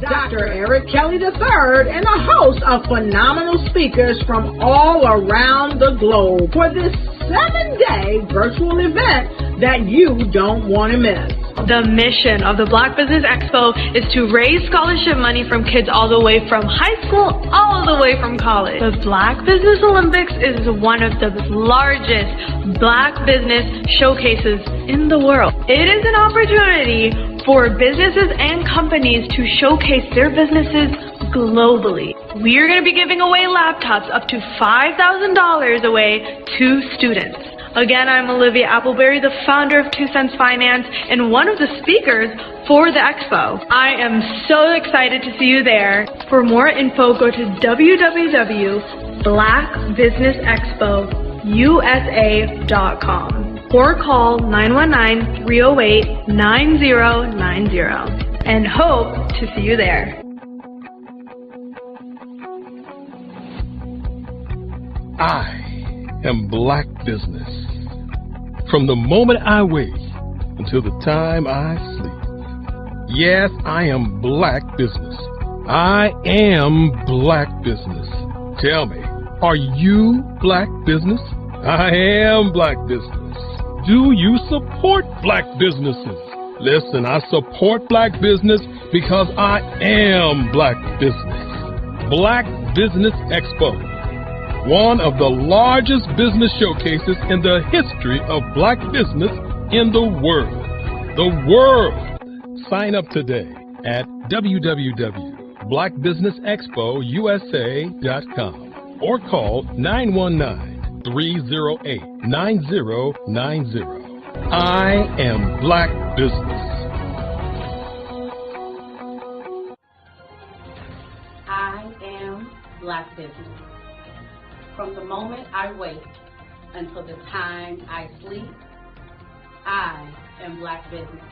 Dr. Eric Kelly III and a host of phenomenal speakers from all around the globe for this 7-day virtual event that you don't want to miss. The mission of the Black Business Expo is to raise scholarship money from kids all the way from high school all the way from college. The Black Business Olympics is one of the largest Black business showcases in the world. It is an opportunity for businesses and companies to showcase their businesses globally. We are going to be giving away laptops up to $5,000 away to students. Again, I'm Olivia Appleberry, the founder of 2 Cents Finance and one of the speakers for the expo. I am so excited to see you there. For more info, go to www.blackbusinessexpousa.com or call 919-308-9090 and hope to see you there. I am Black Business. From the moment I wake until the time I sleep. Yes, I am Black Business. I am Black Business. Tell me, are you Black Business? I am Black Business. Do you support Black businesses? Listen, I support Black business because I am Black Business. Black Business Expo, one of the largest business showcases in the history of Black business in the world. The world! Sign up today at www.blackbusinessexpousa.com or call 919-308-9090. I am Black Business. I am Black Business. From the moment I wake until the time I sleep, I am Black Business.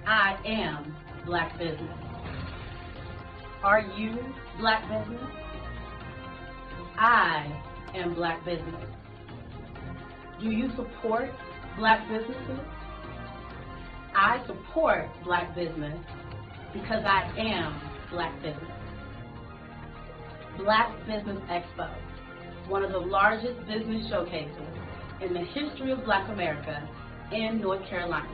I am Black Business. Are you Black Business? I am Black Business. Do you support Black businesses? I support Black business because I am Black Business. Black Business Expo, one of the largest business showcases in the history of Black America in North Carolina.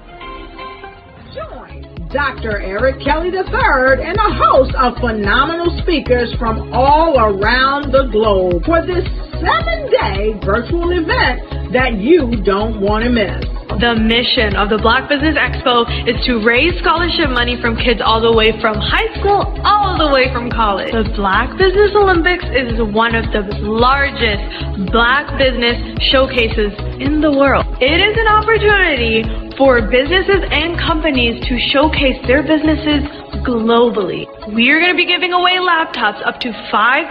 Join Dr. Eric Kelly III and a host of phenomenal speakers from all around the globe for this 7-day virtual event that you don't want to miss. The mission of the Black Business Expo is to raise scholarship money from kids all the way from high school all the way from college. The Black Business Olympics is one of the largest Black business showcases in the world. It is an opportunity for businesses and companies to showcase their businesses globally. We are going to be giving away laptops up to $5,000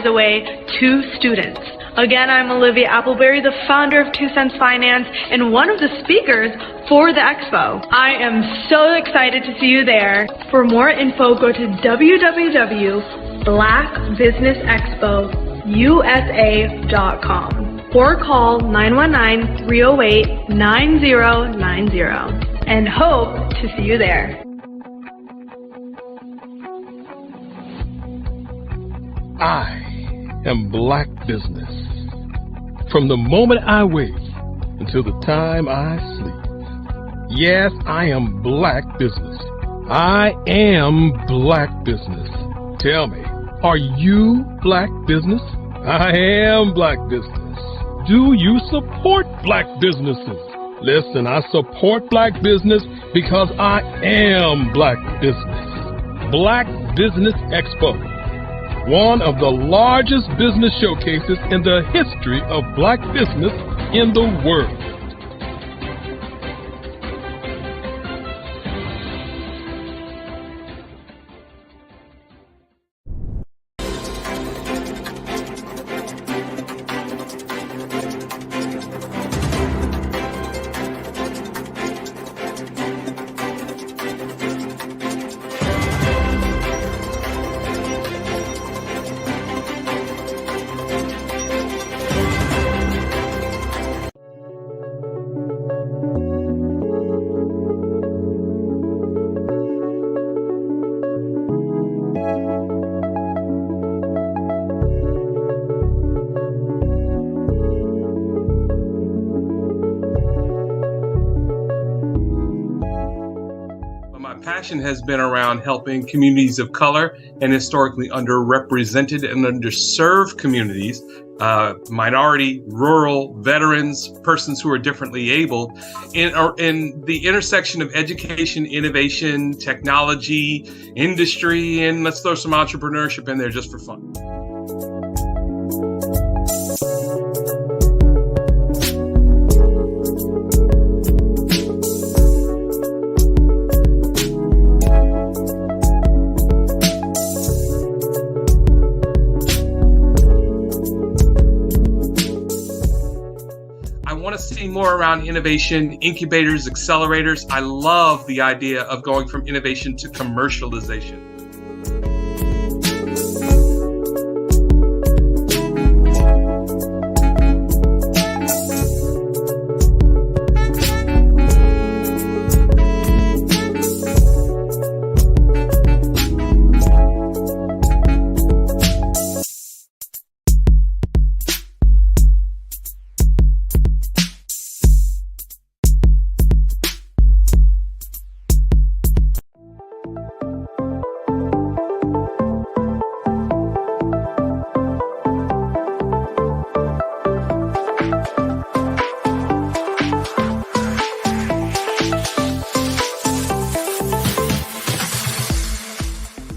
away to students. Again, I'm Olivia Appleberry, the founder of 2 Cents Finance and one of the speakers for the expo. I am so excited to see you there. For more info, go to www.blackbusinessexpousa.com or call 919-308-9090 and hope to see you there. I am Black Business. From the moment I wake until the time I sleep. Yes, I am Black Business. I am Black Business. Tell me, are you Black Business? I am Black Business. Do you support Black businesses? Listen, I support Black business because I am Black Business. Black Business Expo, one of the largest business showcases in the history of Black business in the world. passion has been around helping communities of color and historically underrepresented and underserved communities, minority, rural, veterans, persons who are differently abled, in the intersection of education, innovation, technology, industry, and let's throw some entrepreneurship in there just for fun. I want to see more around innovation, incubators, accelerators. I love the idea of going from innovation to commercialization.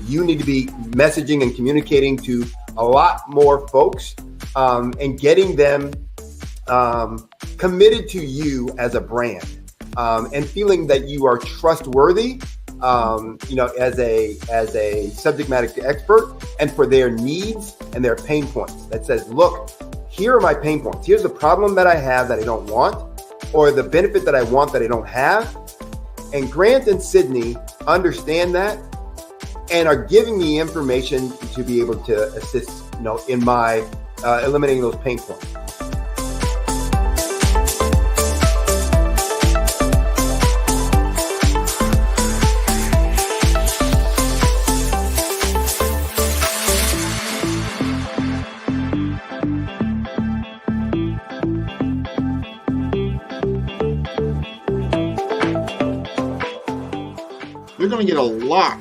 You need to be messaging and communicating to a lot more folks and getting them committed to you as a brand and feeling that you are trustworthy, as a subject matter expert, and for their needs and their pain points. That says, look, here are my pain points. Here's the problem that I have that I don't want, or the benefit that I want that I don't have. And Grant and Sydney understand that and are giving me information to be able to assist, in my eliminating those pain points. You're going to get a lot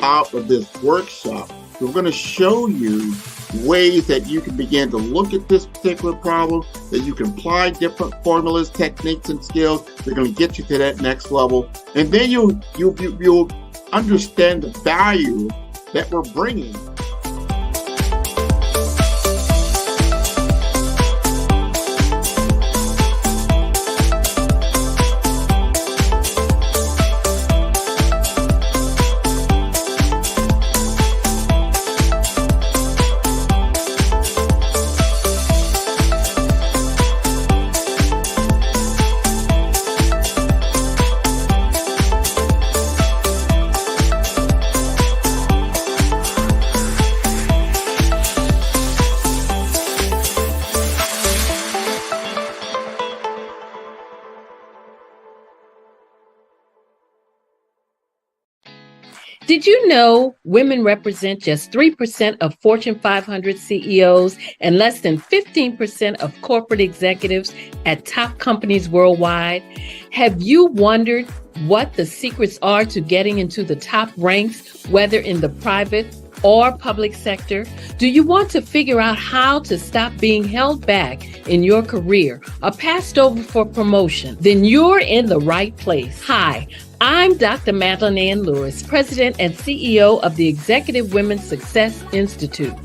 out of this workshop. We're going to show you ways that you can begin to look at this particular problem, that you can apply different formulas, techniques, and skills. They're going to get you to that next level. And then you'll understand the value that we're bringing. Did you know women represent just 3% of Fortune 500 CEOs and less than 15% of corporate executives at top companies worldwide? Have you wondered what the secrets are to getting into the top ranks, whether in the private or public sector? Do you want to figure out how to stop being held back in your career or passed over for promotion? Then you're in the right place. Hi, I'm Dr. Madeline Ann Lewis, President and CEO of the Executive Women's Success Institute.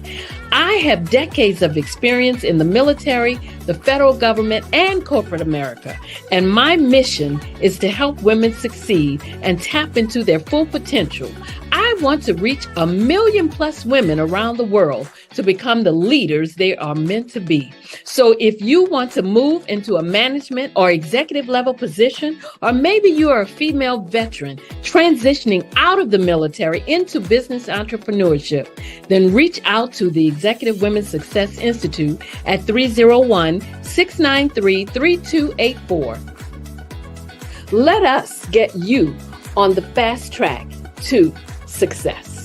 I have decades of experience in the military, the federal government, and corporate America, and my mission is to help women succeed and tap into their full potential. I want to reach 1 million+ women around the world to become the leaders they are meant to be. So if you want to move into a management or executive level position, or maybe you are a female veteran transitioning out of the military into business entrepreneurship, then reach out to the Executive Women's Success Institute at 301-693-3284. Let us get you on the fast track to success.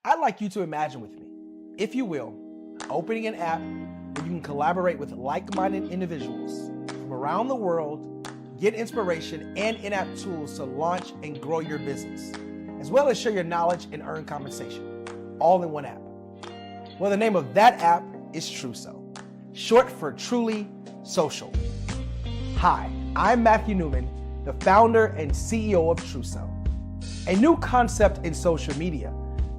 I'd like you to imagine with me, if you will, opening an app where you can collaborate with like-minded individuals from around the world, get inspiration and in-app tools to launch and grow your business, as well as share your knowledge and earn compensation, all in one app. Well, the name of that app is Truso, short for Truly Social. Hi, I'm Matthew Newman, the founder and CEO of Truso. A new concept in social media,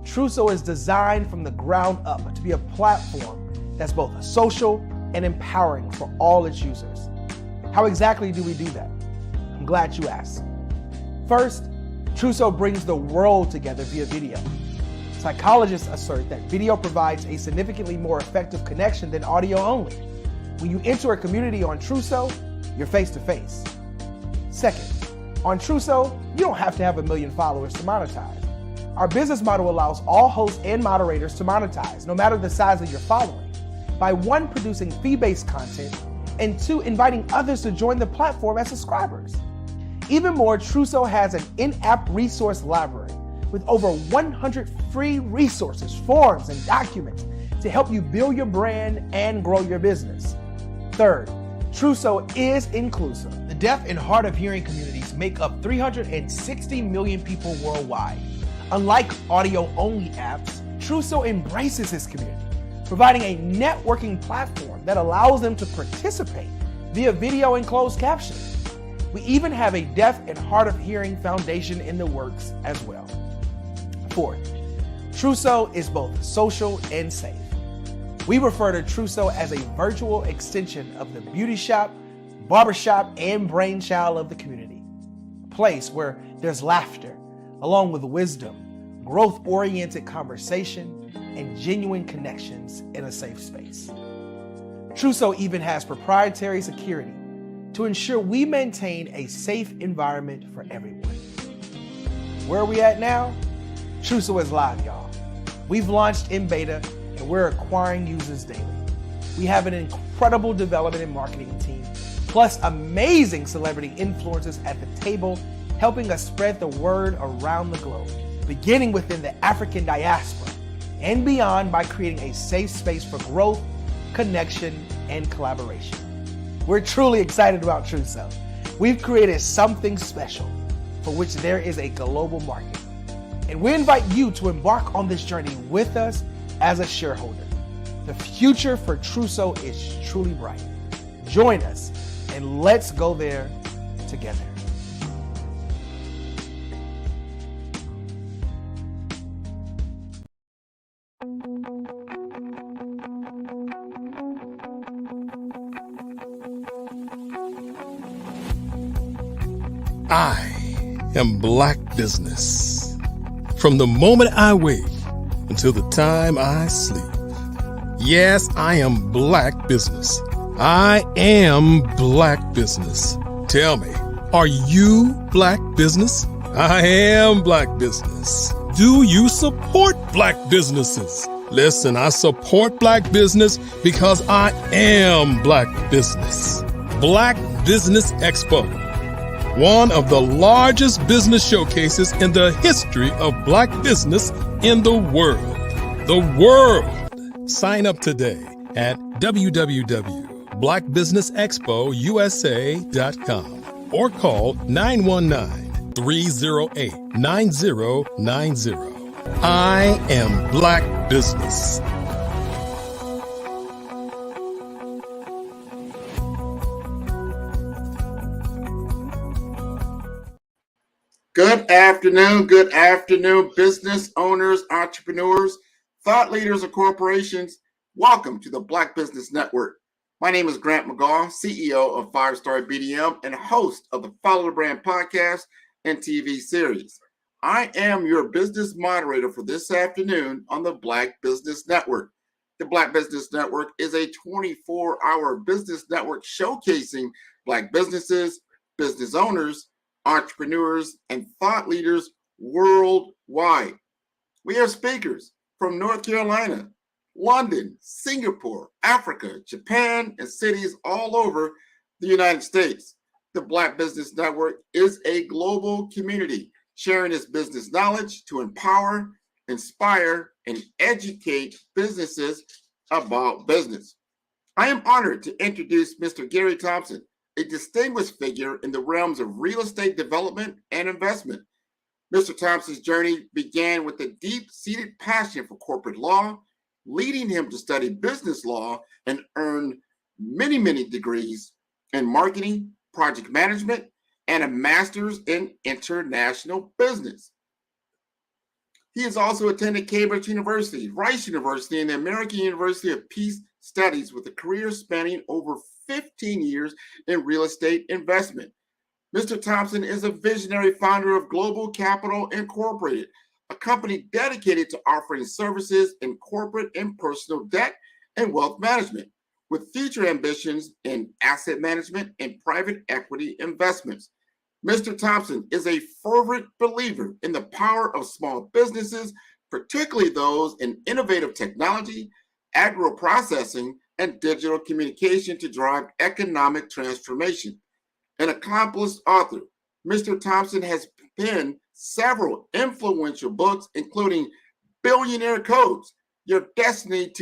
Truso is designed from the ground up to be a platform that's both social and empowering for all its users. How exactly do we do that? I'm glad you asked. First, Truso brings the world together via video. Psychologists assert that video provides a significantly more effective connection than audio only. When you enter a community on Truso, you're face to face. Second, on Truso, you don't have to have 1 million followers to monetize. Our business model allows all hosts and moderators to monetize, no matter the size of your following, by 1, producing fee-based content, and 2, inviting others to join the platform as subscribers. Even more, Truso has an in-app resource library with over 100 free resources, forms, and documents to help you build your brand and grow your business. Third, Truso is inclusive. The deaf and hard of hearing communities make up 360 million people worldwide. Unlike audio-only apps, Truso embraces this community, providing a networking platform that allows them to participate via video and closed captioning. We even have a deaf and hard of hearing foundation in the works as well. Fourth, Truso is both social and safe. We refer to Truso as a virtual extension of the beauty shop, barbershop, and brainchild of the community. A place where there's laughter, along with wisdom, growth-oriented conversation, and genuine connections in a safe space. Truso even has proprietary security to ensure we maintain a safe environment for everyone. Where are we at now? Truso is live, y'all. We've launched in beta and we're acquiring users daily. We have an incredible development and marketing team, plus amazing celebrity influencers at the table, helping us spread the word around the globe, beginning within the African diaspora and beyond by creating a safe space for growth, connection, and collaboration. We're truly excited about Truso. We've created something special for which there is a global market. And we invite you to embark on this journey with us as a shareholder. The future for Truso is truly bright. Join us and let's go there together. I am Black Business. From the moment I wake until the time I sleep. Yes, I am Black Business. I am Black Business. Tell me, are you Black Business? I am Black Business. Do you support Black businesses? Listen, I support Black business because I am Black Business. Black Business Expo, one of the largest business showcases in the history of Black business in the world. The world! Sign up today at www.blackbusinessexpousa.com or call 919-308-9090. I am Black Business. Good afternoon, business owners, entrepreneurs, thought leaders, and corporations. Welcome to the Black Business Network. My name is Grant McGaw, CEO of 5-Star BDM and host of the Follow the Brand podcast and TV series. I am your business moderator for this afternoon on the Black Business Network. The Black Business Network is a 24-hour business network showcasing Black businesses, business owners, entrepreneurs, and thought leaders worldwide. We have speakers from North Carolina, London, Singapore, Africa, Japan, and cities all over the United States. The Black Business Network is a global community sharing its business knowledge to empower, inspire, and educate businesses about business. I am honored to introduce Mr. Gary Thompson, a distinguished figure in the realms of real estate development and investment. Mr. Thompson's journey began with a deep-seated passion for corporate law, leading him to study business law and earn many degrees in marketing, project management, and a master's in international business. He has also attended Cambridge University, Rice University, and the American University of Peace Studies with a career spanning over 15 years in real estate investment. Mr. Thompson is a visionary founder of Global Capital Incorporated, a company dedicated to offering services in corporate and personal debt and wealth management, with future ambitions in asset management and private equity investments. Mr. Thompson is a fervent believer in the power of small businesses, particularly those in innovative technology, agro-processing, and digital communication to drive economic transformation. An accomplished author, Mr. Thompson has penned several influential books, including Billionaire Codes, Your Destiny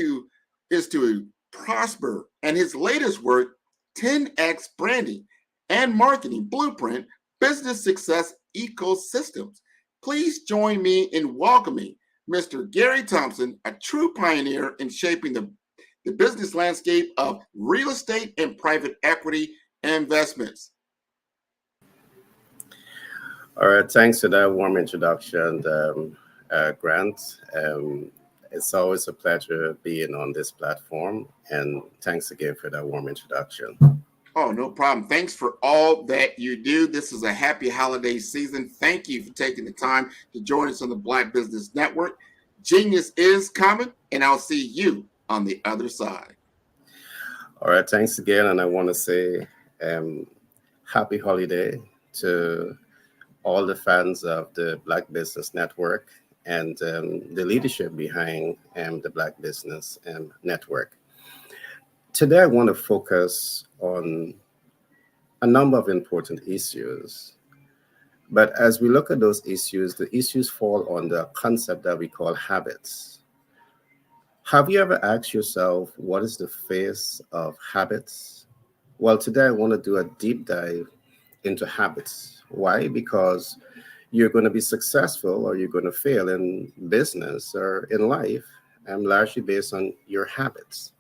is to Prosper, and his latest work, 10X Branding and Marketing Blueprint, Business Success Ecosystems. Please join me in welcoming Mr. Gary Thompson, a true pioneer in shaping the business landscape of real estate and private equity investments. All right, thanks for that warm introduction, Grant. It's always a pleasure being on this platform, and thanks again for that warm introduction. Oh, no problem. Thanks for all that you do. This is a happy holiday season. Thank you for taking the time to join us on the Black Business Network. Genius is coming, and I'll see you on the other side. All right, thanks again, and I want to say happy holiday to all the fans of the Black Business Network and the leadership behind the Black Business Network. Today, I want to focus on a number of important issues. But as we look at those issues, the issues fall on the concept that we call habits. Have you ever asked yourself, what is the face of habits? Well, today I want to do a deep dive into habits. Why? Because you're going to be successful or you're going to fail in business or in life, largely based on your habits.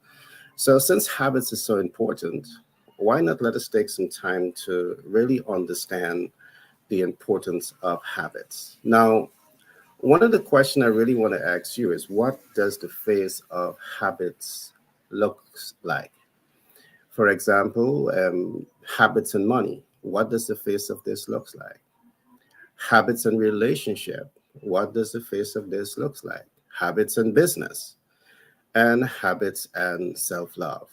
So since habits is so important, why not let us take some time to really understand the importance of habits? Now, one of the questions I really want to ask you is, what does the face of habits look like? For example, habits and money. What does the face of this look like? Habits and relationship. What does the face of this look like? Habits and business. And habits and self-love.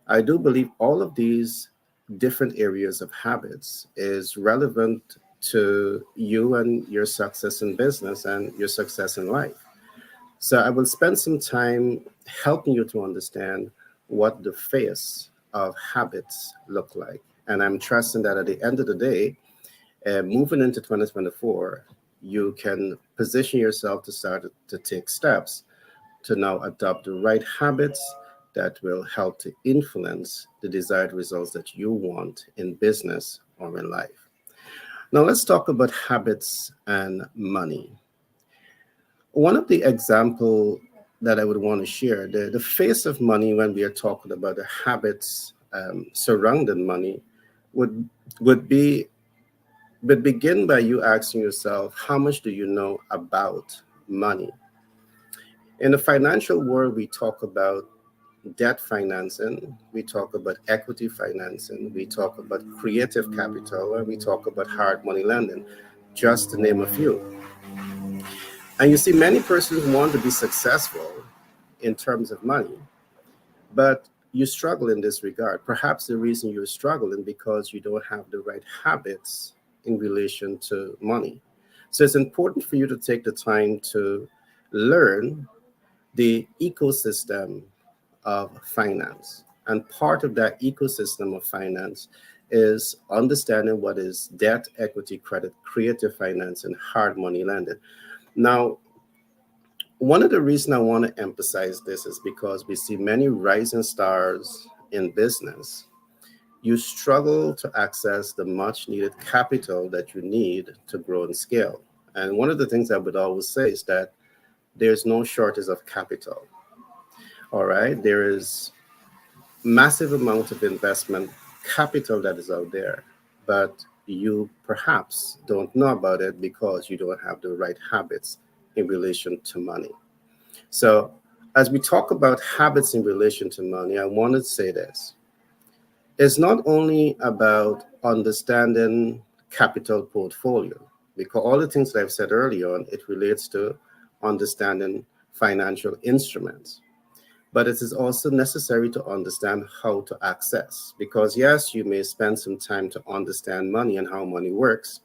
I do believe all of these different areas of habits is relevant to you and your success in business and your success in life. So I will spend some time helping you to understand what the face of habits look like. And I'm trusting that at the end of the day, moving into 2024, you can position yourself to start to take steps to now adopt the right habits that will help to influence the desired results that you want in business or in life. Now let's talk about habits and money. One of the examples that I would want to share, the face of money when we are talking about the habits surrounding money would begin by you asking yourself, how much do you know about money? In the financial world, we talk about debt financing, we talk about equity financing, we talk about creative capital, and we talk about hard money lending, just to name a few. And you see, many persons want to be successful in terms of money, but you struggle in this regard. Perhaps the reason you're struggling because you don't have the right habits in relation to money. So it's important for you to take the time to learn the ecosystem of finance. And part of that ecosystem of finance is understanding what is debt, equity, credit, creative finance, and hard money lending. Now, one of the reasons I want to emphasize this is because we see many rising stars in business. You struggle to access the much needed capital that you need to grow and scale. And one of the things I would always say is that there's no shortage of capital. All right. There is massive amount of investment capital that is out there, but you perhaps don't know about it because you don't have the right habits in relation to money. So, as we talk about habits in relation to money, I want to say this. It's not only about understanding capital portfolio, because all the things that I've said earlier on, it relates to understanding financial instruments. But it is also necessary to understand how to access. Because yes, you may spend some time to understand money and how money works,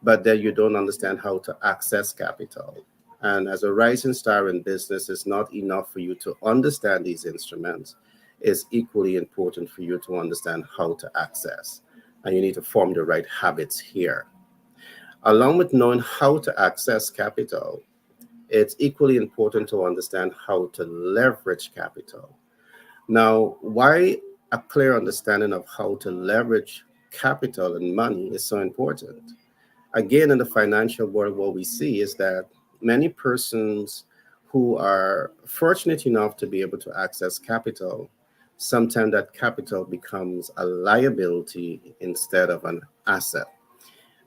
but then you don't understand how to access capital. And as a rising star in business, it's not enough for you to understand these instruments. It's equally important for you to understand how to access. And you need to form the right habits here. Along with knowing how to access capital, it's equally important to understand how to leverage capital. Now, why a clear understanding of how to leverage capital and money is so important? Again, in the financial world, what we see is that many persons who are fortunate enough to be able to access capital, sometimes that capital becomes a liability instead of an asset.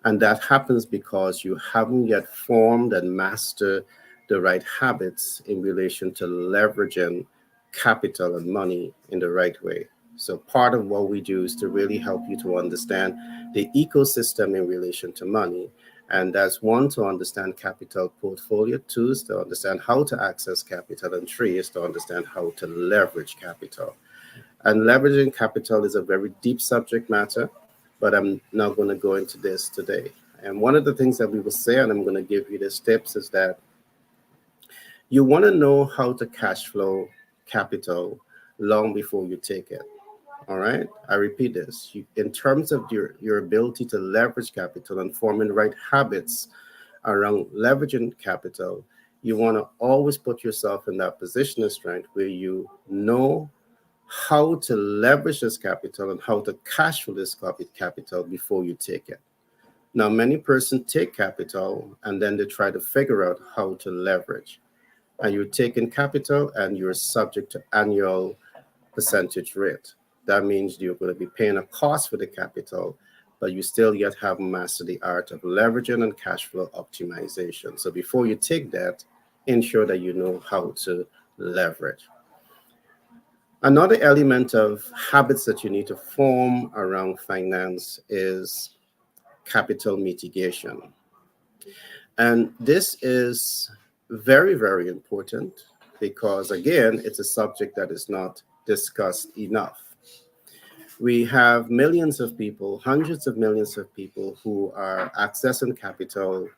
And that happens because you haven't yet formed and mastered the right habits in relation to leveraging capital and money in the right way. So part of what we do is to really help you to understand the ecosystem in relation to money. And that's one, to understand capital portfolio. Two is to understand how to access capital. And three is to understand how to leverage capital. And leveraging capital is a very deep subject matter, but I'm not going to go into this today. And one of the things that we will say, and I'm going to give you these tips, is that you want to know how to cash flow capital long before you take it. All right. I repeat this. In terms of your ability to leverage capital and forming the right habits around leveraging capital, you want to always put yourself in that position of strength where you know how to leverage this capital and how to cash flow this capital before you take it. Now, many persons take capital and then they try to figure out how to leverage. And you're taking capital and you're subject to annual percentage rate. That means you're going to be paying a cost for the capital, but you still yet haven't mastered the art of leveraging and cash flow optimization. So before you take that, ensure that you know how to leverage. Another element of habits that you need to form around finance is capital mitigation. And this is very, very important because, again, it's a subject that is not discussed enough. We have millions of people, hundreds of millions of people who are accessing capital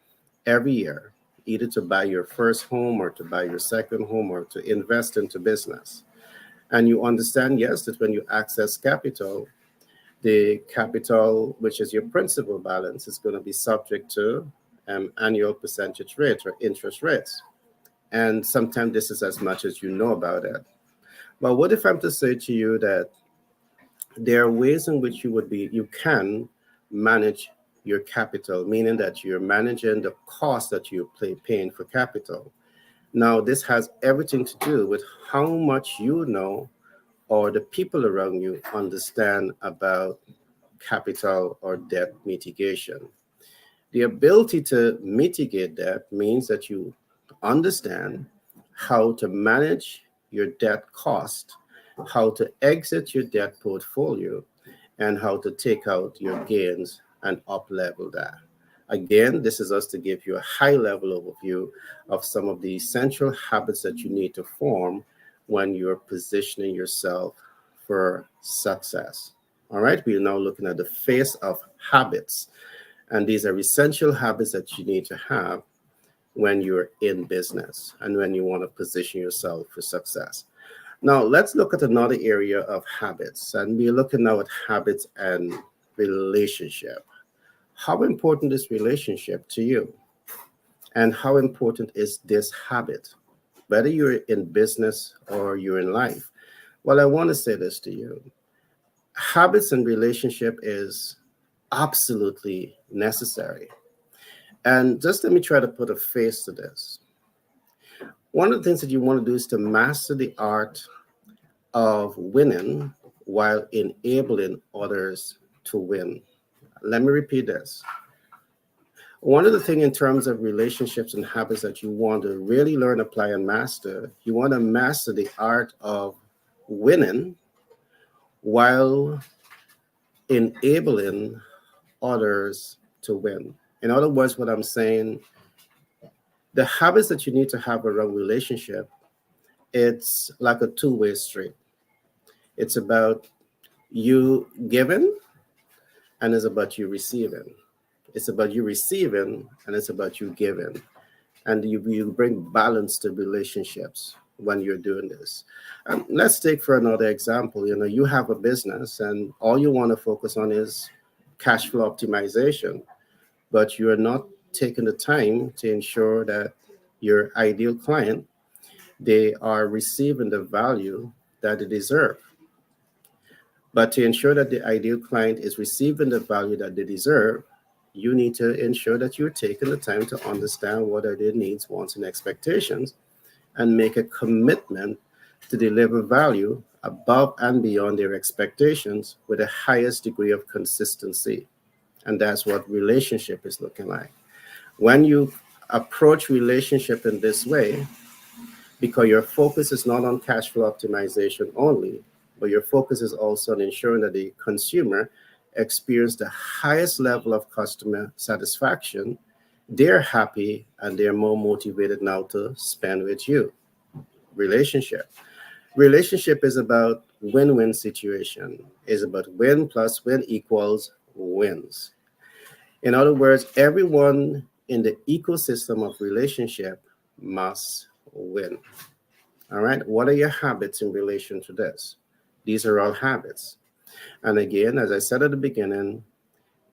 every year, either to buy your first home or to buy your second home or to invest into business. And you understand, yes, that when you access capital, the capital, which is your principal balance, is going to be subject to annual percentage rate or interest rates. And sometimes this is as much as you know about it. But what if I'm to say to you that there are ways in which you can manage your capital, meaning that you're managing the cost that you're paying for capital. Now, this has everything to do with how much you know or the people around you understand about capital or debt mitigation. The ability to mitigate debt means that you understand how to manage your debt cost, how to exit your debt portfolio, and how to take out your gains and up-level that. Again, this is us to give you a high-level overview of some of the essential habits that you need to form when you're positioning yourself for success. All right, we are now looking at the phase of habits. And these are essential habits that you need to have when you're in business and when you want to position yourself for success. Now, let's look at another area of habits. And we're looking now at habits and relationship. How important is relationship to you? And how important is this habit? whether you're in business or you're in life. Well, I want to say this to you. Habits and relationship is absolutely necessary. And just let me try to put a face to this. One of the things that you want to do is to master the art of winning while enabling others to win. Let me repeat this. One of the things in terms of relationships and habits that you want to really learn, apply, and master, you want to master the art of winning while enabling others to win. In other words, what I'm saying, the habits that you need to have around relationship, it's like a two-way street. It's about you giving and it's about you receiving. It's about you receiving and it's about you giving. And you bring balance to relationships when you're doing this. Let's take for another example, you have a business and all you want to focus on is cash flow optimization, but you're not taking the time to ensure that your ideal client, they are receiving the value that they deserve. But to ensure that the ideal client is receiving the value that they deserve, you need to ensure that you're taking the time to understand what are their needs, wants, and expectations, and make a commitment to deliver value above and beyond their expectations with the highest degree of consistency. And that's what relationship is looking like. When you approach relationship in this way, because your focus is not on cash flow optimization only, but your focus is also on ensuring that the consumer experience the highest level of customer satisfaction, they're happy and they're more motivated now to spend with you. Relationship is about win-win situation. Is about win plus win equals wins. In other words, everyone in the ecosystem of relationship must win. All right, what are your habits in relation to this? These are all habits. And again, as I said at the beginning,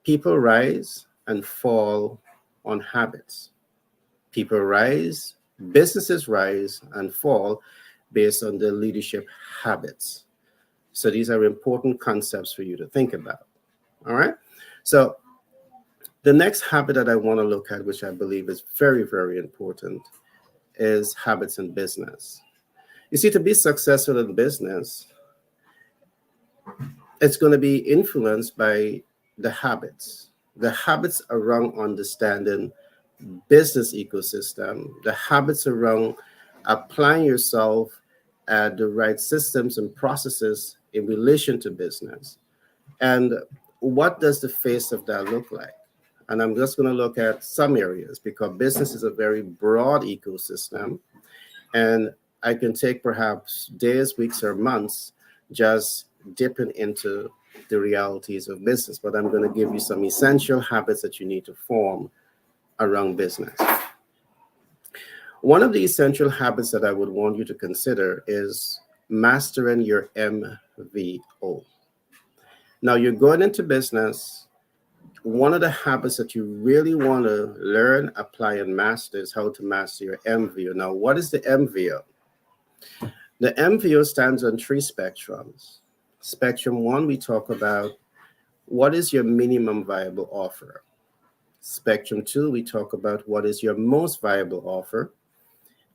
people rise and fall on habits. People rise, businesses rise and fall based on their leadership habits. So these are important concepts for you to think about. All right. So the next habit that I want to look at, which I believe is very, very important, is habits in business. You see, to be successful in business, it's going to be influenced by the habits around understanding business ecosystem, the habits around applying yourself at the right systems and processes in relation to business. And what does the face of that look like? And I'm just going to look at some areas because business is a very broad ecosystem. And I can take perhaps days, weeks, or months just dipping into the realities of business. But I'm going to give you some essential habits that you need to form around business. One of the essential habits that I would want you to consider is mastering your MVO. Now, you're going into business. One of the habits that you really want to learn, apply, and master is how to master your MVO. Now, what is the MVO? The MVO stands on 3 spectrums. Spectrum 1, we talk about what is your minimum viable offer. Spectrum 2, we talk about what is your most viable offer.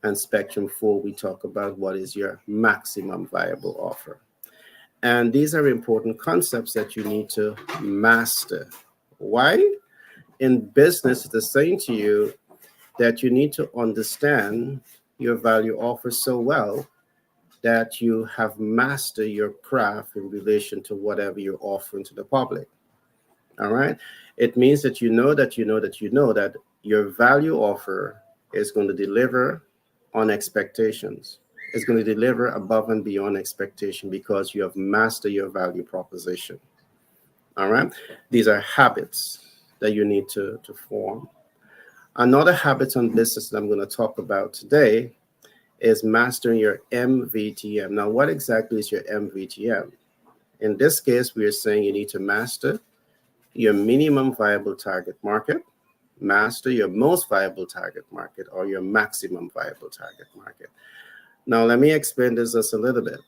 And Spectrum 4, we talk about what is your maximum viable offer. And these are important concepts that you need to master. Why? In business, it's saying to you that you need to understand your value offer so well that you have mastered your craft in relation to whatever you're offering to the public. All right? It means that you know that your value offer is going to deliver on expectations. It's going to deliver above and beyond expectation because you have mastered your value proposition. All right? These are habits that you need to form. Another habit on business that I'm going to talk about today is mastering your MVTM. Now, what exactly is your MVTM? In this case, we are saying you need to master your minimum viable target market, master your most viable target market or your maximum viable target market. Now, let me explain this just a little bit.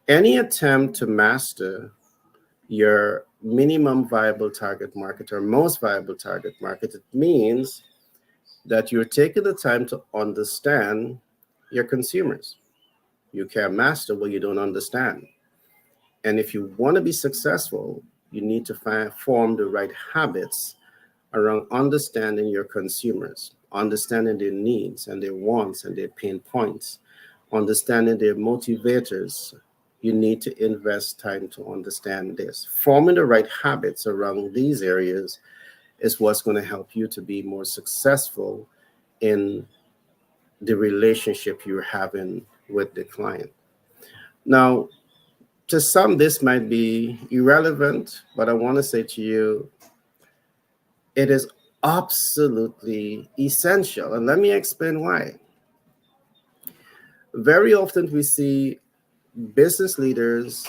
Any attempt to master your minimum viable target market or most viable target market, it means that you're taking the time to understand your consumers. You can't master what you don't understand. And if you want to be successful, you need to form the right habits around understanding your consumers, understanding their needs and their wants and their pain points, understanding their motivators. You need to invest time to understand this. Forming the right habits around these areas is what's going to help you to be more successful in the relationship you're having with the client. Now, to some, this might be irrelevant, but I want to say to you, it is absolutely essential. And let me explain why. Very often we see business leaders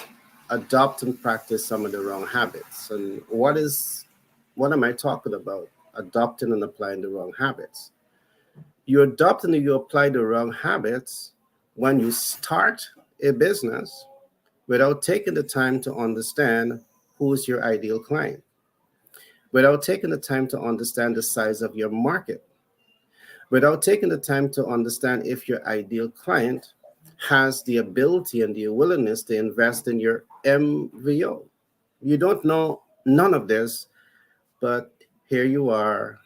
adopt and practice some of the wrong habits. And what am I talking about? Adopting and applying the wrong habits. You adopt and you apply the wrong habits when you start a business without taking the time to understand who's your ideal client, without taking the time to understand the size of your market, without taking the time to understand if your ideal client has the ability and the willingness to invest in your MVO. You don't know none of this, but here you are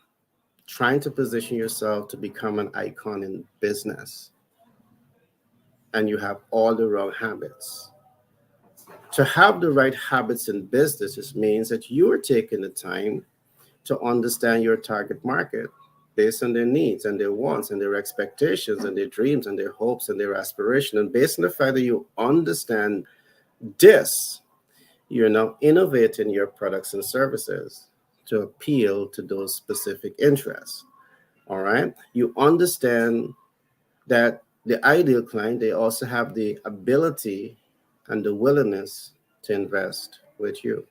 trying to position yourself to become an icon in business, and you have all the wrong habits. To have the right habits in business means that you are taking the time to understand your target market based on their needs and their wants and their expectations and their dreams and their hopes and their aspirations. And based on the fact that you understand this, you're now innovating your products and services to appeal to those specific interests. All right. You understand that the ideal client, they also have the ability and the willingness to invest with you.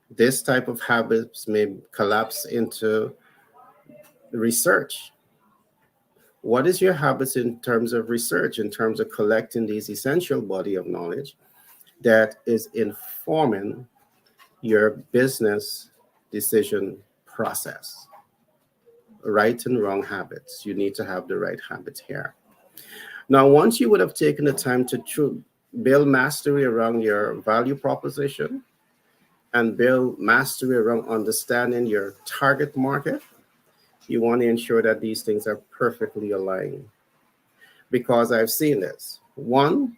This type of habits may collapse into research. What is your habits in terms of research, in terms of collecting these essential body of knowledge that is informing your business decision process? Right and wrong habits. You need to have the right habits here. Now, once you would have taken the time to build mastery around your value proposition and build mastery around understanding your target market, you want to ensure that these things are perfectly aligned. Because I've seen this. One,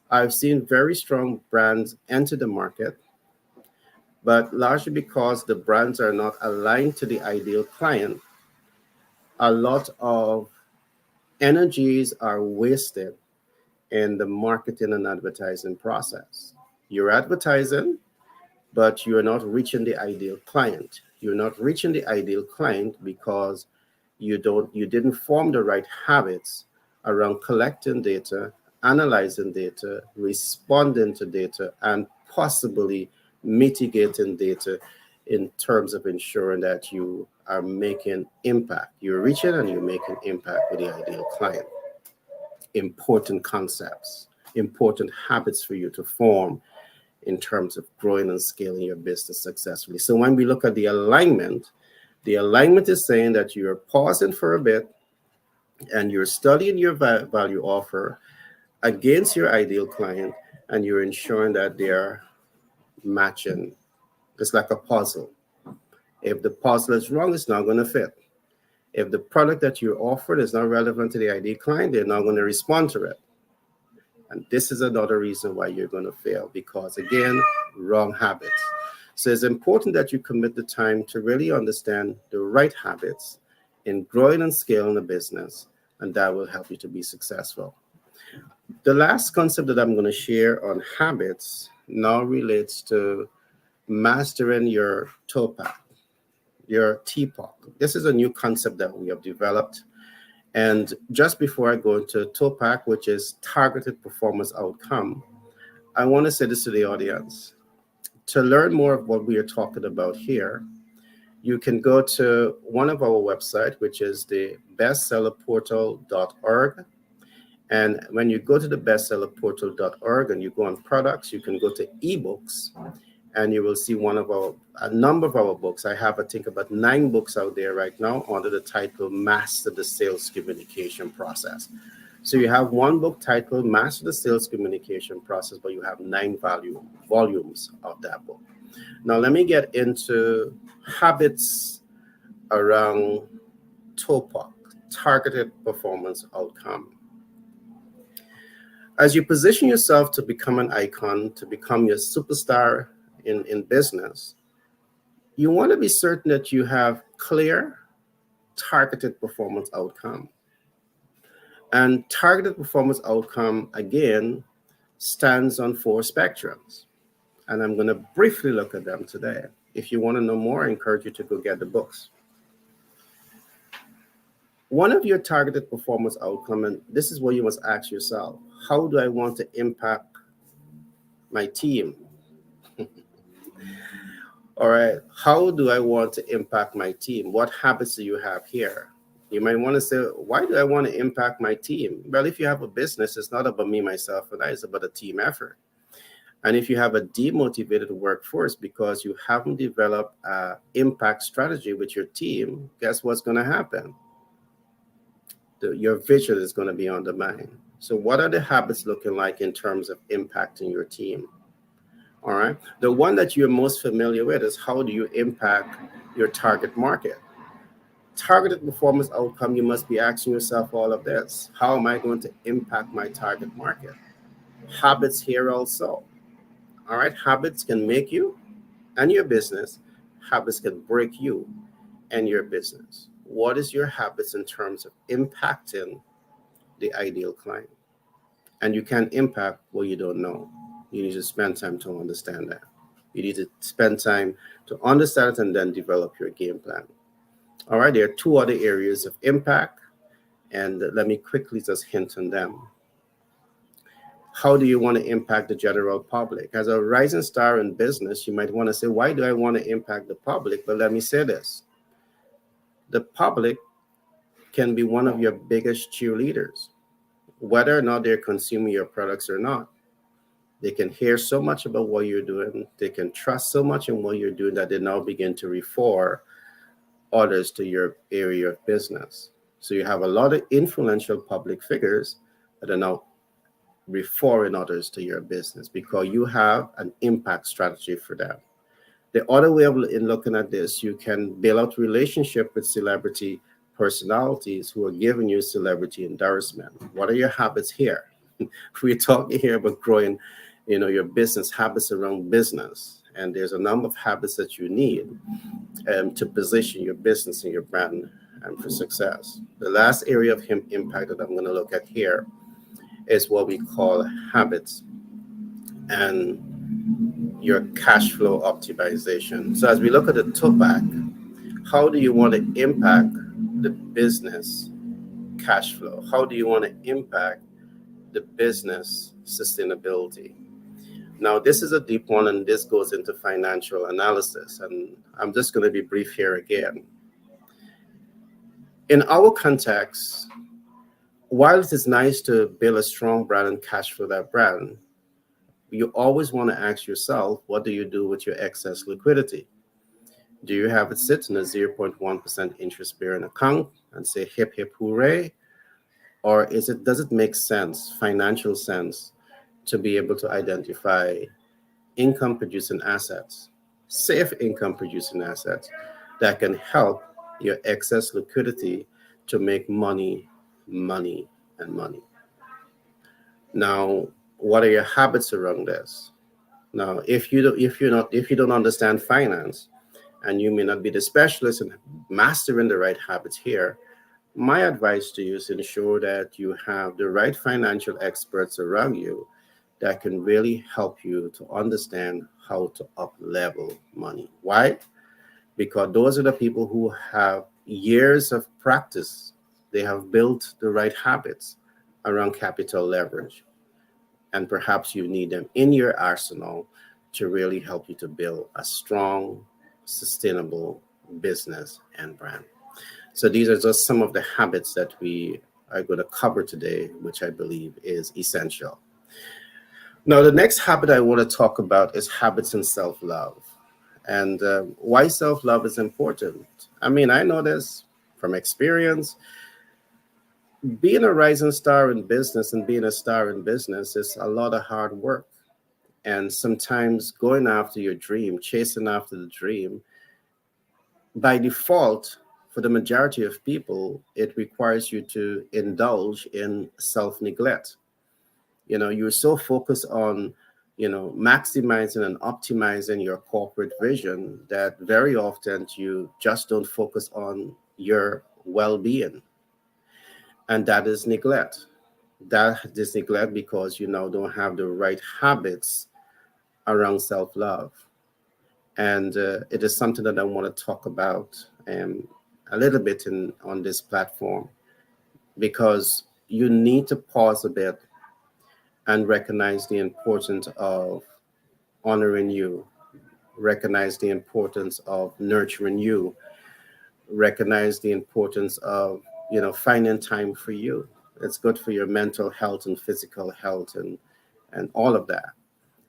I've seen very strong brands enter the market, but largely because the brands are not aligned to the ideal client, a lot of energies are wasted in the marketing and advertising process. You're advertising, but you're not reaching the ideal client. You're not reaching the ideal client because you didn't form the right habits around collecting data, analyzing data, responding to data, and possibly mitigating data in terms of ensuring that you are making impact. You're reaching and you're making impact with the ideal client. Important concepts, important habits for you to form in terms of growing and scaling your business successfully. So when we look at the alignment is saying that you're pausing for a bit and you're studying your value offer against your ideal client, and you're ensuring that they're matching. It's like a puzzle. If the puzzle is wrong, it's not going to fit. If the product that you offered is not relevant to the ideal client, they're not going to respond to it. And this is another reason why you're going to fail, because again, wrong habits. So it's important that you commit the time to really understand the right habits in growing and scaling a business, and that will help you to be successful. The last concept that I'm going to share on habits now relates to mastering your TOPAC, your TPOC. This is a new concept that we have developed. And just before I go into TOPAC, which is targeted performance outcome, I want to say this to the audience. To learn more of what we are talking about here, you can go to one of our websites, which is the bestsellerportal.org. And when you go to the bestsellerportal.org and you go on products, you can go to ebooks, and you will see a number of our books. I have, I think, about 9 books out there right now under the title Master the Sales Communication Process. So you have one book titled Master the Sales Communication Process, but you have 9 volumes of that book. Now, let me get into habits around TOPOC, targeted performance outcome. As you position yourself to become an icon, to become your superstar in business, you want to be certain that you have clear, targeted performance outcome. And targeted performance outcome, again, stands on 4 spectrums. And I'm going to briefly look at them today. If you want to know more, I encourage you to go get the books. One of your targeted performance outcome, and this is what you must ask yourself: how do I want to impact my team? All right, how do I want to impact my team? What habits do you have here? You might want to say, why do I want to impact my team? Well, if you have a business, it's not about me, myself, and I, it's about a team effort. And if you have a demotivated workforce because you haven't developed an impact strategy with your team, guess what's going to happen? Your vision is going to be undermined. So what are the habits looking like in terms of impacting your team? All right. The one that you're most familiar with is, how do you impact your target market? Targeted performance outcome, you must be asking yourself all of this. How am I going to impact my target market? Habits here also. All right. Habits can make you and your business. Habits can break you and your business. What is your habits in terms of impacting the ideal client? And you can't impact what you don't know. You need to spend time to understand that. You need to spend time to understand it and then develop your game plan. All right, there are 2 other areas of impact, and let me quickly just hint on them. How do you want to impact the general public? As a rising star in business, you might want to say, why do I want to impact the public? But let me say this. The public can be one of your biggest cheerleaders, whether or not they're consuming your products or not. They can hear so much about what you're doing. They can trust so much in what you're doing that they now begin to refer others to your area of business. So you have a lot of influential public figures that are now referring others to your business because you have an impact strategy for them. The other way of looking at this, you can build out relationship with celebrity personalities who are giving you celebrity endorsement. What are your habits here? We're talking here about growing, your business habits around business. And there's a number of habits that you need to position your business and your brand for success. The last area of impact that I'm going to look at here is what we call habits and your cash flow optimization. So as we look at the TOPAC, how do you want to impact the business cash flow? How do you want to impact the business sustainability? Now, this is a deep one, and this goes into financial analysis. And I'm just going to be brief here again. In our context, while it is nice to build a strong brand and cash flow that brand, you always want to ask yourself, what do you do with your excess liquidity? Do you have it sit in a 0.1% interest-bearing account and say hip, hip, hooray? Or does it make sense, financial sense, to be able to identify income-producing assets, safe income-producing assets that can help your excess liquidity to make money, money, and money? Now, what are your habits around this? Now, if you don't understand finance, and you may not be the specialist in mastering the right habits here, my advice to you is to ensure that you have the right financial experts around you that can really help you to understand how to up-level money. Why? Because those are the people who have years of practice. They have built the right habits around capital leverage. And perhaps you need them in your arsenal to really help you to build a strong, sustainable business, and brand. So these are just some of the habits that we are going to cover today, which I believe is essential. Now, the next habit I want to talk about is habits and self-love. And why self-love is important. I mean, I know this from experience. Being a rising star in business and being a star in business is a lot of hard work. And sometimes going after your dream, chasing after the dream, by default, for the majority of people, it requires you to indulge in self-neglect. You're so focused on, maximizing and optimizing your corporate vision that very often you just don't focus on your well-being. And that is neglect. That is neglect because you now don't have the right habits around self-love. And it is something that I want to talk about a little bit on this platform, because you need to pause a bit and recognize the importance of honoring you, recognize the importance of nurturing you, recognize the importance of, finding time for you. It's good for your mental health and physical health and all of that.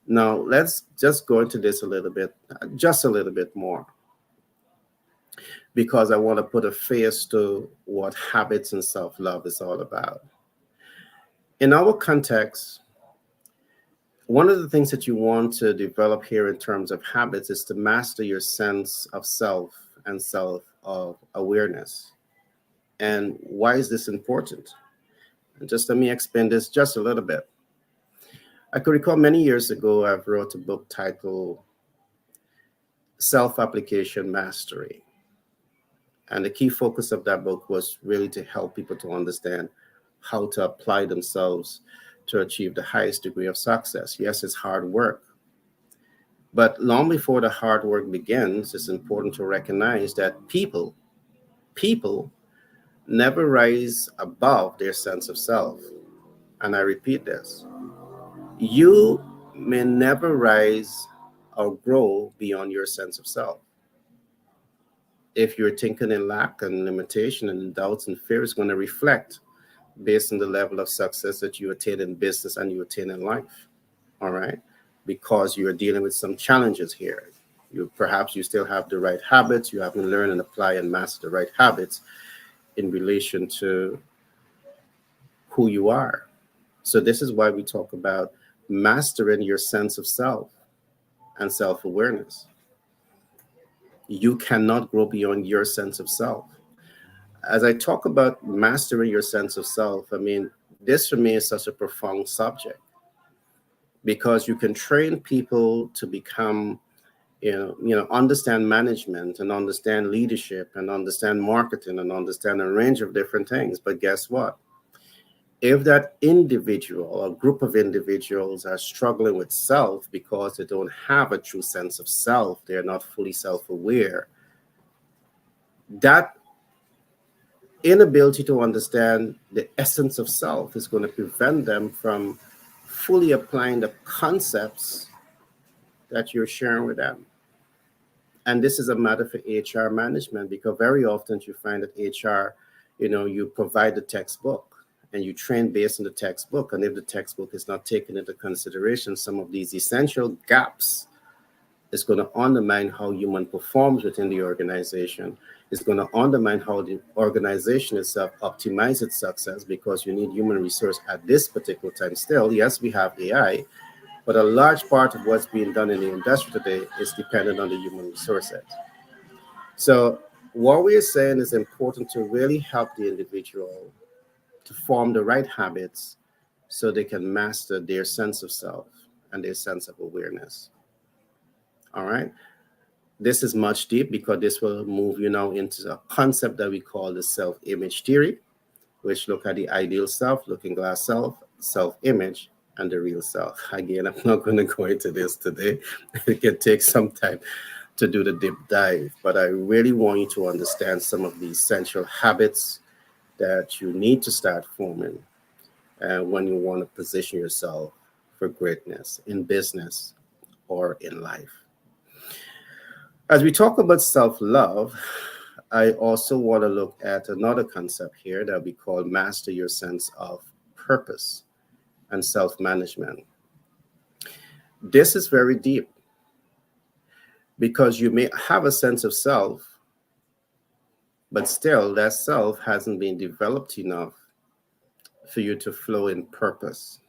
Now, let's just go into this a little bit, just a little bit more, because I want to put a face to what habits and self-love is all about. In our context, one of the things that you want to develop here in terms of habits is to master your sense of self and self-awareness. And why is this important? And just let me explain this just a little bit. I could recall many years ago, I wrote a book titled Self-Application Mastery. And the key focus of that book was really to help people to understand how to apply themselves to achieve the highest degree of success. Yes, it's hard work. But long before the hard work begins, it's important to recognize that people never rise above their sense of self. And I repeat this. You may never rise or grow beyond your sense of self. If you're thinking in lack and limitation and doubts and fear, is going to reflect based on the level of success that you attain in business and you attain in life. All right. Because you're dealing with some challenges here. Perhaps you still have the right habits. You haven't learned and apply and master the right habits in relation to who you are. So this is why we talk about mastering your sense of self and self-awareness. You cannot grow beyond your sense of self. As I talk about mastering your sense of self, I mean, this for me is such a profound subject, because you can train people to become, understand management and understand leadership and understand marketing and understand a range of different things. But guess what? If that individual or group of individuals are struggling with self because they don't have a true sense of self, they're not fully self-aware, that inability to understand the essence of self is going to prevent them from fully applying the concepts that you're sharing with them. And this is a matter for HR management, because very often you find that HR, you provide the textbook and you train based on the textbook. And if the textbook is not taken into consideration, some of these essential gaps, is going to undermine how human performs within the organization. It's going to undermine how the organization itself optimizes its success, because you need human resource at this particular time still. Yes, we have AI, but a large part of what's being done in the industry today is dependent on the human resources. So what we're saying is important to really help the individual to form the right habits so they can master their sense of self and their sense of awareness. All right. This is much deep, because this will move you now into a concept that we call the self-image theory, which look at the ideal self, looking glass self, self-image, and the real self. Again, I'm not going to go into this today. It can take some time to do the deep dive, but I really want you to understand some of the essential habits that you need to start forming when you want to position yourself for greatness in business or in life. As we talk about self-love, I also want to look at another concept here that we call master your sense of purpose and self-management. This is very deep because you may have a sense of self, but still that self hasn't been developed enough for you to flow in purpose.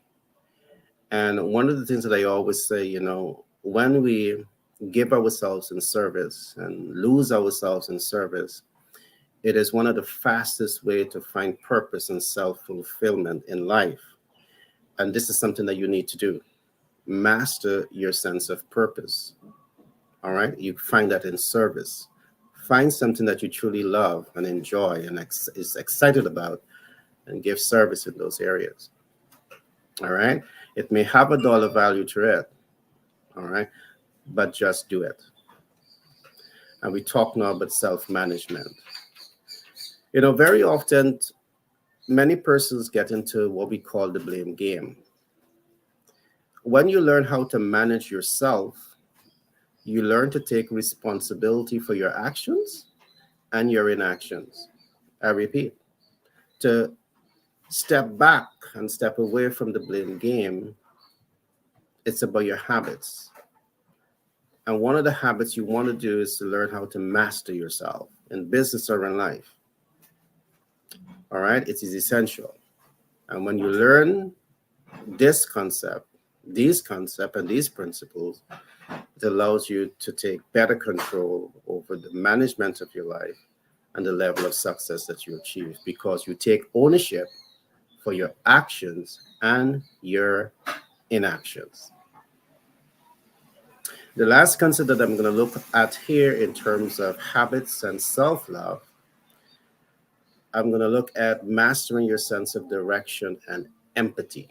And one of the things that I always say, when we give ourselves in service and lose ourselves in service, it is one of the fastest ways to find purpose and self-fulfillment in life. And this is something that you need to do. Master your sense of purpose. All right? You find that in service. Find something that you truly love and enjoy and is excited about, and give service in those areas. All right? It may have a dollar value to it. All right? But just do it. And we talk now about self-management. Very often, many persons get into what we call the blame game. When you learn how to manage yourself, you learn to take responsibility for your actions and your inactions. I repeat, to step back and step away from the blame game, it's about your habits. And one of the habits you want to do is to learn how to master yourself in business or in life. All right, it is essential. And when you learn this concept, these concepts and these principles, it allows you to take better control over the management of your life and the level of success that you achieve, because you take ownership for your actions and your inactions. The last concept that I'm going to look at here in terms of habits and self-love, I'm going to look at mastering your sense of direction and empathy.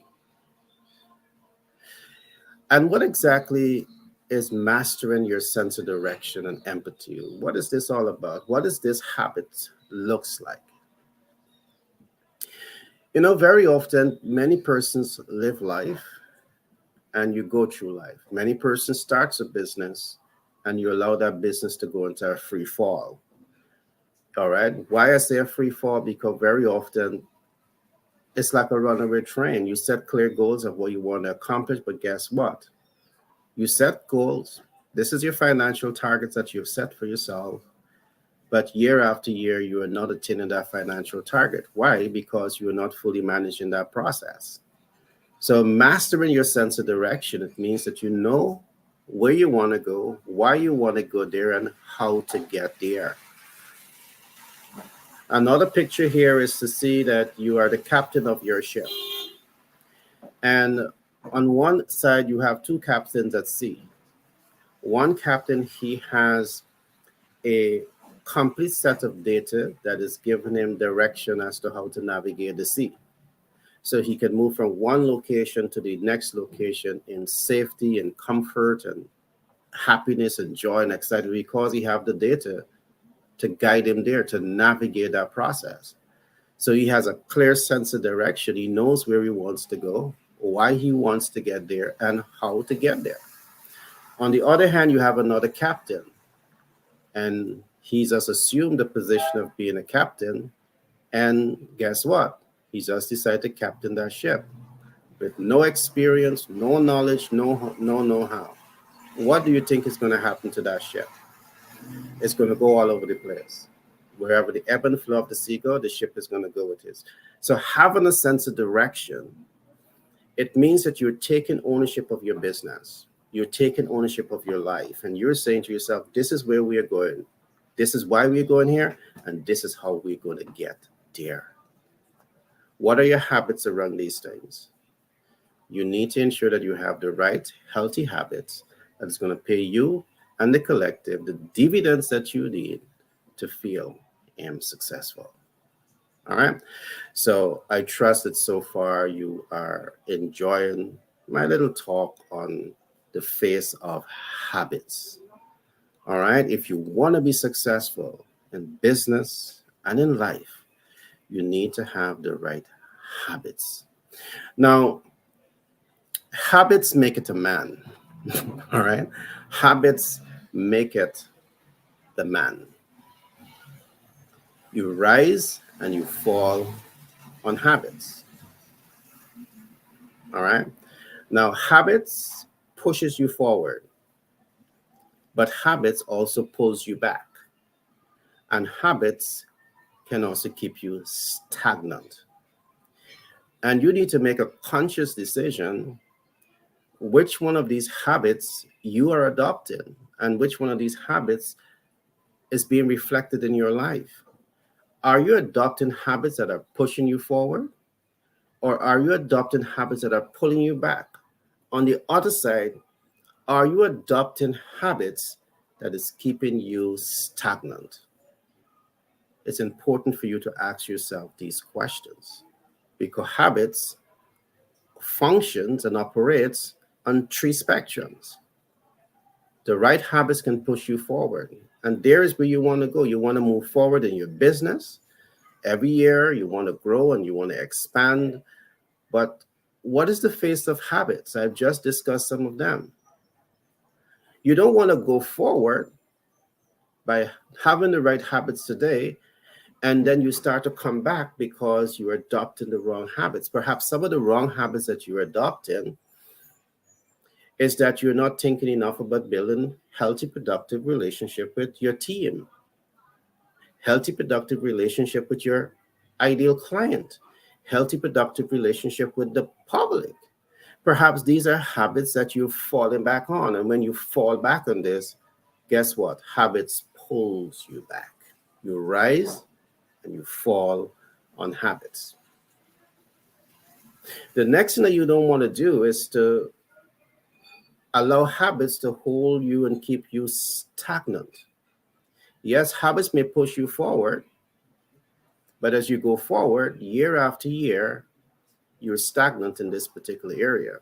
And what exactly is mastering your sense of direction and empathy? What is this all about? What does this habit looks like? Very often, many persons live life and you go through life. Many persons starts a business and you allow that business to go into a free fall. All right. Why I say a free fall? Because very often it's like a runaway train. You set clear goals of what you want to accomplish, but guess what? You set goals. This is your financial targets that you've set for yourself. But year after year, you are not attaining that financial target. Why? Because you are not fully managing that process. So mastering your sense of direction, it means that you know where you want to go, why you want to go there, and how to get there. Another picture here is to see that you are the captain of your ship. And on one side, you have two captains at sea. One captain, he has a complete set of data that is giving him direction as to how to navigate the sea. So he can move from one location to the next location in safety and comfort and happiness and joy and excitement, because he have the data to guide him there, to navigate that process. So he has a clear sense of direction. He knows where he wants to go, why he wants to get there, and how to get there. On the other hand, you have another captain, and he's just assumed the position of being a captain. And guess what? He just decided to captain that ship with no experience, no knowledge, no know-how. What do you think is going to happen to that ship? It's going to go all over the place. Wherever the ebb and flow of the sea go, the ship is going to go with it. So having a sense of direction, it means that you're taking ownership of your business. You're taking ownership of your life. And you're saying to yourself, this is where we are going. This is why we're going here. And this is how we're going to get there. What are your habits around these things? You need to ensure that you have the right healthy habits that is going to pay you and the collective the dividends that you need to feel successful. All right. So I trust that so far you are enjoying my little talk on the face of habits. All right. If you want to be successful in business and in life, you need to have the right habits. Now, habits make it a man. All right. Habits make it the man. You rise and you fall on habits. All right. Now, habits pushes you forward, but habits also pulls you back. And habits can also keep you stagnant. And you need to make a conscious decision which one of these habits you are adopting and which one of these habits is being reflected in your life. Are you adopting habits that are pushing you forward, or are you adopting habits that are pulling you back? On the other side, are you adopting habits that is keeping you stagnant? It's important for you to ask yourself these questions, because habits functions and operates on three spectrums. The right habits can push you forward, and there is where you want to go. You want to move forward in your business. Every year you want to grow and you want to expand. But what is the face of habits? I've just discussed some of them. You don't want to go forward by having the right habits today, and then you start to come back because you're adopting the wrong habits. Perhaps some of the wrong habits that you're adopting is that you're not thinking enough about building healthy, productive relationship with your team, healthy, productive relationship with your ideal client, healthy, productive relationship with the public. Perhaps these are habits that you've fallen back on. And when you fall back on this, guess what? Habits pulls you back. You rise and you fall on habits. The next thing that you don't want to do is to allow habits to hold you and keep you stagnant. Yes, habits may push you forward, but as you go forward, year after year, you're stagnant in this particular area.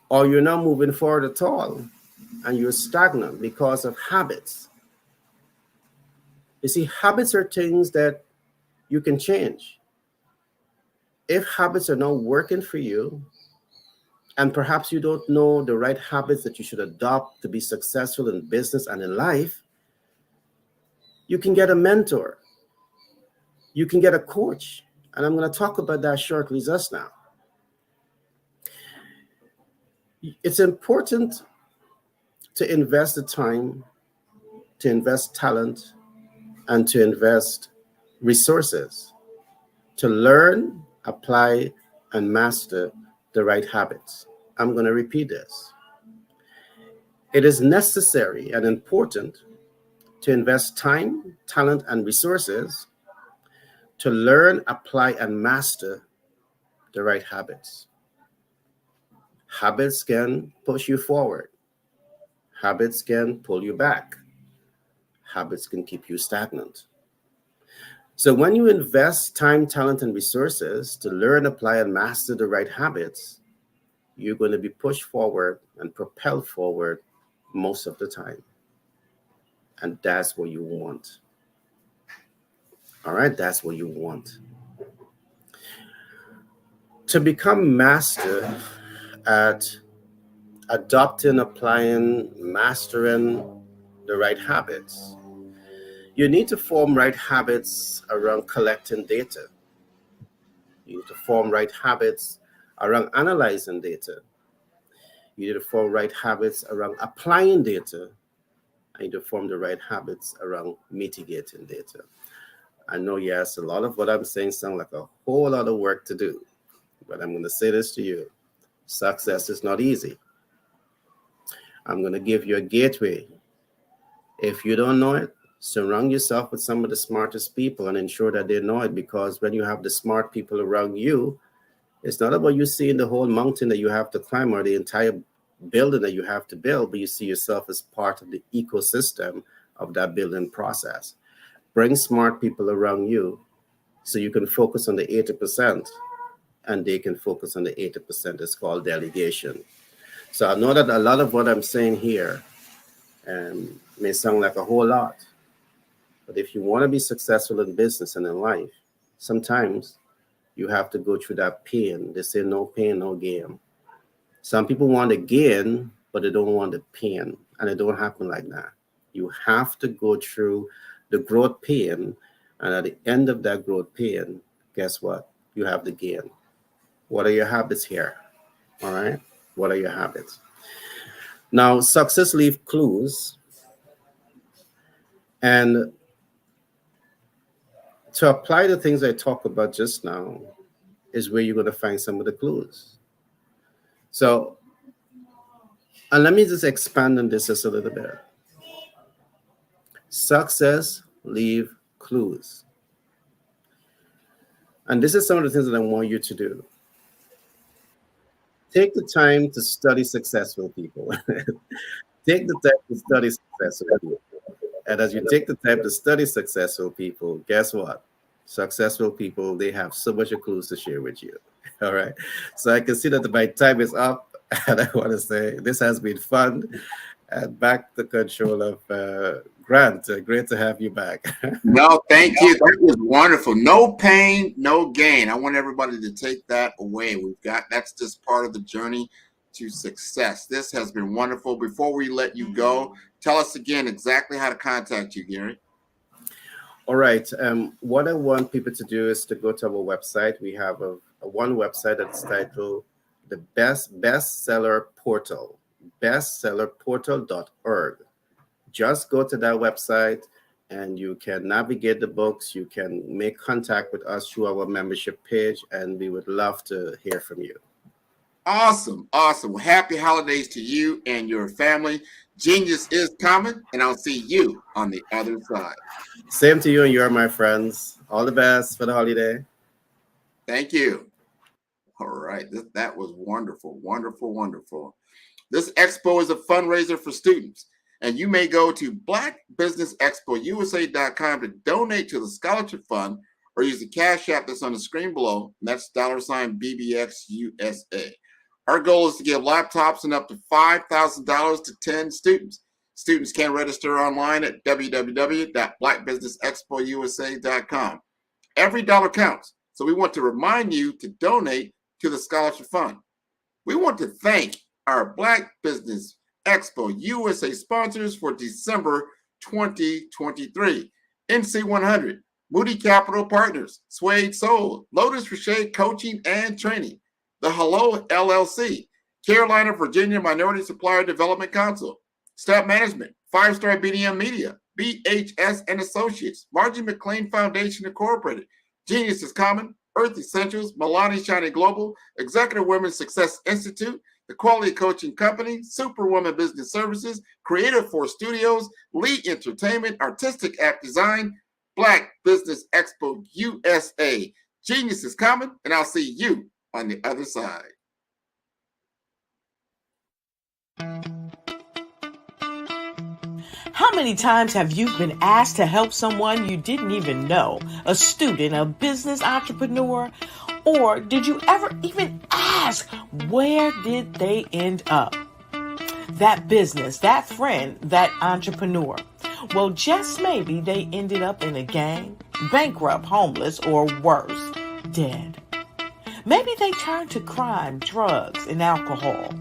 Or you're not moving forward at all, and you're stagnant because of habits. You see, habits are things that you can change. If habits are not working for you, and perhaps you don't know the right habits that you should adopt to be successful in business and in life, you can get a mentor. You can get a coach. And I'm going to talk about that shortly just now. It's important to invest the time, to invest talent, and to invest resources to learn, apply, and master the right habits. I'm going to repeat this. It is necessary and important to invest time, talent, and resources to learn, apply, and master the right habits. Habits can push you forward. Habits can pull you back. Habits can keep you stagnant. So when you invest time, talent, and resources to learn, apply, and master the right habits, you're going to be pushed forward and propelled forward most of the time. And that's what you want. All right, that's what you want. To become master at adopting, applying, mastering the right habits, you need to form right habits around collecting data. You need to form right habits around analyzing data. You need to form right habits around applying data. And you need to form the right habits around mitigating data. I know, yes, a lot of what I'm saying sounds like a whole lot of work to do, but I'm going to say this to you. Success is not easy. I'm going to give you a gateway. If you don't know it, surround yourself with some of the smartest people and ensure that they know it, because when you have the smart people around you, it's not about you seeing the whole mountain that you have to climb or the entire building that you have to build, but you see yourself as part of the ecosystem of that building process. Bring smart people around you so you can focus on the 80% and they can focus on the 80%. It's called delegation. So I know that a lot of what I'm saying here may sound like a whole lot, but if you want to be successful in business and in life, sometimes you have to go through that pain. They say no pain, no gain. Some people want to gain, but they don't want the pain, and it don't happen like that. You have to go through the growth pain, and at the end of that growth pain, guess what? You have the gain. What are your habits here? All right. What are your habits? Now, success leaves clues. And to apply the things I talked about just now is where you're going to find some of the clues. So, and let me just expand on this just a little bit. Success leave clues. And this is some of the things that I want you to do. Take the time to study successful people. Take the time to study successful people. And as you take the time to study successful people, guess what? Successful people, they have so much clues to share with you. All right. So I can see that my time is up. And I want to say this has been fun. And back to control of Grant. Great to have you back. No, thank you. That was wonderful. No pain, no gain. I want everybody to take that away. That's just part of the journey to success. This has been wonderful. Before we let you go, tell us again exactly how to contact you, Gary. All right. What I want people to do is to go to our website. We have a one website that's titled the bestseller portal, bestsellerportal.org. Just go to that website and you can navigate the books. You can make contact with us through our membership page, and we would love to hear from you. Awesome. Awesome. Well, happy holidays to you and your family. Genius is coming, and I'll see you on the other side. Same to you, and you're my friends. All the best for the holiday. Thank you. All right. That was wonderful, wonderful, wonderful. This expo is a fundraiser for students, and you may go to blackbusinessexpousa.com to donate to the scholarship fund or use the cash app that's on the screen below, and that's $BBXUSA. Our goal is to give laptops and up to $5,000 to 10 students. Students can register online at www.blackbusinessexpousa.com. Every dollar counts, so we want to remind you to donate to the scholarship fund. We want to thank our Black Business Expo USA sponsors for December 2023. NC100, Moody Capital Partners, Suede Soul, Lotus Richey Coaching and Training, The Hello LLC, Carolina, Virginia Minority Supplier Development Council, Staff Management, 5-Star BDM Media, BHS and Associates, Margie McLean Foundation Incorporated, Genius is Common, Earth Essentials, Milani Shiny Global, Executive Women's Success Institute, The Quality Coaching Company, Superwoman Business Services, Creative Force Studios, Lee Entertainment, Artistic App Design, Black Business Expo USA. Genius is coming, and I'll see you on the other side. How many times have you been asked to help someone you didn't even know, a student, a business entrepreneur, or did you ever even ask, where did they end up? That business, that friend, that entrepreneur. Well, just maybe they ended up in a gang, bankrupt, homeless, or worse, dead. Maybe they turned to crime, drugs, and alcohol.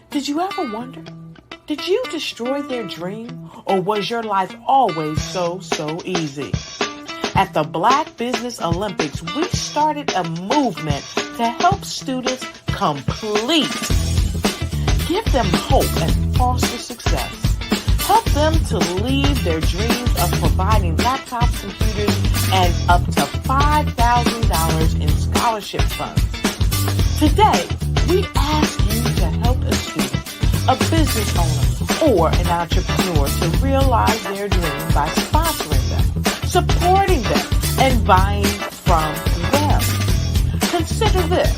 Did you ever wonder? Did you destroy their dream, or was your life always so easy? At the Black Business Olympics, we started a movement to help students complete. Give them hope and foster success. Help them to leave their dreams of providing laptops, computers, and up to $5,000 in scholarship funds. Today, we ask you to help a student, a business owner, or an entrepreneur to realize their dream by sponsoring them, supporting them, and buying from them. Consider this.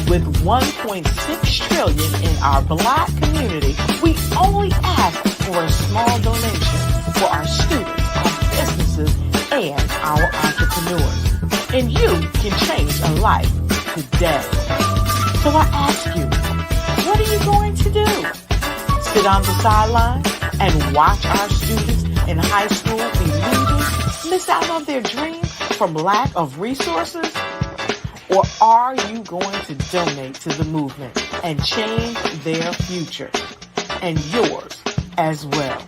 With $1.6 trillion in our Black community, we only ask for a small donation for our students, our businesses, and our entrepreneurs. And you can change a life today. So I ask you, what are you going to do? Sit on the sideline and watch our students in high school be leaders, miss out on their dream from lack of resources? Or are you going to donate to the movement and change their future and yours as well?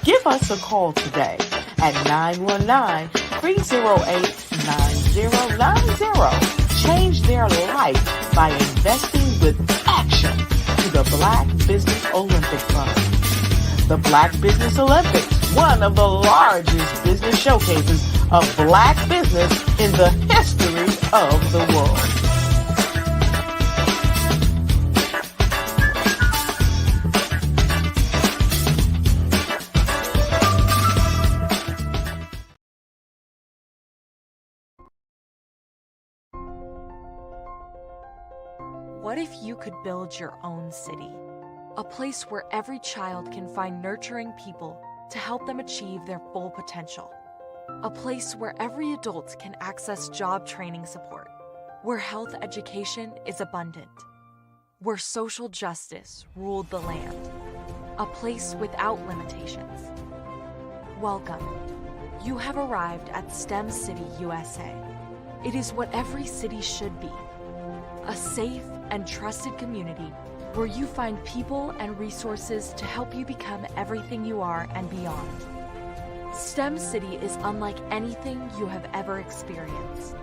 Give us a call today at 919-308-9090. Change their life by investing with action to the Black Business Olympic Fund. The Black Business Olympics, one of the largest business showcases of Black business in the history of the world. What if you could build your own city? A place where every child can find nurturing people to help them achieve their full potential. A place where every adult can access job training support, where health education is abundant, where social justice ruled the land. A place without limitations. Welcome. You have arrived at STEM City USA. It is what every city should be. A safe and trusted community where you find people and resources to help you become everything you are and beyond. STEM City is unlike anything you have ever experienced.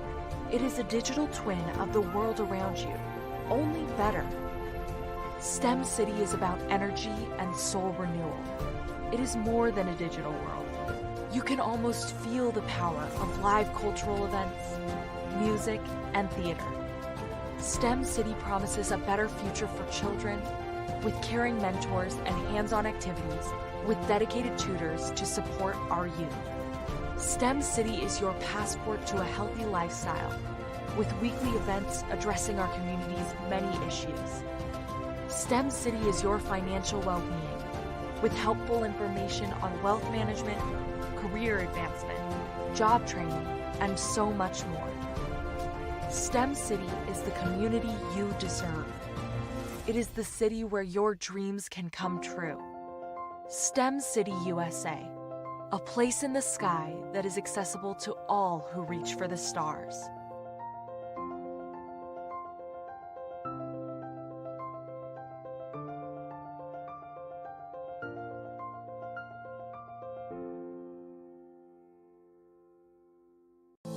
It is a digital twin of the world around you, only better. STEM City is about energy and soul renewal. It is more than a digital world. You can almost feel the power of live cultural events, music, and theater. STEM City promises a better future for children with caring mentors and hands-on activities with dedicated tutors to support our youth. STEM City is your passport to a healthy lifestyle with weekly events addressing our community's many issues. STEM City is your financial well-being with helpful information on wealth management, career advancement, job training, and so much more. STEM City is the community you deserve. It is the city where your dreams can come true. STEM City USA, a place in the sky that is accessible to all who reach for the stars.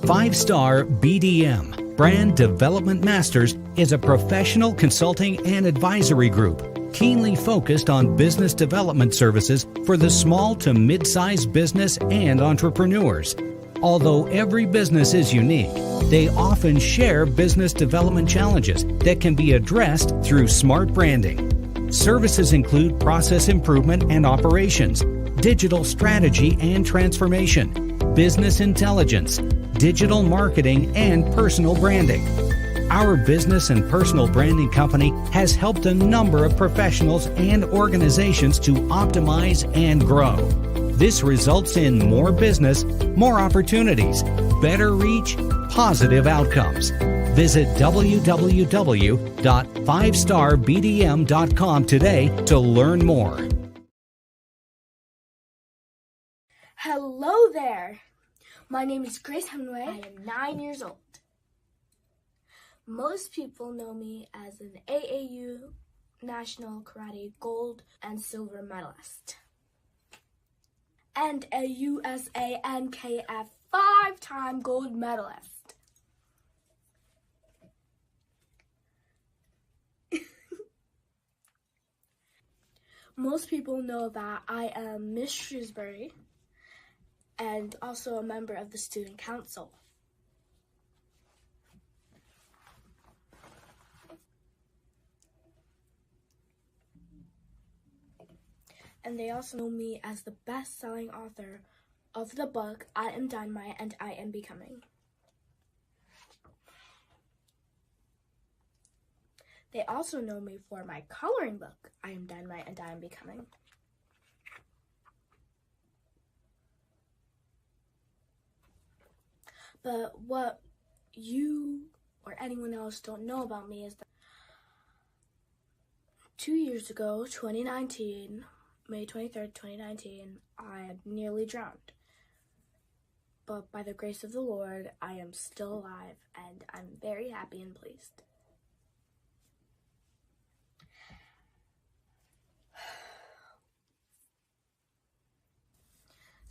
Five-Star BDM, Brand Development Masters, is a professional consulting and advisory group keenly focused on business development services for the small to mid-sized business and entrepreneurs. Although every business is unique, they often share business development challenges that can be addressed through smart branding. Services include process improvement and operations, digital strategy and transformation, business intelligence, digital marketing, and personal branding. Our business and personal branding company has helped a number of professionals and organizations to optimize and grow. This results in more business, more opportunities, better reach, positive outcomes. Visit www.fivestarbdm.com today to learn more. Hello there. My name is Grace Hemingway. I am 9 years old. Most people know me as an AAU National Karate Gold and Silver medalist and a USA NKF 5-time gold medalist. Most people know that I am Miss Shrewsbury and also a member of the student council. And they also know me as the best-selling author of the book, I Am Dynamite and I Am Becoming. They also know me for my coloring book, I Am Dynamite and I Am Becoming. But what you or anyone else don't know about me is that 2 years ago, 2019, May 23rd, 2019, I had nearly drowned. But by the grace of the Lord, I am still alive and I'm very happy and pleased.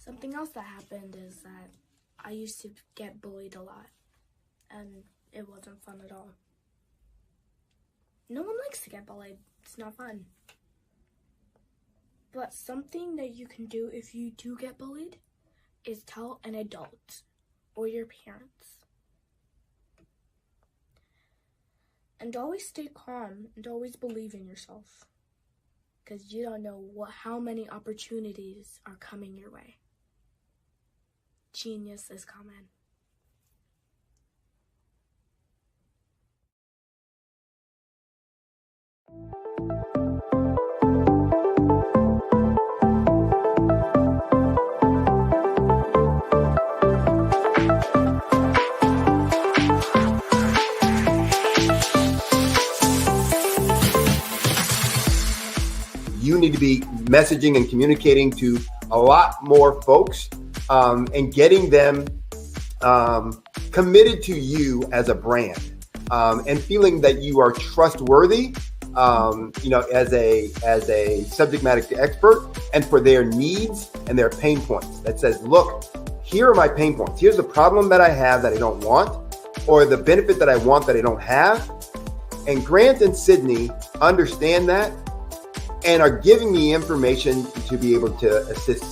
Something else that happened is that I used to get bullied a lot, and it wasn't fun at all. No one likes to get bullied. It's not fun. But something that you can do if you do get bullied is tell an adult or your parents. And always stay calm and always believe in yourself, because you don't know how many opportunities are coming your way. Genius is coming. You need to be messaging and communicating to a lot more folks and getting them committed to you as a brand and feeling that you are trustworthy, as a subject matter expert, and for their needs and their pain points. That says, look, here are my pain points. Here's the problem that I have that I don't want, or the benefit that I want that I don't have. And Grant and Sydney understand that and are giving me information to be able to assist,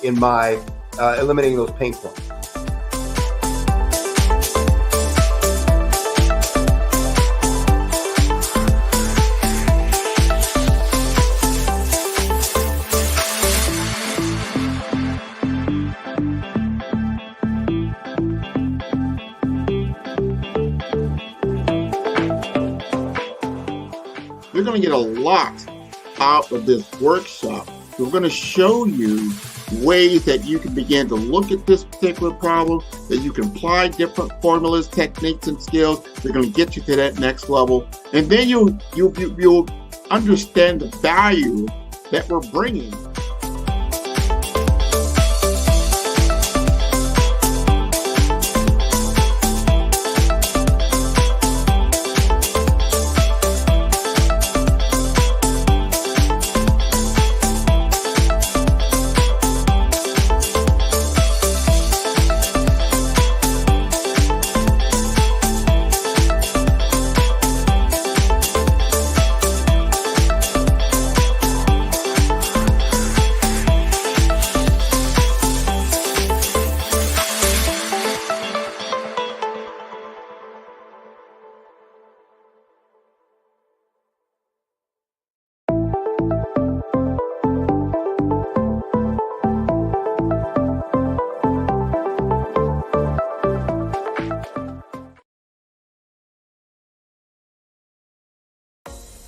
in my eliminating those pain points. You're going to get a lot out of this workshop. We're going to show you ways that you can begin to look at this particular problem, that you can apply different formulas, techniques, and skills. They're going to get you to that next level. And then you'll understand the value that we're bringing.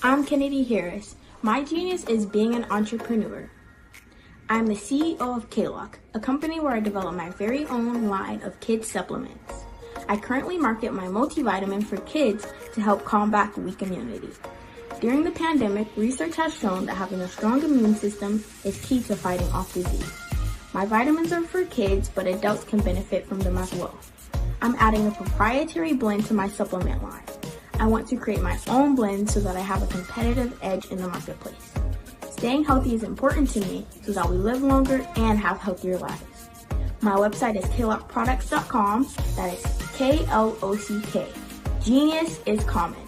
I'm Kennedy Harris. My genius is being an entrepreneur. I'm the CEO of K-Lock, a company where I develop my very own line of kids supplements. I currently market my multivitamin for kids to help combat weak immunity. During the pandemic, research has shown that having a strong immune system is key to fighting off disease. My vitamins are for kids, but adults can benefit from them as well. I'm adding a proprietary blend to my supplement line. I want to create my own blend so that I have a competitive edge in the marketplace. Staying healthy is important to me so that we live longer and have healthier lives. My website is klockproducts.com. That is K-L-O-C-K. Genius is common.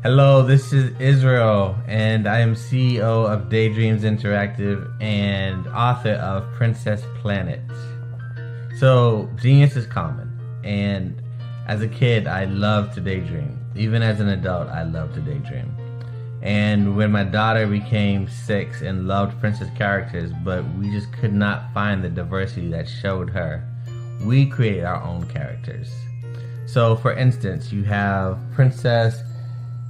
Hello, this is Israel, and I am CEO of Daydreams Interactive and author of Princess Planet. So, genius is common, and as a kid, I love to daydream. Even as an adult, I love to daydream. And when my daughter became 6 and loved princess characters, but we just could not find the diversity that showed her, we created our own characters. So, for instance, you have Princess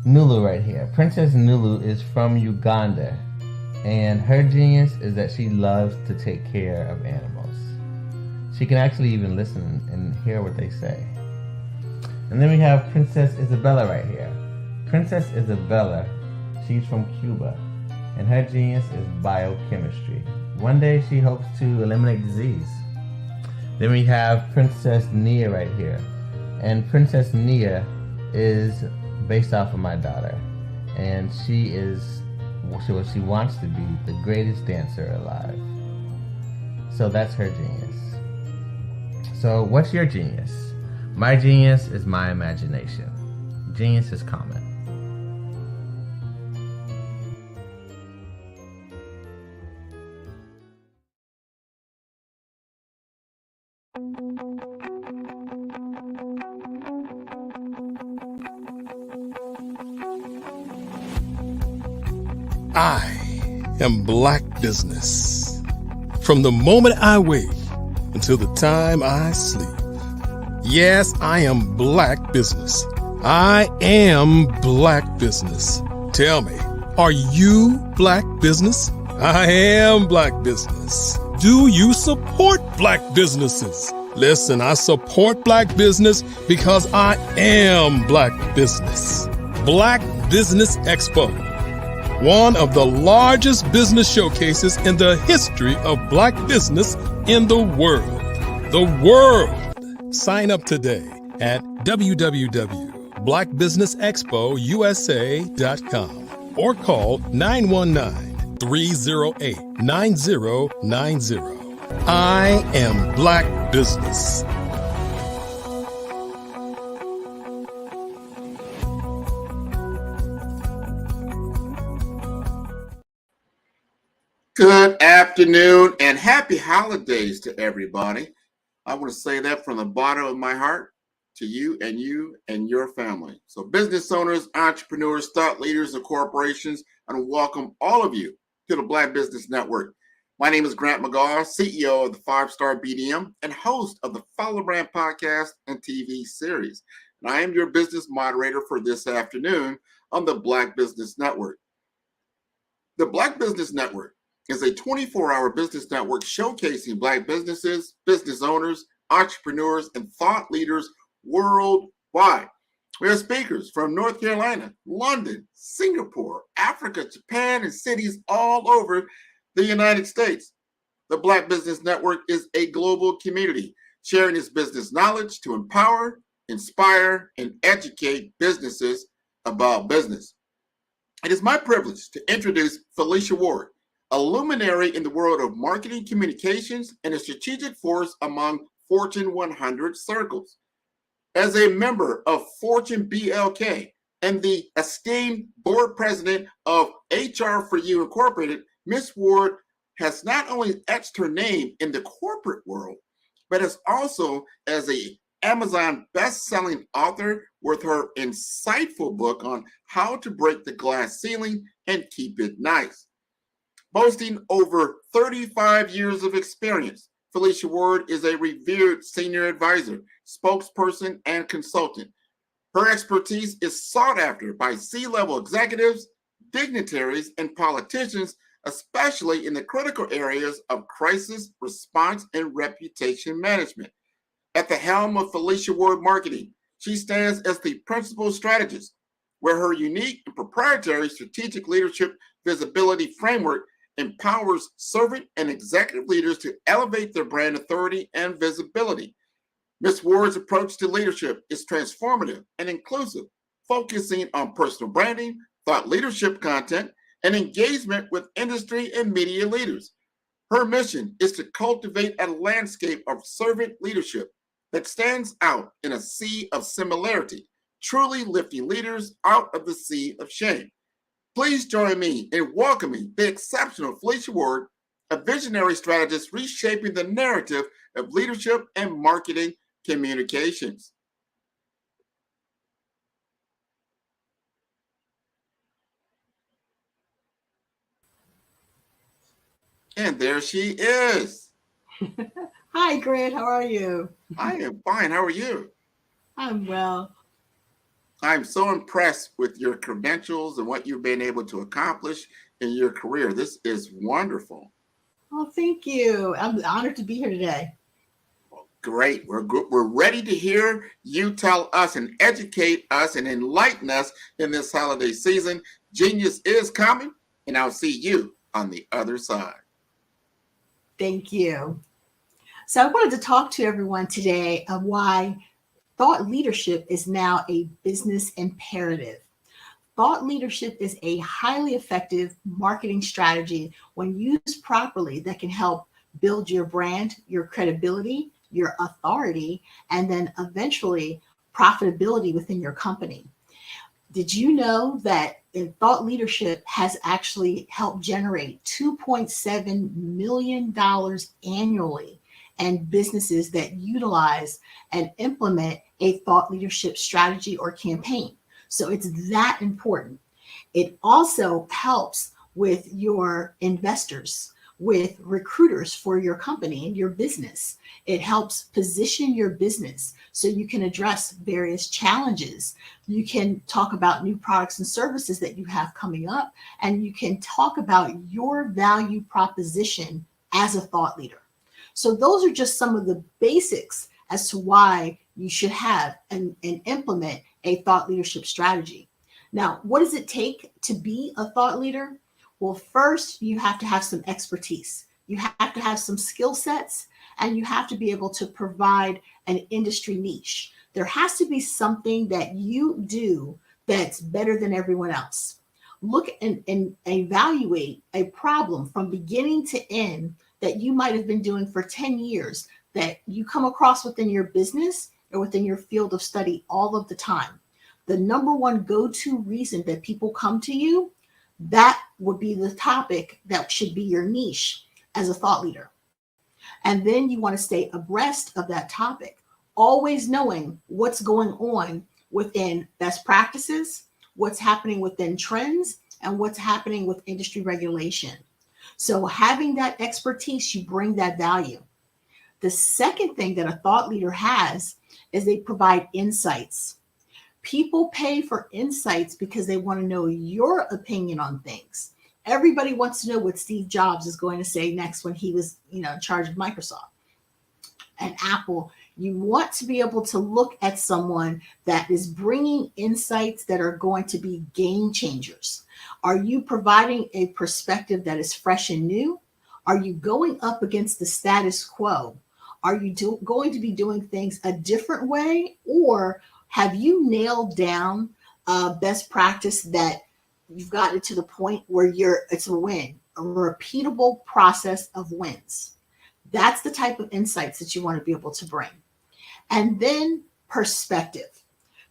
Nulu right here. Princess Nulu is from Uganda, and her genius is that she loves to take care of animals. She can actually even listen and hear what they say. And then we have Princess Isabella right here. Princess Isabella, she's from Cuba, and her genius is biochemistry. One day she hopes to eliminate disease. Then we have Princess Nia right here, and Princess Nia is based off of my daughter, and she wants to be the greatest dancer alive. So that's her genius. So what's your genius? My genius is my imagination. Genius is common. I am Black Business. From the moment I wake until the time I sleep. Yes, I am Black Business. I am Black Business. Tell me, are you Black Business? I am Black Business. Do you support Black businesses? Listen, I support Black business because I am Black Business. Black Business Expo, one of the largest business showcases in the history of Black business in the world. The world! Sign up today at www.blackbusinessexpousa.com or call 919-308-9090. I am Black Business. Good afternoon and happy holidays to everybody. I want to say that from the bottom of my heart to you and your family. So business owners, entrepreneurs, thought leaders, and corporations, I want to welcome all of you to the Black Business Network. My name is Grant McGaw, CEO of the 5-Star BDM and host of the Follow Brand podcast and TV series. And I am your business moderator for this afternoon on the Black Business Network. The Black Business Network is a 24-hour business network showcasing Black businesses, business owners, entrepreneurs, and thought leaders worldwide. We have speakers from North Carolina, London, Singapore, Africa, Japan, and cities all over the United States. The Black Business Network is a global community sharing its business knowledge to empower, inspire, and educate businesses about business. It is my privilege to introduce Felicia Ward, a luminary in the world of marketing communications and a strategic force among Fortune 100 circles. As a member of Fortune BLK and the esteemed board president of HR4U Incorporated, Ms. Ward has not only etched her name in the corporate world, but has also as an Amazon best-selling author with her insightful book on how to break the glass ceiling and keep it nice. Boasting over 35 years of experience, Felicia Ward is a revered senior advisor, spokesperson, and consultant. Her expertise is sought after by C-level executives, dignitaries, and politicians, especially in the critical areas of crisis response and reputation management. At the helm of Felicia Ward Marketing, she stands as the principal strategist, where her unique and proprietary strategic leadership visibility framework empowers servant and executive leaders to elevate their brand authority and visibility. Ms. Ward's approach to leadership is transformative and inclusive, focusing on personal branding, thought leadership content, and engagement with industry and media leaders. Her mission is to cultivate a landscape of servant leadership that stands out in a sea of similarity, truly lifting leaders out of the sea of shame. Please join me in welcoming the exceptional Felicia Ward, a visionary strategist reshaping the narrative of leadership and marketing communications. And there she is. Hi, Grant. How are you? I am fine. How are you? I'm well. I'm so impressed with your credentials and what you've been able to accomplish in your career. This is wonderful. Oh, thank you. I'm honored to be here today. Great. We're good. We're ready to hear you tell us and educate us and enlighten us in this holiday season. Genius is coming, and I'll see you on the other side. Thank you. So I wanted to talk to everyone today of why thought leadership is now a business imperative. Thought leadership is a highly effective marketing strategy when used properly that can help build your brand, your credibility, your authority, and then eventually profitability within your company. Did you know that thought leadership has actually helped generate $2.7 million annually and businesses that utilize and implement a thought leadership strategy or campaign? So it's that important. It also helps with your investors, with recruiters for your company and your business. It helps position your business so you can address various challenges. You can talk about new products and services that you have coming up, and you can talk about your value proposition as a thought leader. So those are just some of the basics as to why you should have and implement a thought leadership strategy. Now, what does it take to be a thought leader? Well, first, you have to have some expertise. You have to have some skill sets, and you have to be able to provide an industry niche. There has to be something that you do that's better than everyone else. Look and evaluate a problem from beginning to end that you might have been doing for 10 years that you come across within your business or within your field of study all of the time. The number one go-to reason that people come to you, that would be the topic that should be your niche as a thought leader. And then you want to stay abreast of that topic, always knowing what's going on within best practices, what's happening within trends, and what's happening with industry regulation. So having that expertise, you bring that value. The second thing that a thought leader has is they provide insights. People pay for insights because they want to know your opinion on things. Everybody wants to know what Steve Jobs is going to say next when he was, in charge of Microsoft and Apple. You want to be able to look at someone that is bringing insights that are going to be game changers. Are you providing a perspective that is fresh and new? Are you going up against the status quo? Are you going to be doing things a different way? Or have you nailed down best practice that you've gotten to the point where it's a win, a repeatable process of wins? That's the type of insights that you want to be able to bring. And then perspective.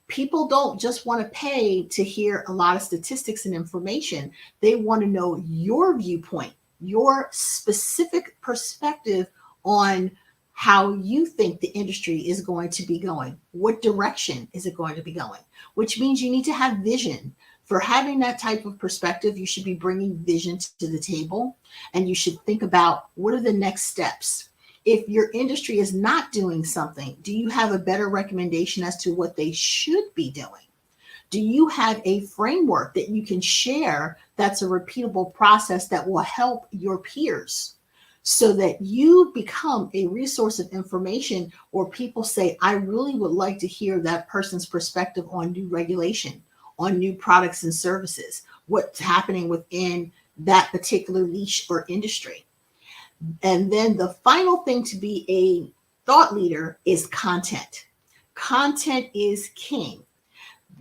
People don't just want to pay to hear a lot of statistics and information. They want to know your viewpoint, your specific perspective on how you think the industry is going to be going. What direction is it going to be going? Which means you need to have vision. For having that type of perspective, you should be bringing vision to the table, and you should think about what are the next steps. If your industry is not doing something, do you have a better recommendation as to what they should be doing? Do you have a framework that you can share that's a repeatable process that will help your peers so that you become a resource of information, or people say, I really would like to hear that person's perspective on new regulation, on new products and services, what's happening within that particular niche or industry. And then the final thing to be a thought leader is content. Content is king.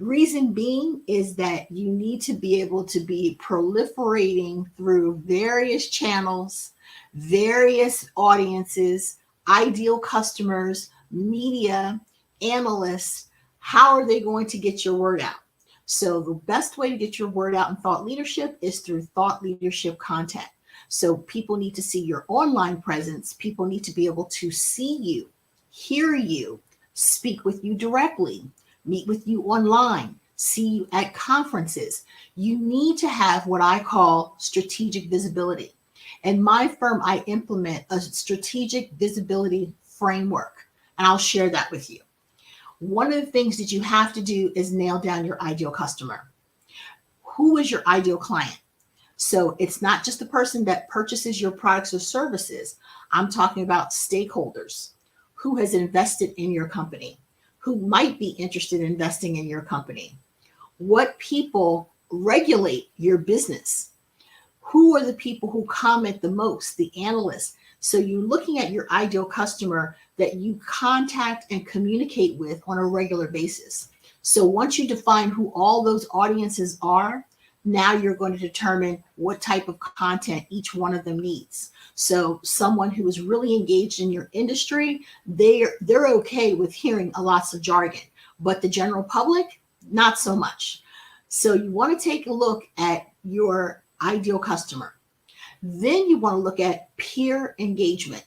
Reason being is that you need to be able to be proliferating through various channels, various audiences, ideal customers, media, analysts. How are they going to get your word out? So the best way to get your word out in thought leadership is through thought leadership content. So people need to see your online presence. People need to be able to see you, hear you, speak with you directly, meet with you online, see you at conferences. You need to have what I call strategic visibility. In my firm, I implement a strategic visibility framework, and I'll share that with you. One of the things that you have to do is nail down your ideal customer. Who is your ideal client? So it's not just the person that purchases your products or services. I'm talking about stakeholders. Who has invested in your company? Who might be interested in investing in your company? What people regulate your business? Who are the people who comment the most? The analysts. So you're looking at your ideal customer that you contact and communicate with on a regular basis. So once you define who all those audiences are, now you're going to determine what type of content each one of them needs. So someone who is really engaged in your industry, they're okay with hearing lots of jargon, but the general public, not so much. So you want to take a look at your ideal customer. Then you want to look at peer engagement.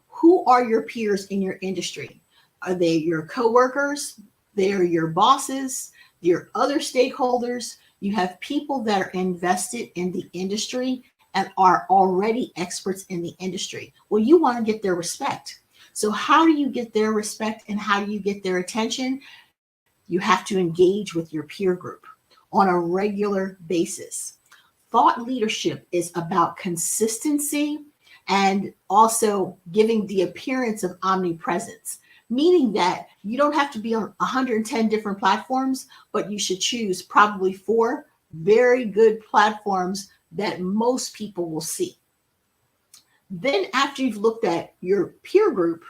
Who are your peers in your industry? Are they your coworkers? They're your bosses, your other stakeholders. You have people that are invested in the industry and are already experts in the industry. Well, you want to get their respect. So how do you get their respect and how do you get their attention? You have to engage with your peer group on a regular basis. Thought leadership is about consistency and also giving the appearance of omnipresence, meaning that you don't have to be on 110 different platforms, but you should choose probably 4 very good platforms that most people will see. Then after you've looked at your peer group,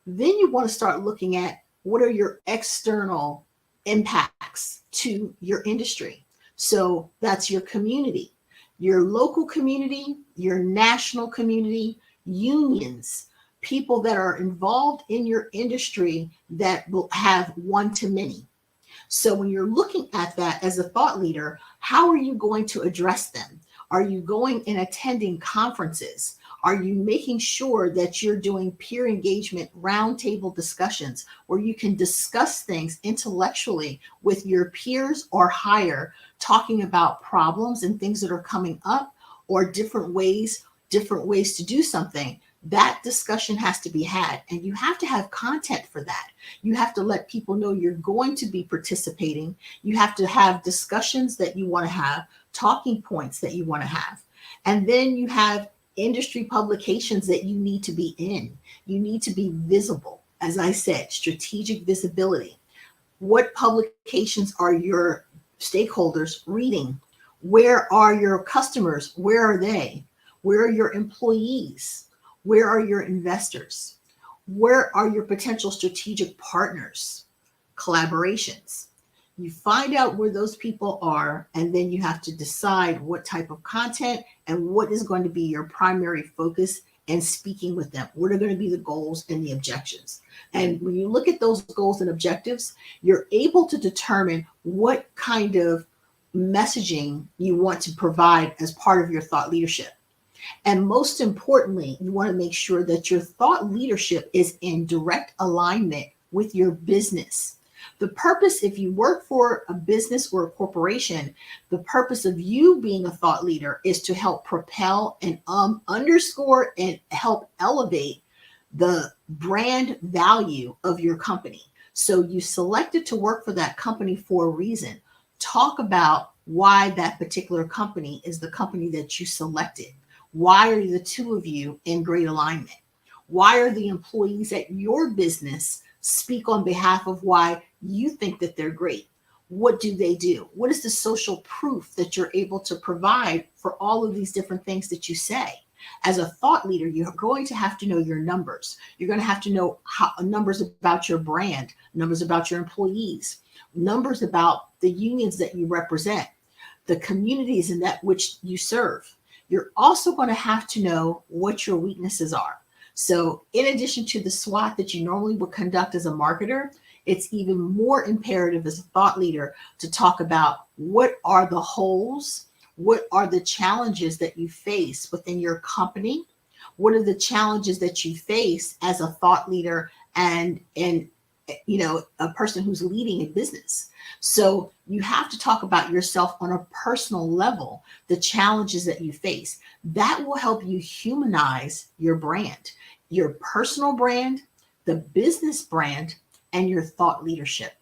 then you want to start looking at what are your external impacts to your industry. So that's your community, your local community, your national community, unions, people that are involved in your industry that will have one-to-many. So when you're looking at that as a thought leader, how are you going to address them? Are you going and attending conferences? Are you making sure that you're doing peer engagement roundtable discussions where you can discuss things intellectually with your peers or higher, talking about problems and things that are coming up or different ways to do something? That discussion has to be had, and you have to have content for that. You have to let people know you're going to be participating. You have to have discussions that you want to have, talking points that you want to have. And then you have industry publications that you need to be in. You need to be visible. As I said, strategic visibility. What publications are your stakeholders reading? Where are your customers? Where are they? Where are your employees? Where are your investors? Where are your potential strategic partners? Collaborations. You find out where those people are, and then you have to decide what type of content and what is going to be your primary focus and speaking with them. What are going to be the goals and the objectives? And when you look at those goals and objectives, you're able to determine what kind of messaging you want to provide as part of your thought leadership. And most importantly, you want to make sure that your thought leadership is in direct alignment with your business. The purpose, if you work for a business or a corporation, the purpose of you being a thought leader is to help propel and underscore and help elevate the brand value of your company. So you selected to work for that company for a reason. Talk about why that particular company is the company that you selected. Why are the two of you in great alignment? Why are the employees at your business speak on behalf of why you think that they're great? What do they do? What is the social proof that you're able to provide for all of these different things that you say? As a thought leader, you're going to have to know your numbers. You're going to have to know numbers about your brand, numbers about your employees, numbers about the unions that you represent, the communities in that which you serve. You're also going to have to know what your weaknesses are. So in addition to the SWOT that you normally would conduct as a marketer, it's even more imperative as a thought leader to talk about what are the holes, what are the challenges that you face within your company, what are the challenges that you face as a thought leader and a person who's leading a business. So you have to talk about yourself on a personal level, the challenges that you face. That will help you humanize your brand, your personal brand, the business brand, and your thought leadership.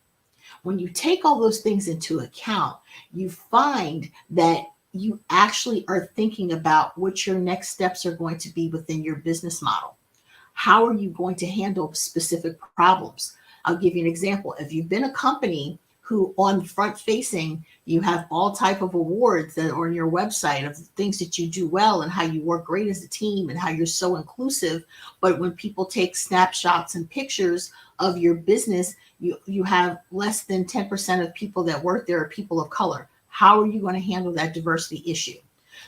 When you take all those things into account, you find that you actually are thinking about what your next steps are going to be within your business model. How are you going to handle specific problems? I'll give you an example. If you've been a company who on front facing, you have all type of awards that are on your website of things that you do well and how you work great as a team and how you're so inclusive. But when people take snapshots and pictures of your business, you have less than 10% of people that work there are people of color. How are you going to handle that diversity issue?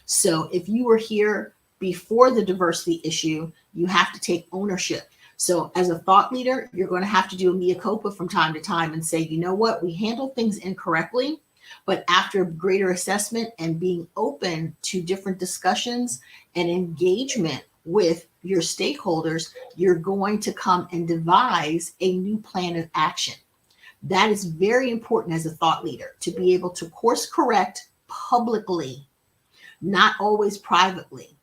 So if you were here before the diversity issue, you have to take ownership. So as a thought leader, you're going to have to do a mea culpa from time to time and say, you know what, we handle things incorrectly, but after greater assessment and being open to different discussions and engagement with your stakeholders, you're going to come and devise a new plan of action. That is very important as a thought leader, to be able to course correct publicly, not always privately.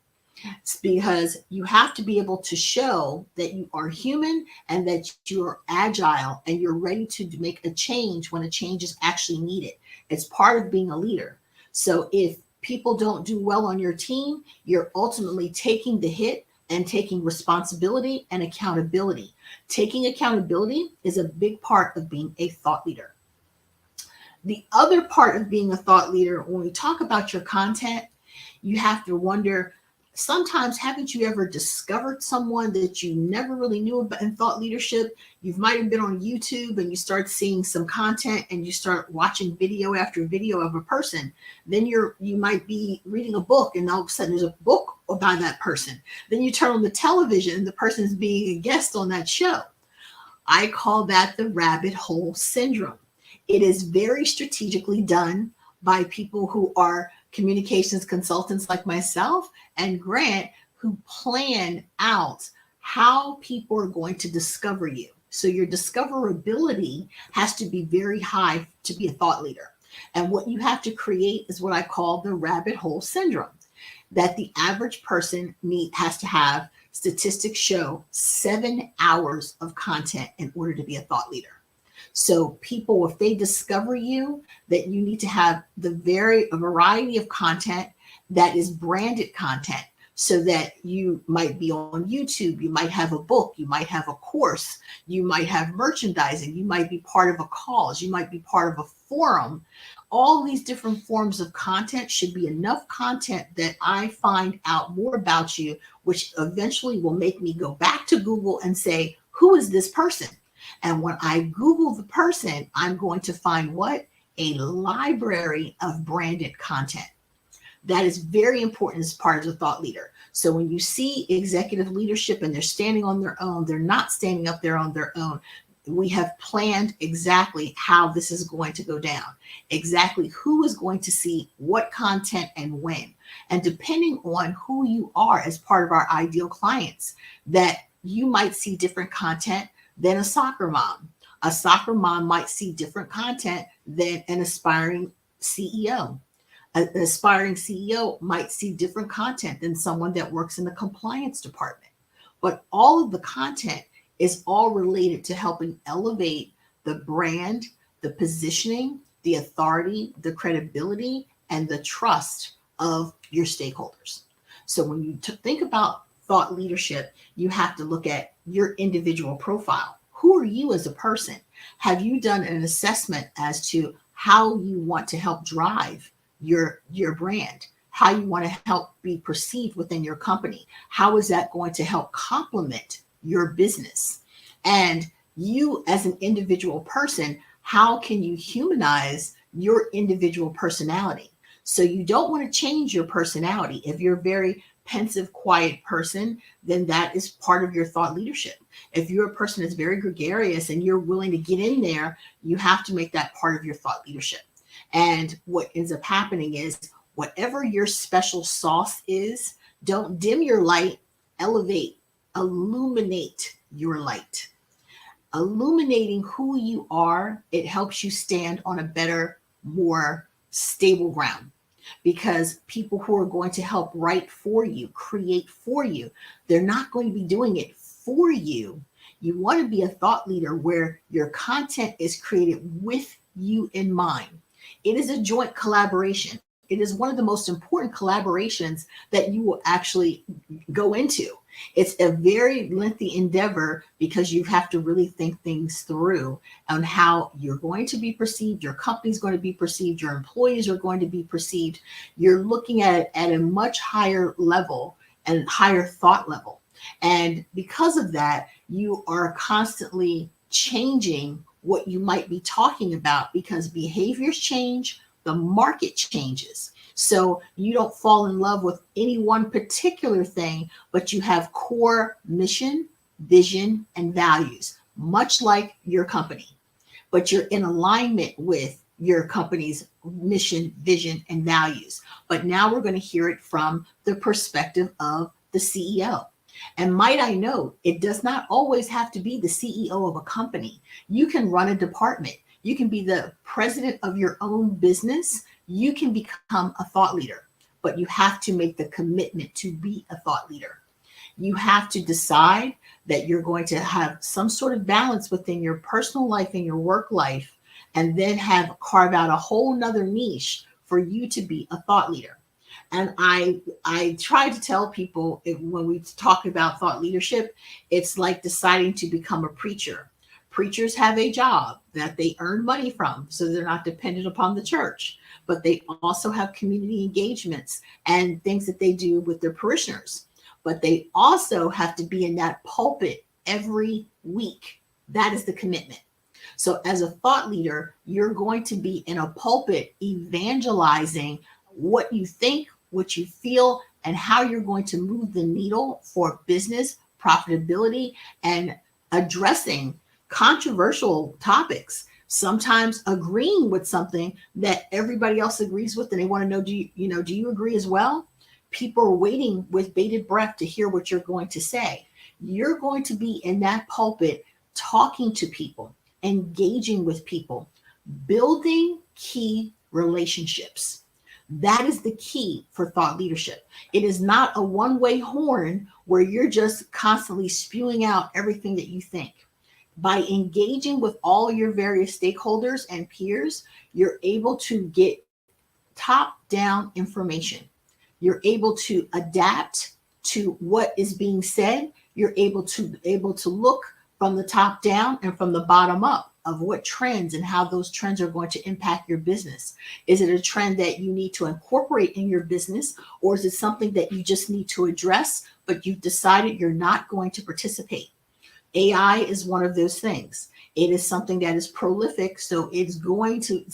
It's because you have to be able to show that you are human and that you're agile and you're ready to make a change when a change is actually needed. It's part of being a leader. So if people don't do well on your team, you're ultimately taking the hit and taking responsibility and accountability. Taking accountability is a big part of being a thought leader. The other part of being a thought leader, when we talk about your content, you have to wonder, sometimes haven't you ever discovered someone that you never really knew about in thought leadership? You might have been on YouTube and you start seeing some content and you start watching video after video of a person. Then you might be reading a book and all of a sudden there's a book about that person. Then you turn on the television and the person is being a guest on that show. I call that the rabbit hole syndrome. It is very strategically done by people who are communications consultants like myself and Grant, who plan out how people are going to discover you. So your discoverability has to be very high to be a thought leader. And what you have to create is what I call the rabbit hole syndrome, that the average person has to have, statistics show, 7 hours of content in order to be a thought leader. So people, if they discover you, that you need to have a variety of content that is branded content, so that you might be on YouTube, you might have a book, you might have a course, you might have merchandising, you might be part of a cause, you might be part of a forum. All these different forms of content should be enough content that I find out more about you, which eventually will make me go back to Google and say, who is this person? And when I Google the person, I'm going to find what? A library of branded content. That is very important as part of the thought leader. So when you see executive leadership and they're standing on their own, they're not standing up there on their own. We have planned exactly how this is going to go down, exactly who is going to see what content and when. And depending on who you are as part of our ideal clients, that you might see different content than a soccer mom. A soccer mom might see different content than an aspiring CEO. An aspiring CEO might see different content than someone that works in the compliance department. But all of the content is all related to helping elevate the brand, the positioning, the authority, the credibility, and the trust of your stakeholders. So when you think about thought leadership, you have to look at your individual profile. Who are you as a person? Have you done an assessment as to how you want to help drive your brand, how you want to help be perceived within your company? How is that going to help complement your business? And you as an individual person, how can you humanize your individual personality? So you don't want to change your personality. If you're a very pensive, quiet person, then that is part of your thought leadership. If you're a person that's very gregarious and you're willing to get in there, you have to make that part of your thought leadership. And what ends up happening is whatever your special sauce is, don't dim your light, elevate, illuminate your light. Illuminating who you are, it helps you stand on a better, more stable ground. Because people who are going to help write for you, create for you, they're not going to be doing it for you. You want to be a thought leader where your content is created with you in mind. It is a joint collaboration. it is one of the most important collaborations that you will actually go into. It's a very lengthy endeavor because you have to really think things through on how you're going to be perceived, your company's going to be perceived, your employees are going to be perceived. You're looking at a much higher level and higher thought level. And because of that, you are constantly changing what you might be talking about because behaviors change, the market changes. So you don't fall in love with any one particular thing, but you have core mission, vision, and values, much like your company. But you're in alignment with your company's mission, vision, and values. But now we're going to hear it from the perspective of the CEO. And might I note, it does not always have to be the CEO of a company. You can run a department. You can be the president of your own business. You can become a thought leader, but you have to make the commitment to be a thought leader. You have to decide that you're going to have some sort of balance within your personal life and your work life, and then carve out a whole nother niche for you to be a thought leader. And I try to tell people when we talk about thought leadership, it's like deciding to become a preacher. Preachers have a job that they earn money from, so they're not dependent upon the church, but they also have community engagements and things that they do with their parishioners. But they also have to be in that pulpit every week. That is the commitment. So as a thought leader, you're going to be in a pulpit evangelizing what you think, what you feel, and how you're going to move the needle for business profitability and addressing controversial topics, sometimes agreeing with something that everybody else agrees with, and they want to know, do you agree as well? People are waiting with bated breath to hear what you're going to say. You're going to be in that pulpit talking to people, engaging with people, building key relationships. That is the key for thought leadership. It is not a one-way horn where you're just constantly spewing out everything that you think. By engaging with all your various stakeholders and peers, you're able to get top-down information. You're able to adapt to what is being said. You're able to look from the top down and from the bottom up of what trends and how those trends are going to impact your business. Is it a trend that you need to incorporate in your business, or is it something that you just need to address, but you've decided you're not going to participate? AI is one of those things. It is something that is prolific, so it's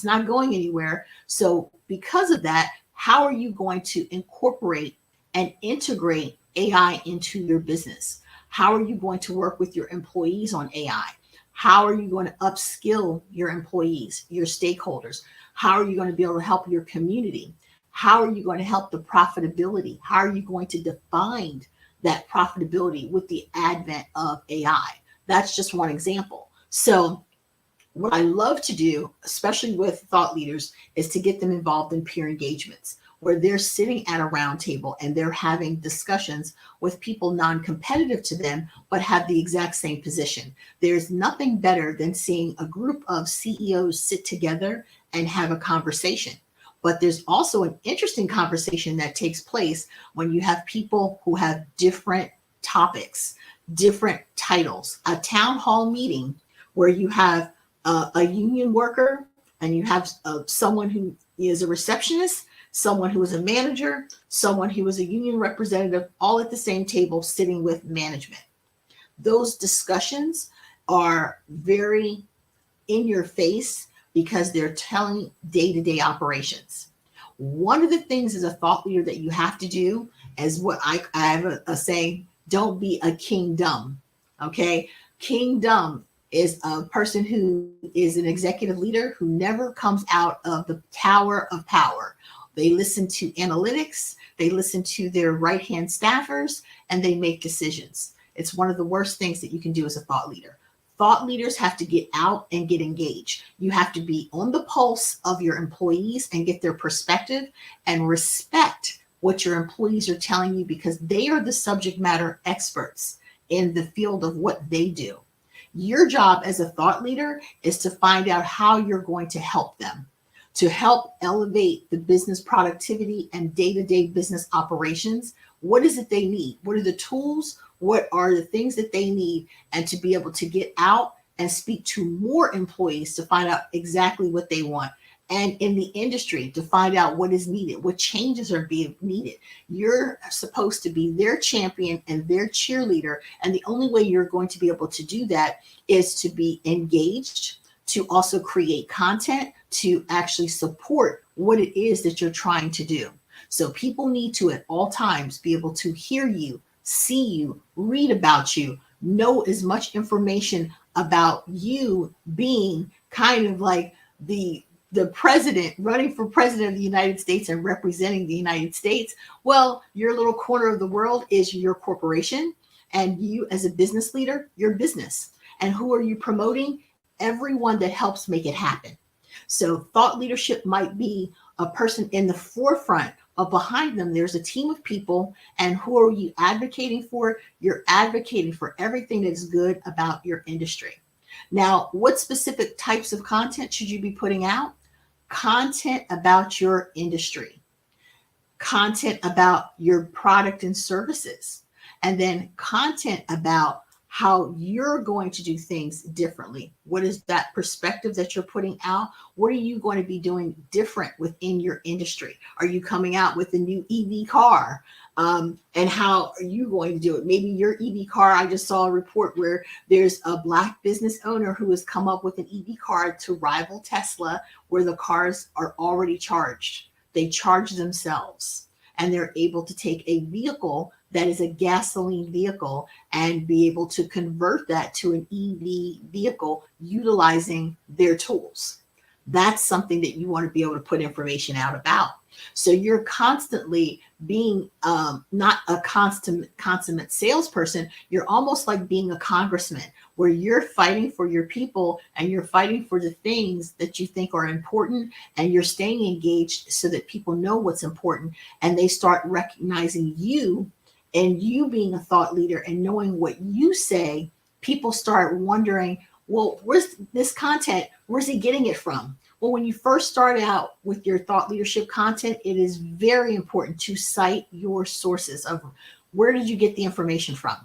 not going anywhere. So because of that, how are you going to incorporate and integrate AI into your business? How are you going to work with your employees on AI? How are you going to upskill your employees, your stakeholders? How are you going to be able to help your community? How are you going to help the profitability? How are you going to define that profitability with the advent of AI? That's just one example. So what I love to do, especially with thought leaders, is to get them involved in peer engagements where they're sitting at a round table and they're having discussions with people non-competitive to them, but have the exact same position. There's nothing better than seeing a group of CEOs sit together and have a conversation. But there's also an interesting conversation that takes place when you have people who have different topics, different titles. A town hall meeting where you have a union worker and you have someone who is a receptionist, someone who is a manager, someone who is a union representative, all at the same table sitting with management. Those discussions are very in your face because they're telling day-to-day operations. One of the things as a thought leader that you have to do is what I have a saying, don't be a king dumb, okay? King dumb is a person who is an executive leader who never comes out of the tower of power. They listen to analytics, they listen to their right-hand staffers, and they make decisions. It's one of the worst things that you can do as a thought leader. Thought leaders have to get out and get engaged. You have to be on the pulse of your employees and get their perspective and respect what your employees are telling you because they are the subject matter experts in the field of what they do. Your job as a thought leader is to find out how you're going to help them. to help elevate the business productivity and day-to-day business operations. What is it they need? What are the tools? What are the things that they need? And to be able to get out and speak to more employees to find out exactly what they want. And in the industry to find out what is needed, what changes are being needed. You're supposed to be their champion and their cheerleader. And the only way you're going to be able to do that is to be engaged, to also create content, to actually support what it is that you're trying to do. So people need to at all times be able to hear you, see you, read about you, know as much information about you being kind of like the president running for president of the United States and representing the United States. Well, your little corner of the world is your corporation, and you as a business leader, your business. And who are you promoting? Everyone that helps make it happen. So thought leadership might be a person in the forefront, but behind them, there's a team of people. And who are you advocating for? You're advocating for everything that is good about your industry. Now, what specific types of content should you be putting out? Content about your industry, content about your product and services, and then content about how you're going to do things differently. What is that perspective that you're putting out? What are you going to be doing different within your industry? Are you coming out with a new EV car? And how are you going to do it? Maybe your EV car, I just saw a report where there's a Black business owner who has come up with an EV car to rival Tesla, where the cars are already charged. They charge themselves, and they're able to take a vehicle that is a gasoline vehicle and be able to convert that to an EV vehicle utilizing their tools. That's something that you want to be able to put information out about. So you're constantly being not a consummate salesperson. You're almost like being a congressman, where you're fighting for your people and you're fighting for the things that you think are important, and you're staying engaged so that people know what's important and they start recognizing you, and you being a thought leader and knowing what you say. People start wondering, well, where's this content? Where's he getting it from? Well, when you first start out with your thought leadership content, it is very important to cite your sources of where did you get the information from.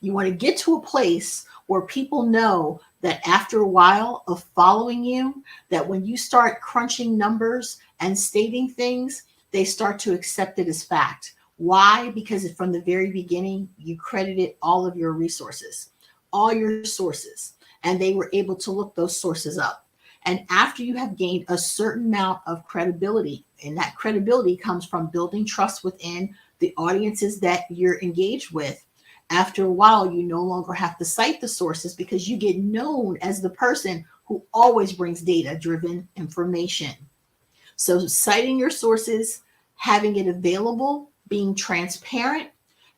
You want to get to a place where people know that after a while of following you, that when you start crunching numbers and stating things, they start to accept it as fact. Why? Because from the very beginning, you credited all of your resources, all your sources, and they were able to look those sources up. And after you have gained a certain amount of credibility, and that credibility comes from building trust within the audiences that you're engaged with, after a while, you no longer have to cite the sources because you get known as the person who always brings data-driven information. So citing your sources, having it available, being transparent,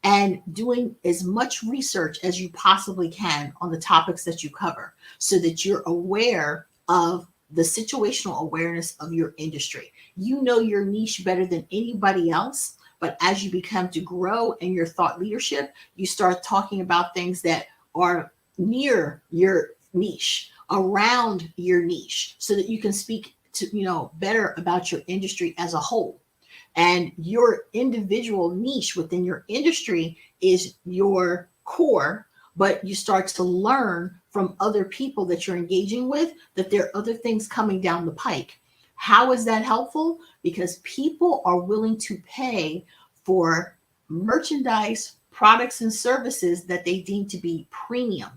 and doing as much research as you possibly can on the topics that you cover so that you're aware of the situational awareness of your industry. You know your niche better than anybody else, but as you become to grow in your thought leadership, you start talking about things that are near your niche, around your niche, so that you can speak to, better about your industry as a whole. And your individual niche within your industry is your core, but you start to learn from other people that you're engaging with that there are other things coming down the pike. How is that helpful? Because people are willing to pay for merchandise, products, and services that they deem to be premium.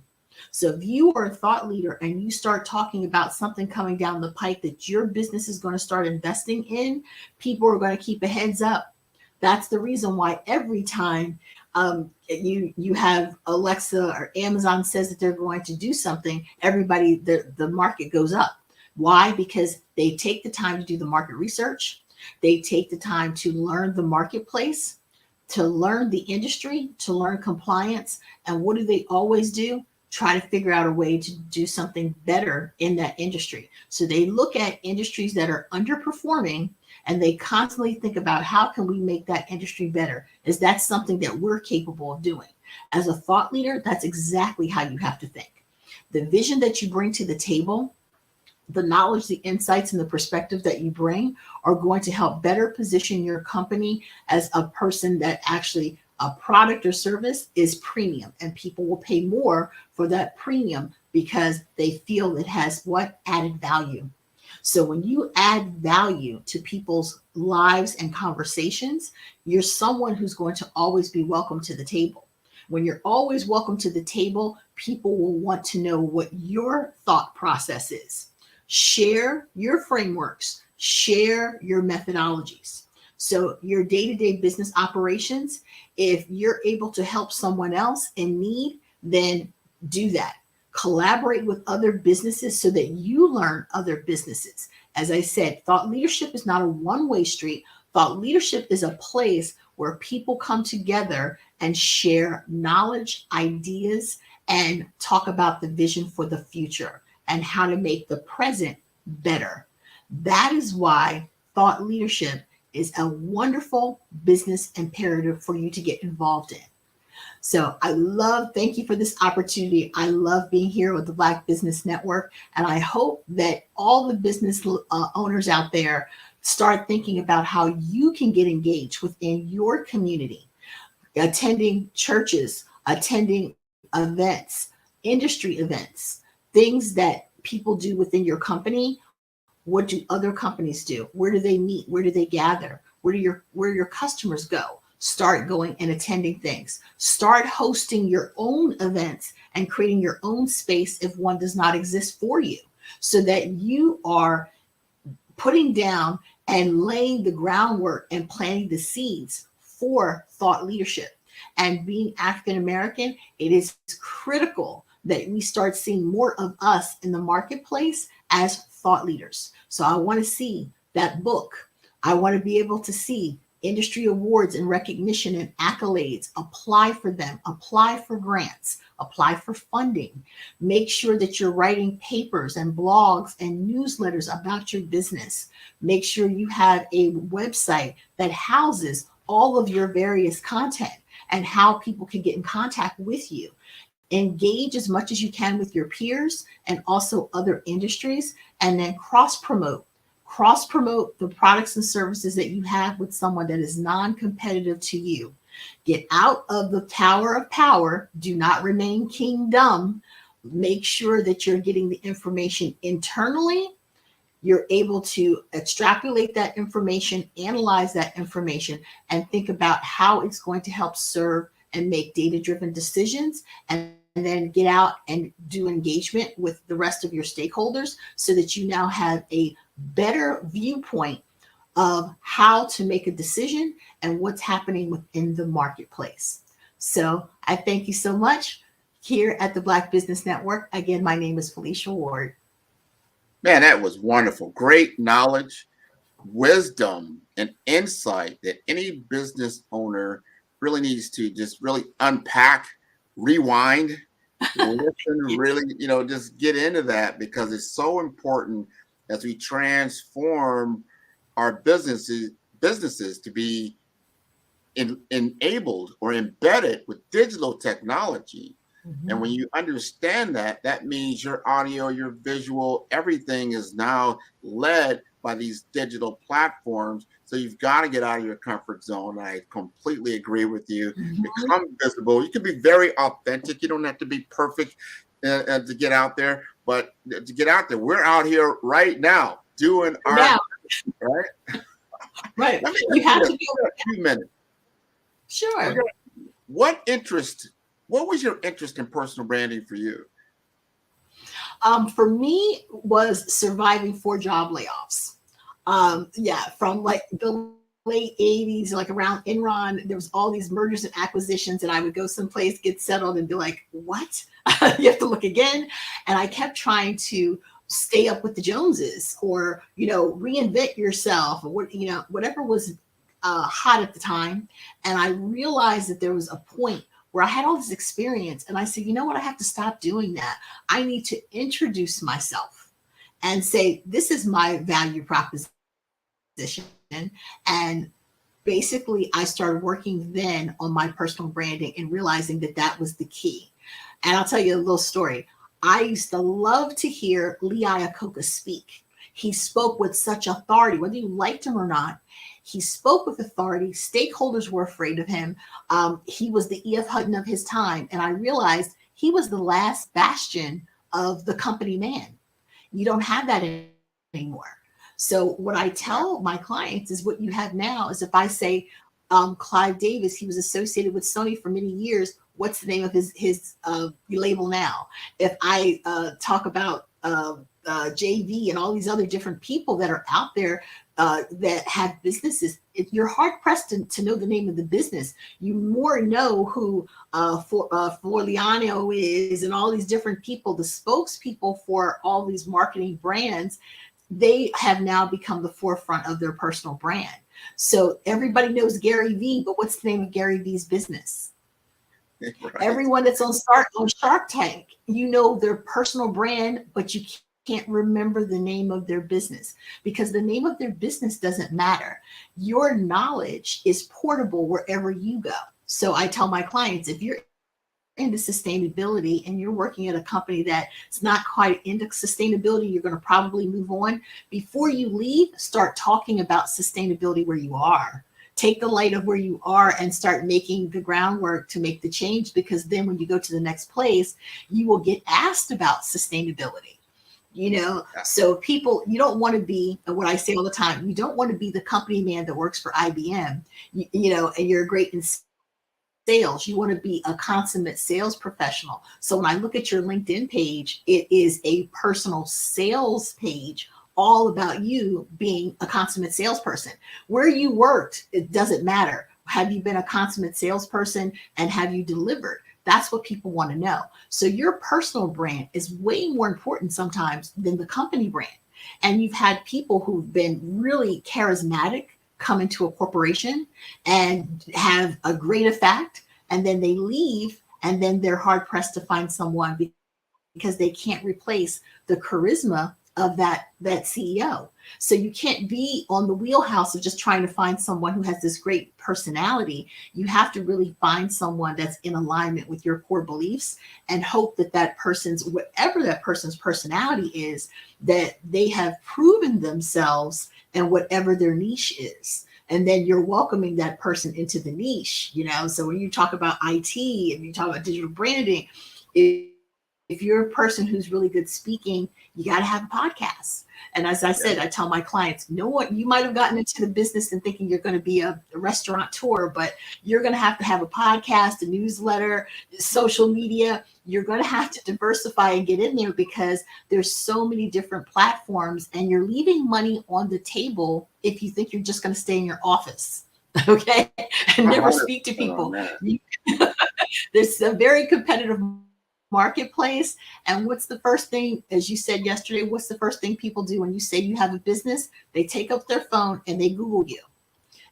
So if you are a thought leader and you start talking about something coming down the pike that your business is going to start investing in, people are going to keep a heads up. That's the reason why every time you have Alexa or Amazon says that they're going to do something, everybody, the market goes up. Why? Because they take the time to do the market research. They take the time to learn the marketplace, to learn the industry, to learn compliance. And what do they always do? Try to figure out a way to do something better in that industry. So they look at industries that are underperforming and they constantly think about how can we make that industry better? Is that something that we're capable of doing? As a thought leader, that's exactly how you have to think. The vision that you bring to the table the knowledge, the insights, and the perspective that you bring are going to help better position your company as a person that actually a product or service is premium, and people will pay more for that premium because they feel it has what added value. So when you add value to people's lives and conversations, you're someone who's going to always be welcome to the table. When you're always welcome to the table, people will want to know what your thought process is. Share your frameworks, share your methodologies. So your day-to-day business operations, if you're able to help someone else in need, then do that. Collaborate with other businesses so that you learn other businesses. As I said, thought leadership is not a one-way street. Thought leadership is a place where people come together and share knowledge, ideas, and talk about the vision for the future and how to make the present better. That is why thought leadership is a wonderful business imperative for you to get involved in. So thank you for this opportunity. I love being here with the Black Business Network, and I hope that all the business owners out there start thinking about how you can get engaged within your community, attending churches, attending events, industry events, things that people do within your company. What do other companies do? Where do they meet? Where do they gather? Where do your customers go? Start going and attending things. Start hosting your own events and creating your own space if one does not exist for you, so that you are putting down and laying the groundwork and planting the seeds for thought leadership. And being African American, it is critical that we start seeing more of us in the marketplace as thought leaders. So I want to see that book. I want to be able to see industry awards and recognition and accolades, apply for them, apply for grants, apply for funding. Make sure that you're writing papers and blogs and newsletters about your business. Make sure you have a website that houses all of your various content and how people can get in contact with you. Engage as much as you can with your peers and also other industries, and then cross-promote the products and services that you have with someone that is non-competitive to you. Get out of the tower of power. Do not remain kingdom. Make sure that you're getting the information internally. You're able to extrapolate that information, analyze that information, and think about how it's going to help serve and make data-driven decisions, and then get out and do engagement with the rest of your stakeholders so that you now have a better viewpoint of how to make a decision and what's happening within the marketplace. So I thank you so much here at the Black Business Network. Again, my name is Felicia Ward. Man, that was wonderful. Great knowledge, wisdom, and insight that any business owner really needs to just really unpack, rewind, listen, really, just get into that, because it's so important as we transform our businesses to be enabled or embedded with digital technology. Mm-hmm. And when you understand that, that means your audio, your visual, everything is now led by these digital platforms. So you've got to get out of your comfort zone. I completely agree with you. Mm-hmm. Become visible. You can be very authentic. You don't have to be perfect to get out there, but to get out there, we're out here right now doing our right. Right. You have to be a few minutes. Sure. What was your interest in personal branding for you? For me, was surviving 4 job layoffs. From like the late 80s, like around Enron, there was all these mergers and acquisitions, and I would go someplace, get settled, and be like, what? You have to look again. And I kept trying to stay up with the Joneses, or, reinvent yourself, or whatever was hot at the time. And I realized that there was a point where I had all this experience, and I said, you know what? I have to stop doing that. I need to introduce myself and say, this is my value proposition. And basically, I started working then on my personal branding and realizing that that was the key. And I'll tell you a little story. I used to love to hear Lee Iacocca speak. He spoke with such authority, whether you liked him or not. He spoke with authority. Stakeholders were afraid of him. He was the E.F. Hutton of his time. And I realized he was the last bastion of the company man. You don't have that anymore. So what I tell my clients is what you have now is if I say, Clive Davis, he was associated with Sony for many years. What's the name of his label now? If I talk about JV and all these other different people that are out there that have businesses, if you're hard pressed to know the name of the business, you more know who Forliano is and all these different people, the spokespeople for all these marketing brands. They have now become the forefront of their personal brand. So everybody knows Gary Vee, but what's the name of Gary Vee's business? Right. Everyone that's on Shark Tank, you know their personal brand, but you can't remember the name of their business because the name of their business doesn't matter. Your knowledge is portable wherever you go. So I tell my clients, if you're into sustainability and you're working at a company that's not quite into sustainability, you're going to probably move on. Before you leave, start talking about sustainability where you are. Take the light of where you are and start making the groundwork to make the change, because then when you go to the next place, you will get asked about sustainability. So people, you don't want to be, what I say all the time, you don't want to be the company man that works for IBM, and you're great in sales. You want to be a consummate sales professional. So when I look at your LinkedIn page, it is a personal sales page all about you being a consummate salesperson. Where you worked, it doesn't matter. Have you been a consummate salesperson and have you delivered? That's what people want to know. So your personal brand is way more important sometimes than the company brand. And you've had people who've been really charismatic come into a corporation and have a great effect, and then they leave, and then they're hard pressed to find someone because they can't replace the charisma of that CEO. So you can't be on the wheelhouse of just trying to find someone who has this great personality. You have to really find someone that's in alignment with your core beliefs and hope that whatever that person's personality is, that they have proven themselves in whatever their niche is. And then you're welcoming that person into the niche, So when you talk about IT and you talk about digital branding, if you're a person who's really good speaking, you got to have a podcast. And as I said, I tell my clients, you might have gotten into the business and thinking you're going to be a restaurateur, but you're going to have a podcast, a newsletter, social media. You're going to have to diversify and get in there because there's so many different platforms, and you're leaving money on the table if you think you're just going to stay in your office, okay, and never speak to people. There's a very competitive marketplace. And what's the first thing, as you said yesterday, what's the first thing people do when you say you have a business? They take up their phone and they Google you.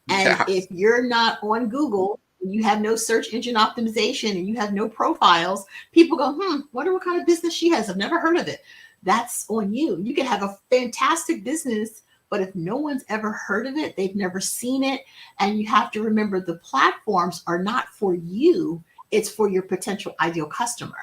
And if you're not on Google, you have no search engine optimization and you have no profiles, people go, wonder what kind of business she has. I've never heard of it. That's on you. You can have a fantastic business, but if no one's ever heard of it, they've never seen it. And you have to remember the platforms are not for you. It's for your potential ideal customer.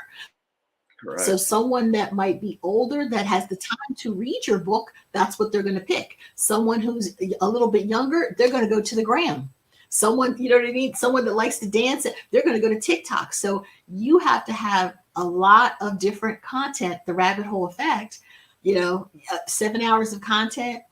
Correct. So someone that might be older that has the time to read your book, that's what they're going to pick. Someone who's a little bit younger, they're going to go to the gram. Someone, you know what I mean? Someone that likes to dance, they're going to go to TikTok. So you have to have a lot of different content, the rabbit hole effect, 7 hours of content,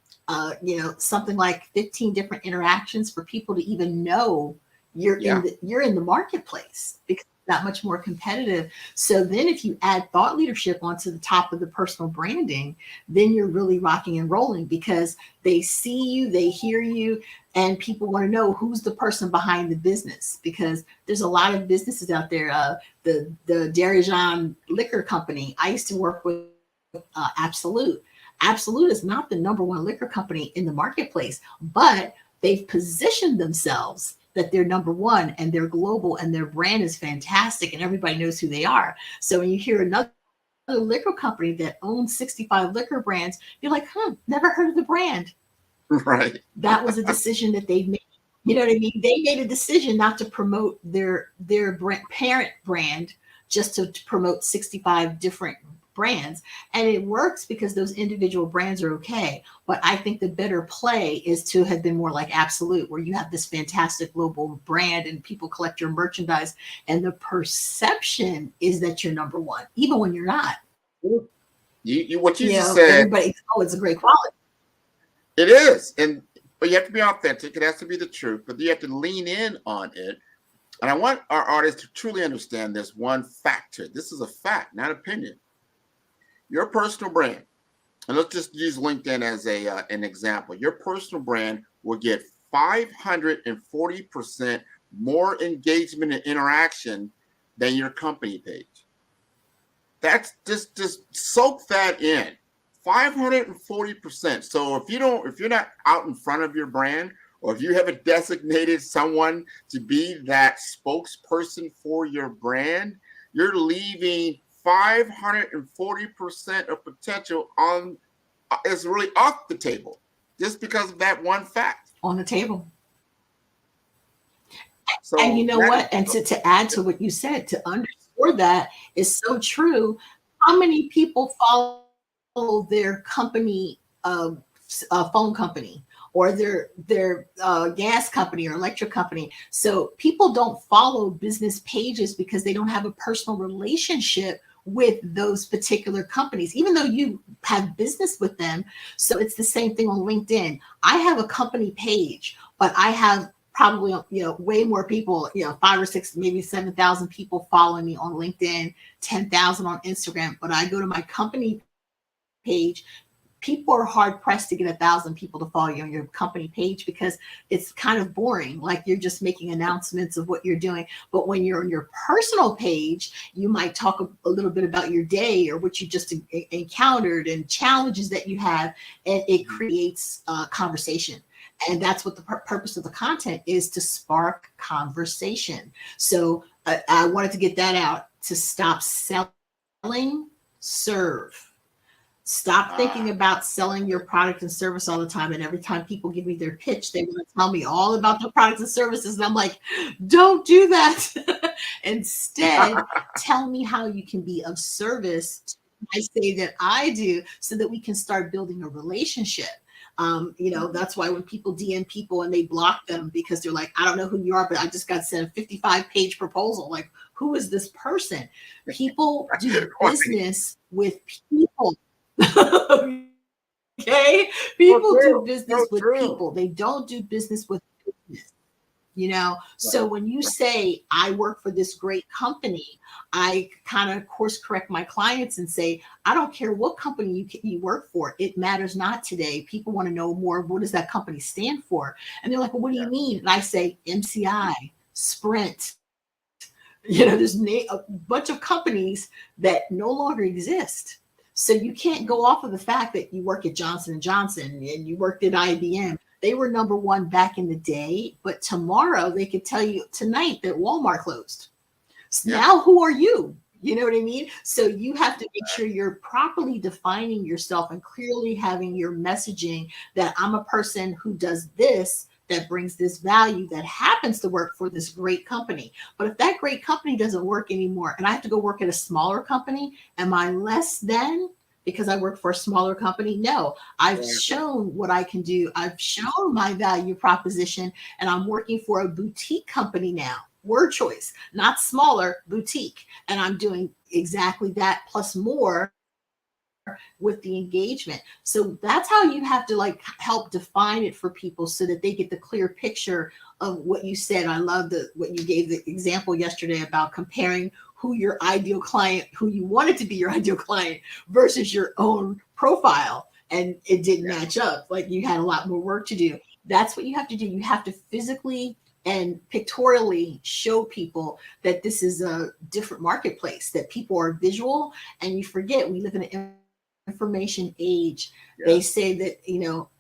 something like 15 different interactions for people to even know you're in the marketplace, because it's that much more competitive. So then if you add thought leadership onto the top of the personal branding, then you're really rocking and rolling, because they see you, they hear you, and people want to know who's the person behind the business, because there's a lot of businesses out there. The Dirigeon liquor company, I used to work with Absolute. Absolute is not the number one liquor company in the marketplace, but they've positioned themselves that they're number one and they're global and their brand is fantastic and everybody knows who they are. So when you hear another liquor company that owns 65 liquor brands, you're like, never heard of the brand. Right. That was a decision that they've made. You know what I mean? They made a decision not to promote their parent brand, just to promote 65 different brands. And it works because those individual brands are okay. But I think the better play is to have been more like Absolute, where you have this fantastic global brand and people collect your merchandise. And the perception is that you're number one, even when you're not. What you just said. Everybody, it's a great quality. It is. But you have to be authentic. It has to be the truth, but you have to lean in on it. And I want our artists to truly understand this one factor. This is a fact, not opinion. Your personal brand, and let's just use LinkedIn as an example. Your personal brand will get 540% more engagement and interaction than your company page. That's just soak that in. 540%. So if you're not out in front of your brand, or if you haven't designated someone to be that spokesperson for your brand, you're leaving 540% of potential is really off the table just because of that one fact. On the table. So, and you know what? And to add to what you said, to underscore that is so true. How many people follow their company, phone company, or their gas company or electric company? So people don't follow business pages because they don't have a personal relationship with those particular companies, even though you have business with them. So it's the same thing on LinkedIn. I have a company page, but I have probably, way more people, 5 or 6, maybe 7,000 people following me on LinkedIn, 10,000 on Instagram. But I go to my company page, people are hard pressed to get 1,000 people to follow you on your company page because it's kind of boring. Like you're just making announcements of what you're doing. But when you're on your personal page, you might talk a little bit about your day or what you just encountered and challenges that you have, and it creates conversation. And that's what the purpose of the content is, to spark conversation. So I wanted to get that out, to stop selling, serve. Stop thinking about selling your product and service all the time. And every time people give me their pitch, they want to tell me all about the products and services. And I'm like, don't do that. Instead, tell me how you can be of service. I say that I do, so that we can start building a relationship. That's why when people DM people and they block them because they're like, I don't know who you are, but I just got sent a 55-page proposal. Like, who is this person? People do business with people. Okay, people do business with people. They don't do business with business. So when you say I work for this great company, I kind of course correct my clients and say, I don't care what company you work for. It matters not today. People want to know more. What does that company stand for? And they're like, well, what do you mean? And I say MCI, Sprint. There's a bunch of companies that no longer exist. So you can't go off of the fact that you work at Johnson & Johnson and you worked at IBM. They were number one back in the day, but tomorrow they could tell you tonight that Walmart closed. So now who are you? You know what I mean? So you have to make sure you're properly defining yourself and clearly having your messaging that I'm a person who does this, that brings this value, that happens to work for this great company. But if that great company doesn't work anymore and I have to go work at a smaller company, am I less than because I work for a smaller company? No, I've shown what I can do. I've shown my value proposition, and I'm working for a boutique company now. Word choice, not smaller, boutique. And I'm doing exactly that plus more with the engagement. So that's how you have to help define it for people so that they get the clear picture of what you said. I love what you gave the example yesterday about comparing who your ideal client, who you wanted to be your ideal client versus your own profile. And it didn't match up. Like you had a lot more work to do. That's what you have to do. You have to physically and pictorially show people that this is a different marketplace, that people are visual. And you forget we live in an information age. They say that,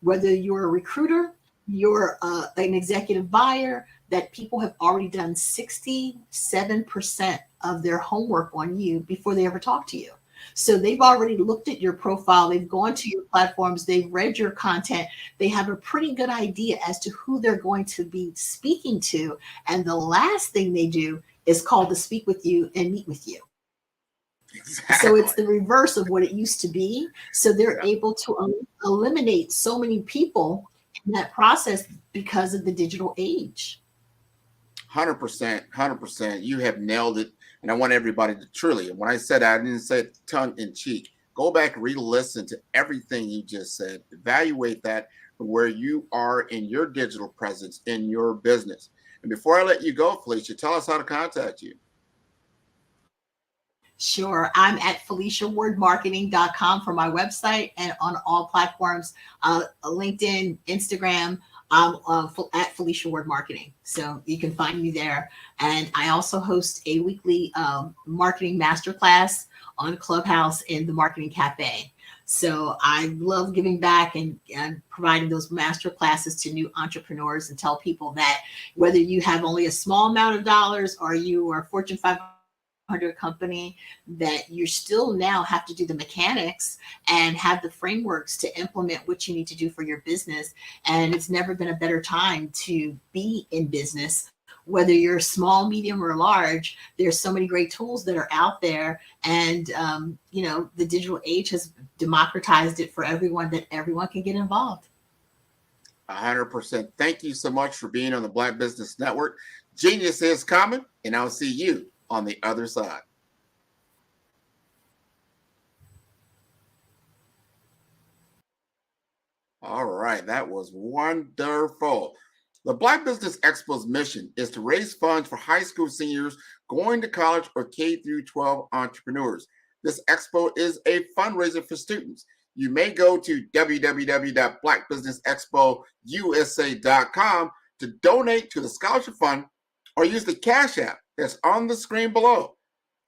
whether you're a recruiter, you're an executive buyer, that people have already done 67% of their homework on you before they ever talk to you. So they've already looked at your profile. They've gone to your platforms. They've read your content. They have a pretty good idea as to who they're going to be speaking to. And the last thing they do is call to speak with you and meet with you. Exactly. So it's the reverse of what it used to be. So they're able to eliminate so many people in that process because of the digital age. 100%. You have nailed it. And I want everybody to truly, and when I said that, I didn't say it tongue in cheek. Go back, re-listen to everything you just said. Evaluate that from where you are in your digital presence in your business. And before I let you go, Felicia, tell us how to contact you. Sure. I'm at FeliciaWardMarketing.com for my website, and on all platforms, LinkedIn, Instagram, at Felicia Ward Marketing. So you can find me there. And I also host a weekly marketing masterclass on Clubhouse in the Marketing Cafe. So I love giving back and providing those master classes to new entrepreneurs, and tell people that whether you have only a small amount of dollars or you are Fortune 500 company, that you still now have to do the mechanics and have the frameworks to implement what you need to do for your business. And it's never been a better time to be in business. Whether you're small, medium, or large, there's so many great tools that are out there. And, the digital age has democratized it for everyone, that everyone can get involved. 100%. Thank you so much for being on the Black Business Network. Genius is coming, and I'll see you on the other side. All right, that was wonderful. The Black Business Expo's mission is to raise funds for high school seniors going to college or K-12 entrepreneurs. This expo is a fundraiser for students. You may go to www.blackbusinessexpousa.com to donate to the scholarship fund, or use the Cash App that's on the screen below.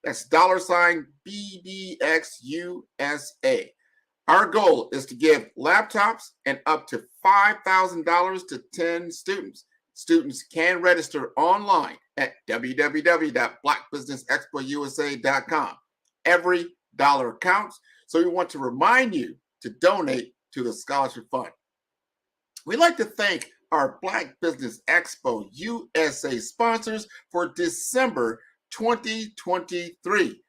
That's $BBXUSA. Our goal is to give laptops and up to $5,000 to 10 students. Students can register online at www.blackbusinessexpousa.com. Every dollar counts, so we want to remind you to donate to the scholarship fund. We'd like to thank our Black Business Expo USA sponsors for December 2023.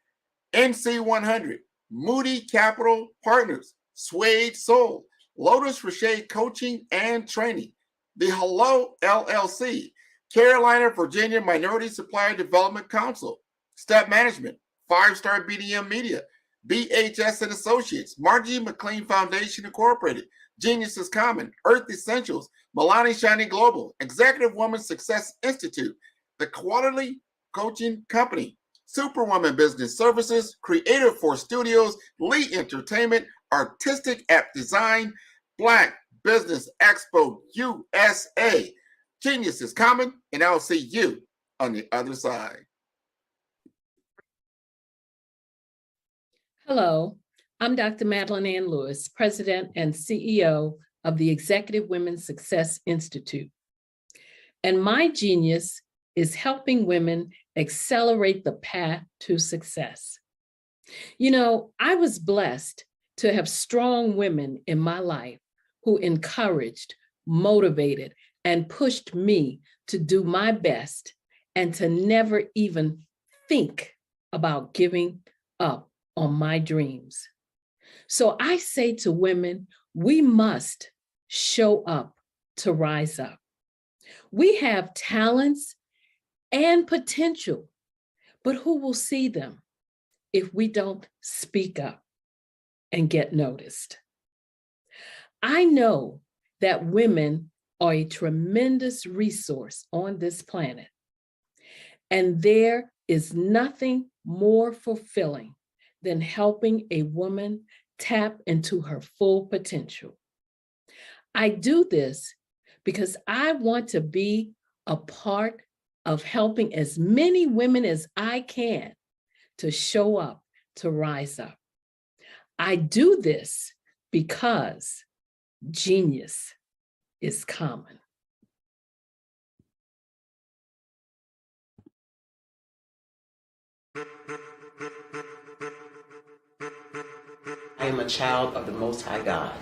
NC100, Moody Capital Partners, Suede Soul, Lotus Rocher Coaching and Training, The Hello LLC, Carolina, Virginia Minority Supplier Development Council, Step Management, 5-Star BDM Media, BHS and Associates, Margie McLean Foundation Incorporated, Genius is Common, Earth Essentials, Milani Shiny Global, Executive Woman Success Institute, The Quality Coaching Company, Superwoman Business Services, Creative Force Studios, Lee Entertainment, Artistic App Design, Black Business Expo USA. Genius is Common, and I'll see you on the other side. Hello, I'm Dr. Madeline Ann Lewis, President and CEO of the Executive Women's Success Institute. And my genius is helping women accelerate the path to success. I was blessed to have strong women in my life who encouraged, motivated, and pushed me to do my best and to never even think about giving up on my dreams. So I say to women, we must show up to rise up. We have talents and potential, but who will see them if we don't speak up and get noticed? I know that women are a tremendous resource on this planet, and there is nothing more fulfilling than helping a woman tap into her full potential. I do this because I want to be a part of helping as many women as I can to show up, to rise up. I do this because genius is common. I am a child of the Most High God.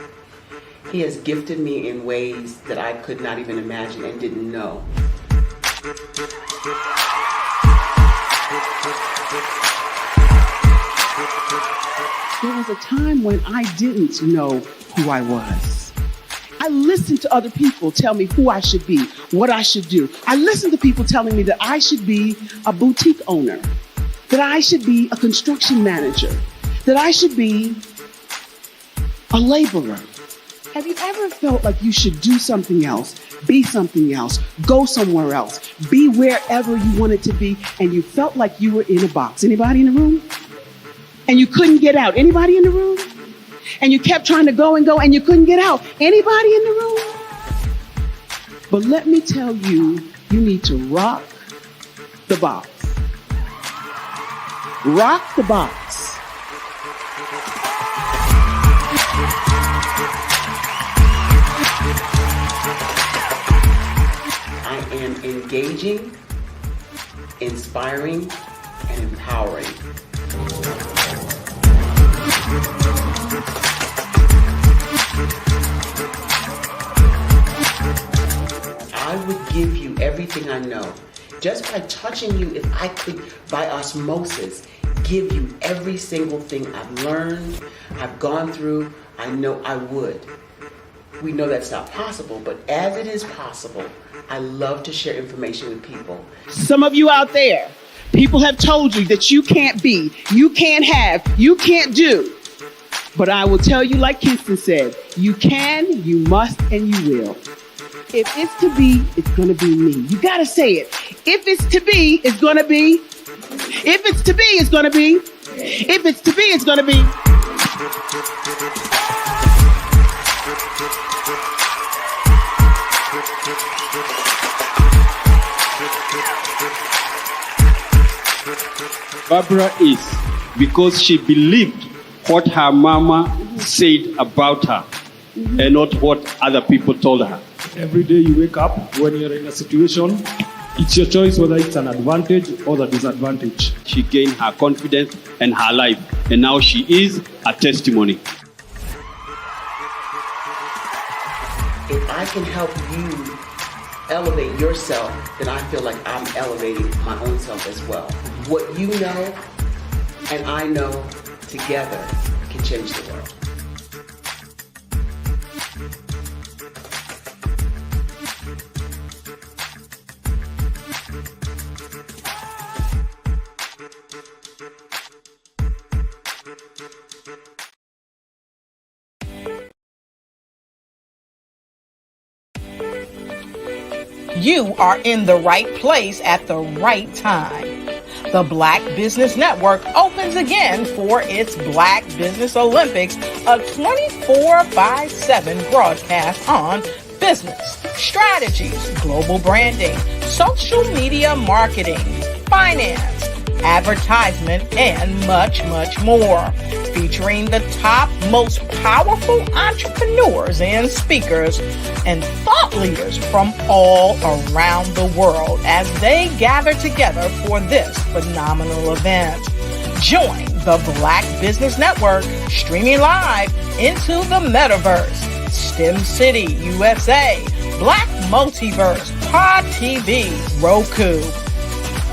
He has gifted me in ways that I could not even imagine and didn't know. was a time when I didn't know who I was. I listened to other people tell me who I should be, what I should do. I listened to people telling me that I should be a boutique owner, that I should be a construction manager, that I should be a laborer. Have you ever felt like you should do something else, be something else, go somewhere else, be wherever you wanted to be, and you felt like you were in a box? Anybody in the room? And you couldn't get out? Anybody in the room? And you kept trying to go and you couldn't get out? Anybody in the room? But let me tell you, you need to rock the box. Rock the box. I am engaging, inspiring, and empowering. I would give you everything I know. Just by touching you, if I could, by osmosis, give you every single thing I've learned, I've gone through, I know I would. We know that's not possible, but as it is possible, I love to share information with people. Some of you out there, people have told you that you can't be, you can't have, you can't do. But I will tell you, like Kingston said, you can, you must, and you will. If it's to be, it's going to be me. You got to say it. If it's to be, it's going to be. If it's to be, it's going to be. If it's to be, it's going to be. Barbara is because she believed what her mama said about her and not what other people told her. Every day you wake up, when you're in a situation, it's your choice whether it's an advantage or the disadvantage. She gained her confidence and her life, and now she is a testimony. If I can help you elevate yourself, then I feel like I'm elevating my own self as well. What you know and I know together can change the world. You are in the right place at the right time. The Black Business Network opens again for its Black Business Olympics, a 24/7 broadcast on business, strategies, global branding, social media marketing, finance, advertisement, and much, much more. Featuring the top, most powerful entrepreneurs and speakers and thought leaders from all around the world as they gather together for this phenomenal event. Join the Black Business Network streaming live into the metaverse, STEM City USA, Black Multiverse, Pod TV, Roku,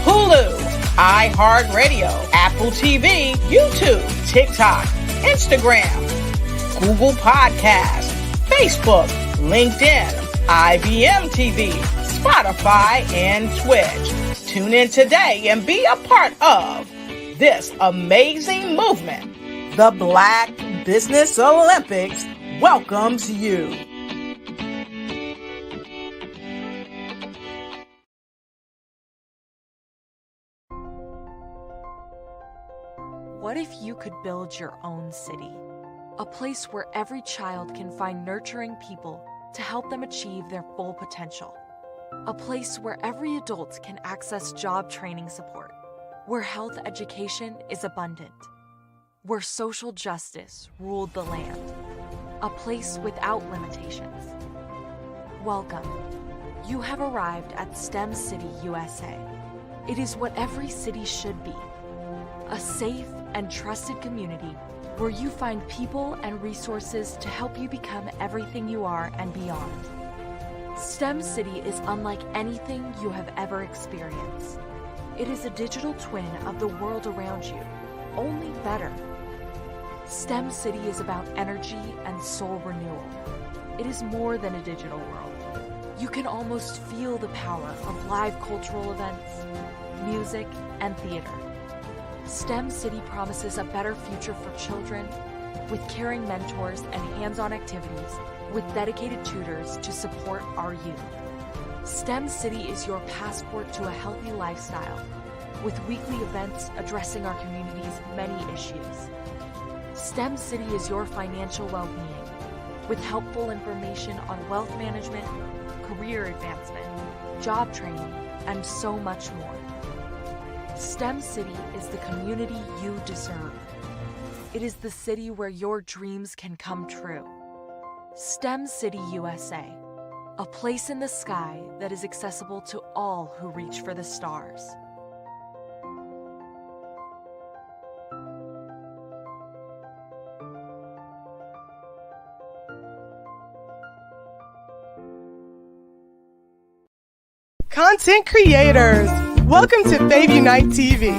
Hulu, iHeartRadio, Apple TV, YouTube, TikTok, Instagram, Google Podcasts, Facebook, LinkedIn, IBM TV, Spotify, and Twitch. Tune in today and be a part of this amazing movement. The Black Business Olympics welcomes you. What if you could build your own city? A place where every child can find nurturing people to help them achieve their full potential. A place where every adult can access job training support. Where health education is abundant. Where social justice ruled the land. A place without limitations. Welcome. You have arrived at STEM City USA. It is what every city should be. A safe and trusted community where you find people and resources to help you become everything you are and beyond. STEM City is unlike anything you have ever experienced. It is a digital twin of the world around you, only better. STEM City is about energy and soul renewal. It is more than a digital world. You can almost feel the power of live cultural events, music, and theater. STEM City promises a better future for children with caring mentors and hands-on activities with dedicated tutors to support our youth. STEM City is your passport to a healthy lifestyle with weekly events addressing our community's many issues. STEM City is your financial well-being with helpful information on wealth management, career advancement, job training, and so much more. STEM City is the community you deserve. It is the city where your dreams can come true. STEM City USA, a place in the sky that is accessible to all who reach for the stars. Content creators, welcome to Fave Unite TV.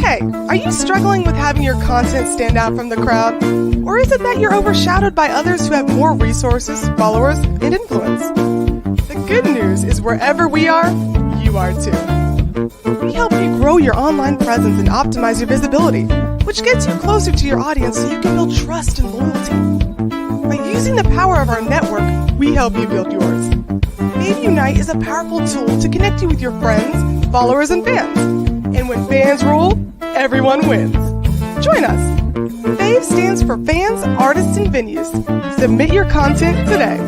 Hey, are you struggling with having your content stand out from the crowd? Or is it that you're overshadowed by others who have more resources, followers, and influence? The good news is wherever we are, you are too. We help you grow your online presence and optimize your visibility, which gets you closer to your audience so you can build trust and loyalty. By using the power of our network, we help you build yours. Fave Unite is a powerful tool to connect you with your friends, followers, and fans. And when fans rule, everyone wins. Join us. Fave stands for fans, artists, and venues. Submit your content today.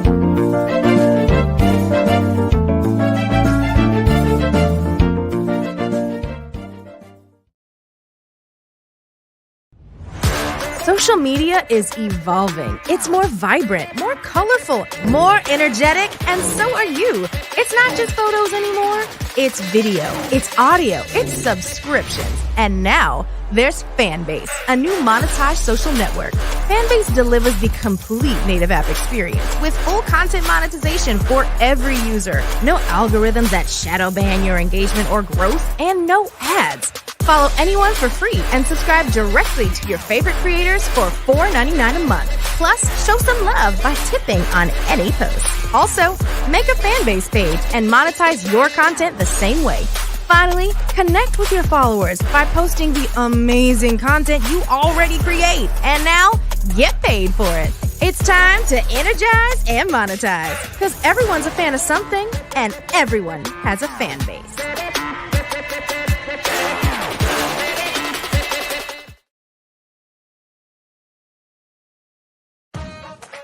Social media is evolving. It's more vibrant, more colorful, more energetic, and so are you. It's not just photos anymore. It's video, it's audio, it's subscriptions. And now there's Fanbase, a new monetized social network. Fanbase delivers the complete native app experience with full content monetization for every user. No algorithms that shadow ban your engagement or growth, and no ads. Follow anyone for free and subscribe directly to your favorite creators for $4.99 a month. Plus, show some love by tipping on any post. Also, make a Fanbase page and monetize your content the same way. Finally, connect with your followers by posting the amazing content you already create. And now, get paid for it. It's time to energize and monetize. Because everyone's a fan of something, and everyone has a fan base.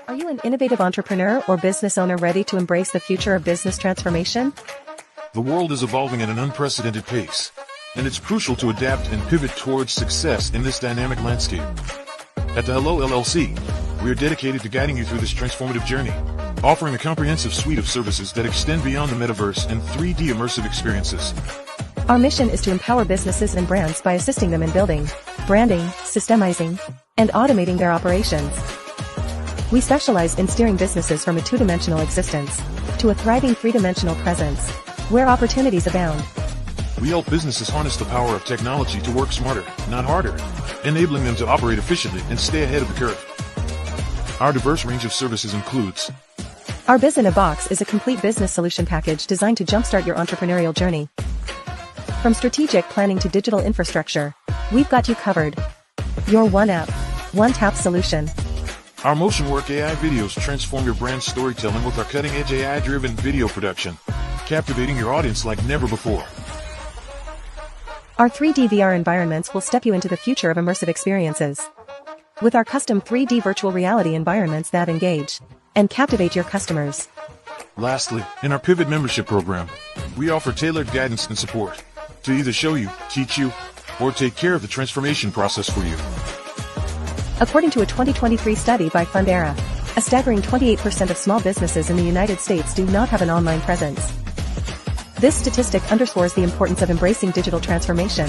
Are you an innovative entrepreneur or business owner ready to embrace the future of business transformation? The world is evolving at an unprecedented pace, and it's crucial to adapt and pivot towards success in this dynamic landscape. At the Hello LLC, we are dedicated to guiding you through this transformative journey, offering a comprehensive suite of services that extend beyond the metaverse and 3D immersive experiences. Our mission is to empower businesses and brands by assisting them in building, branding, systemizing, and automating their operations. We specialize in steering businesses from a two-dimensional existence to a thriving three-dimensional presence, where opportunities abound. We help businesses harness the power of technology to work smarter, not harder, enabling them to operate efficiently and stay ahead of the curve. Our diverse range of services includes: Our Biz in a Box is a complete business solution package designed to jumpstart your entrepreneurial journey. From strategic planning to digital infrastructure, we've got you covered. Your one app, one tap solution. Our Motion Work AI videos transform your brand storytelling with our cutting-edge AI-driven video production, captivating your audience like never before. Our 3D VR environments will step you into the future of immersive experiences. With our custom 3D virtual reality environments that engage and captivate your customers. Lastly, in our Pivot membership program, we offer tailored guidance and support to either show you, teach you, or take care of the transformation process for you. According to a 2023 study by Fundera, a staggering 28% of small businesses in the United States do not have an online presence. This statistic underscores the importance of embracing digital transformation.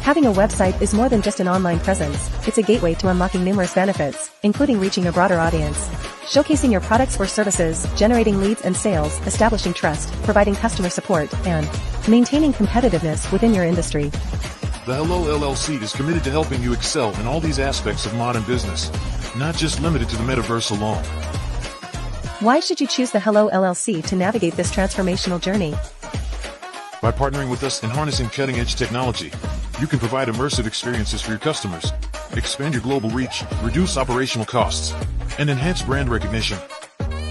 Having a website is more than just an online presence, it's a gateway to unlocking numerous benefits, including reaching a broader audience, showcasing your products or services, generating leads and sales, establishing trust, providing customer support, and maintaining competitiveness within your industry. The Hello LLC is committed to helping you excel in all these aspects of modern business, not just limited to the metaverse alone. Why should you choose the Hello LLC to navigate this transformational journey? By partnering with us and harnessing cutting-edge technology, you can provide immersive experiences for your customers, expand your global reach, reduce operational costs, and enhance brand recognition,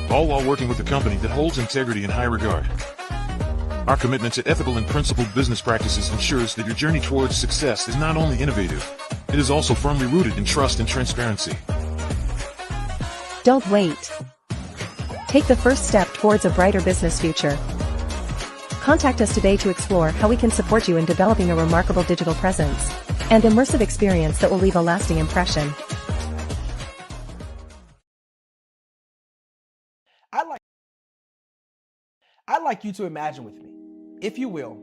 all while working with a company that holds integrity in high regard. Our commitment to ethical and principled business practices ensures that your journey towards success is not only innovative, it is also firmly rooted in trust and transparency. Don't wait. Take the first step towards a brighter business future. Contact us today to explore how we can support you in developing a remarkable digital presence and immersive experience that will leave a lasting impression. I'd like you to imagine with me, if you will,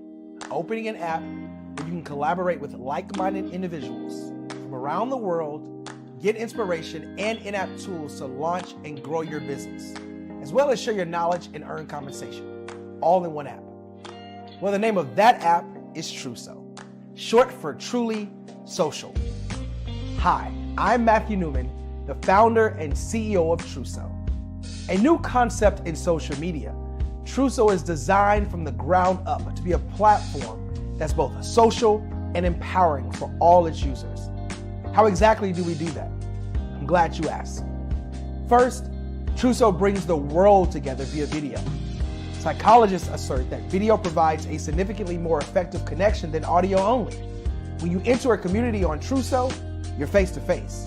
opening an app where you can collaborate with like-minded individuals from around the world, get inspiration and in-app tools to launch and grow your business, as well as share your knowledge and earn compensation, all in one app. Well, the name of that app is Truso, short for Truly Social. Hi, I'm Matthew Newman, the founder and CEO of Truso. A new concept in social media, Truso is designed from the ground up to be a platform that's both social and empowering for all its users. How exactly do we do that? I'm glad you asked. First, Truso brings the world together via video. Psychologists assert that video provides a significantly more effective connection than audio only. When you enter a community on Truso, you're face-to-face.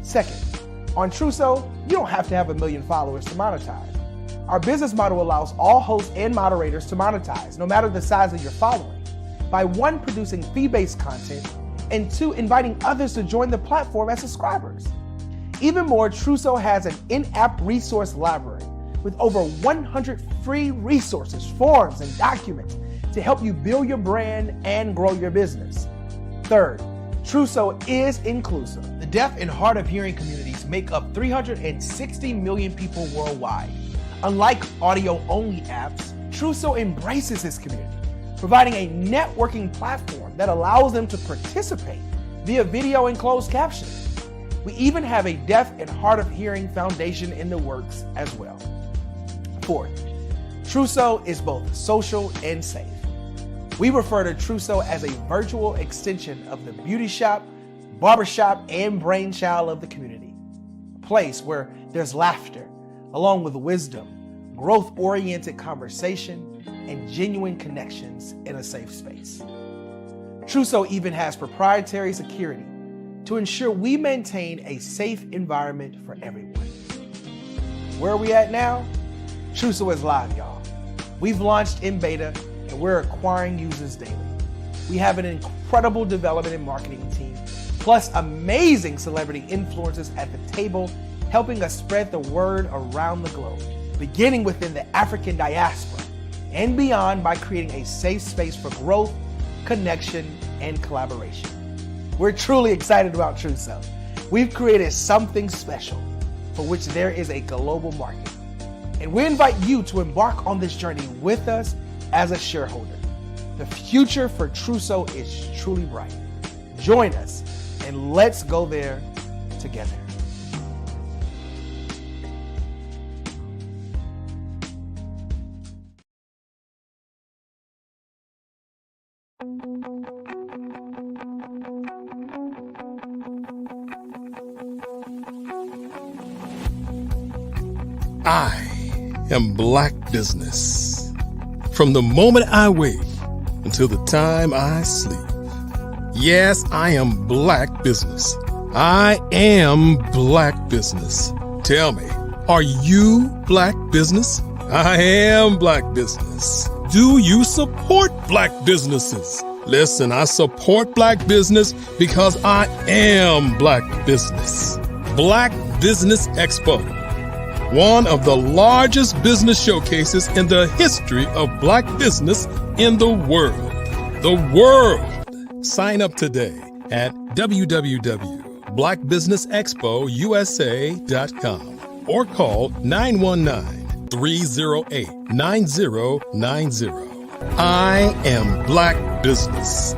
Second, on Truso, you don't have to have 1 million followers to monetize. Our business model allows all hosts and moderators to monetize, no matter the size of your following, by 1, producing fee-based content, and 2, inviting others to join the platform as subscribers. Even more, Truso has an in-app resource library with over 100 free resources, forms, and documents to help you build your brand and grow your business. Third, Truso is inclusive. The deaf and hard of hearing communities make up 360 million people worldwide. Unlike audio-only apps, Truso embraces this community, providing a networking platform that allows them to participate via video and closed captioning. We even have a deaf and hard of hearing foundation in the works as well. Fourth, Truso is both social and safe. We refer to Truso as a virtual extension of the beauty shop, barbershop, and brainchild of the community. A place where there's laughter, along with wisdom, growth-oriented conversation, and genuine connections in a safe space. Truso even has proprietary security to ensure we maintain a safe environment for everyone. Where are we at now? Truso is live, y'all. We've launched in beta and we're acquiring users daily. We have an incredible development and marketing team, plus amazing celebrity influencers at the table, helping us spread the word around the globe, beginning within the African diaspora and beyond by creating a safe space for growth, connection, and collaboration. We're truly excited about Truso. We've created something special for which there is a global market. And we invite you to embark on this journey with us as a shareholder. The future for Truso is truly bright. Join us and let's go there together. I am Black Business. From the moment I wake until the time I sleep. Yes, I am Black Business. I am Black Business. Tell me, are you Black Business? I am Black Business. Do you support Black businesses? Listen, I support Black business because I am Black Business. Black Business Expo, one of the largest business showcases in the history of Black business in the world. The world! Sign up today at www.blackbusinessexpousa.com or call 919-308-9090. I am Black Business.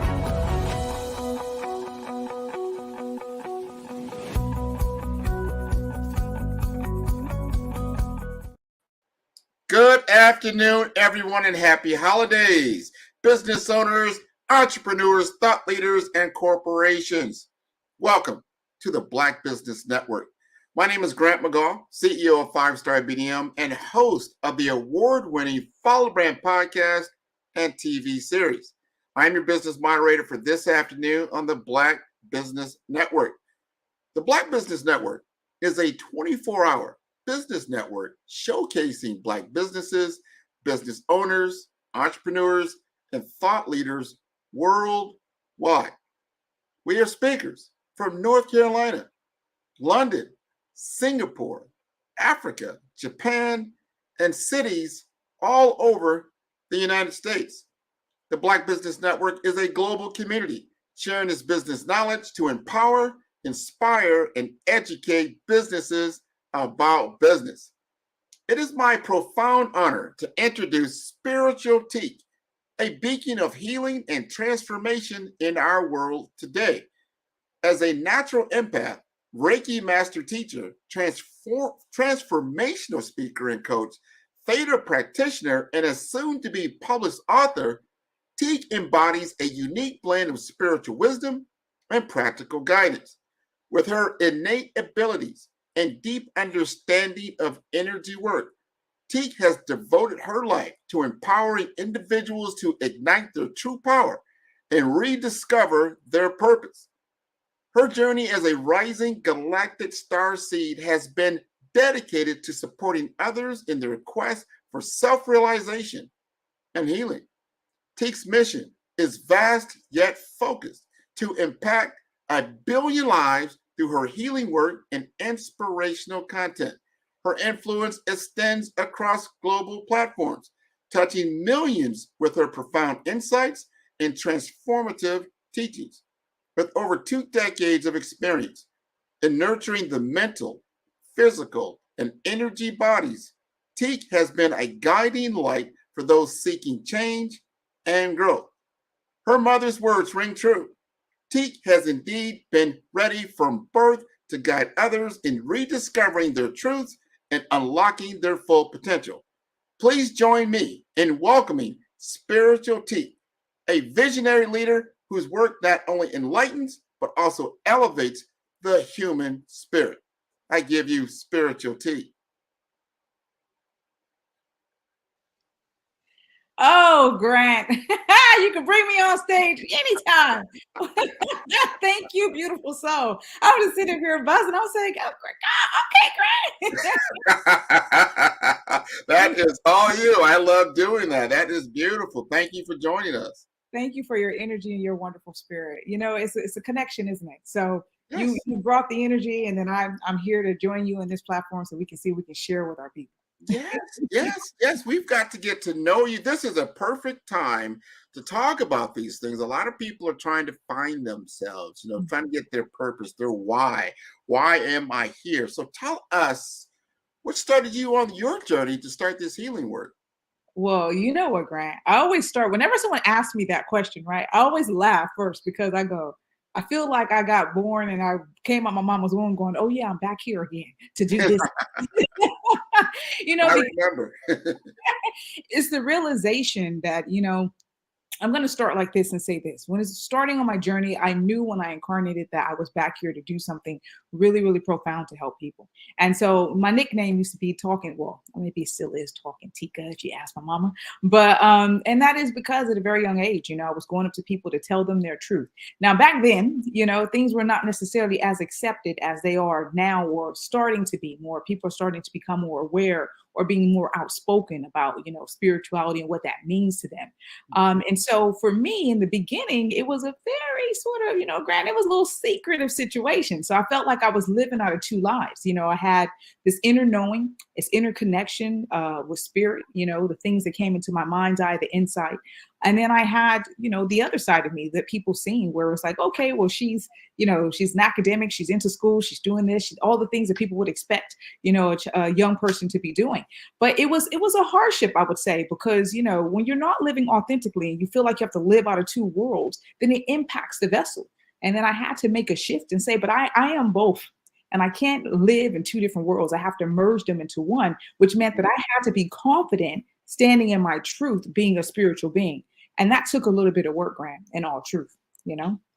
afternoon, everyone, and happy holidays. Business owners, entrepreneurs, thought leaders, and corporations. Welcome to the Black Business Network. My name is Grant McGaugh, CEO of 5-Star BDM and host of the award-winning Follow Brand podcast and TV series. I'm your business moderator for this afternoon on the Black Business Network. The Black Business Network is a 24-hour business network showcasing Black businesses, business owners, entrepreneurs, and thought leaders worldwide. We are speakers from North Carolina, London, Singapore, Africa, Japan, and cities all over the United States. The Black Business Network is a global community sharing its business knowledge to empower, inspire, and educate businesses about business. It is my profound honor to introduce Spiritual Teak, a beacon of healing and transformation in our world today. As a natural empath, Reiki master teacher, transformational speaker and coach, theta practitioner, and a soon-to-be published author, Teak embodies a unique blend of spiritual wisdom and practical guidance. With her innate abilities and deep understanding of energy work, Teak has devoted her life to empowering individuals to ignite their true power and rediscover their purpose. Her journey as a rising galactic star seed has been dedicated to supporting others in their quest for self-realization and healing. Teak's mission is vast yet focused to impact 1 billion lives through her healing work and inspirational content. Her influence extends across global platforms, touching millions with her profound insights and transformative teachings. With over 2 decades of experience in nurturing the mental, physical, and energy bodies, Teak has been a guiding light for those seeking change and growth. Her mother's words ring true. Teak has indeed been ready from birth to guide others in rediscovering their truths and unlocking their full potential. Please join me in welcoming Spiritual Teak, a visionary leader whose work not only enlightens, but also elevates the human spirit. I give you Spiritual Teak. Oh, Grant, you can bring me on stage anytime. Thank you, beautiful soul. I was just sitting here buzzing. I was saying, oh, okay, Grant. That is all you. I love doing that. That is beautiful. Thank you for joining us. Thank you for your energy and your wonderful spirit. You know, it's a connection, isn't it? So yes. you brought the energy, and then I'm here to join you in this platform so we can see we can share with our people. Yes. We've got to get to know you. This is a perfect time to talk about these things. A lot of people are trying to find themselves, trying to get their purpose, their why. Why am I here? So tell us, what started you on your journey to start this healing work? Well, you know what, Grant? I always start, whenever someone asks me that question, right? I always laugh first because I feel like I got born and I came out my mama's womb going, oh yeah, I'm back here again to do this. I remember. It's the realization that, I'm going to start like this and say this. When it's starting on my journey, I knew when I incarnated that I was back here to do something really, really profound to help people. And so my nickname used to be Talking. Well, maybe it still is Talking Tika, if you ask my mama. But, and that is because at a very young age, I was going up to people to tell them their truth. Now, back then, things were not necessarily as accepted as they are now, or starting to be more. People are starting to become more aware or being more outspoken about, spirituality and what that means to them. And so for me in the beginning, it was a very sort of, Grant, it was a little secretive situation. So I felt like I was living out of 2 lives. I had this inner knowing, this inner connection with spirit, the things that came into my mind's eye, the insight. And then I had, the other side of me that people seen where it was like, okay, well, she's an academic, she's into school, she's doing this, all the things that people would expect, a young person to be doing. But it was a hardship, I would say, because, when you're not living authentically and you feel like you have to live out of 2 worlds, then it impacts the vessel. And then I had to make a shift and say, but I am both. And I can't live in 2 different worlds. I have to merge them into one, which meant that I had to be confident standing in my truth, being a spiritual being. And that took a little bit of work, Grant, in all truth,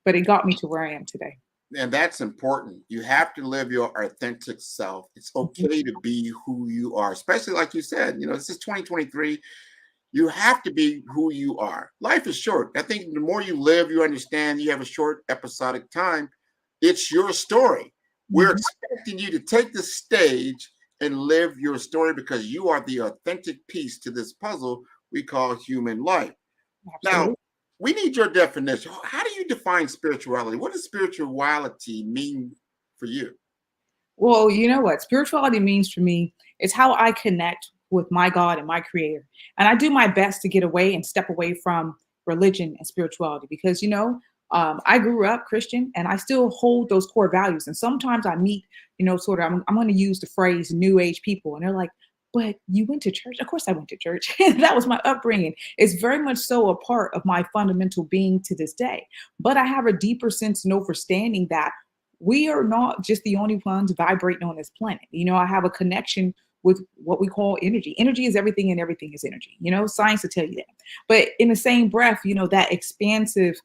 but it got me to where I am today. And that's important. You have to live your authentic self. It's okay to be who you are, especially like you said, this is 2023. You have to be who you are. Life is short. I think the more you live, you understand you have a short episodic time. It's your story. We're expecting you to take the stage and live your story because you are the authentic piece to this puzzle we call human life. Absolutely. Now, we need your definition. How do you define spirituality? What does spirituality mean for you? Well, you know what spirituality means for me is how I connect with my God and my creator. And I do my best to get away and step away from religion and spirituality because, I grew up Christian and I still hold those core values. And sometimes I meet, I'm going to use the phrase new age people. And they're like, but you went to church? Of course I went to church. That was my upbringing. It's very much so a part of my fundamental being to this day. But I have a deeper sense and understanding that we are not just the only ones vibrating on this planet. I have a connection with what we call energy. Energy is everything and everything is energy. Science will tell you that. But in the same breath, that expansive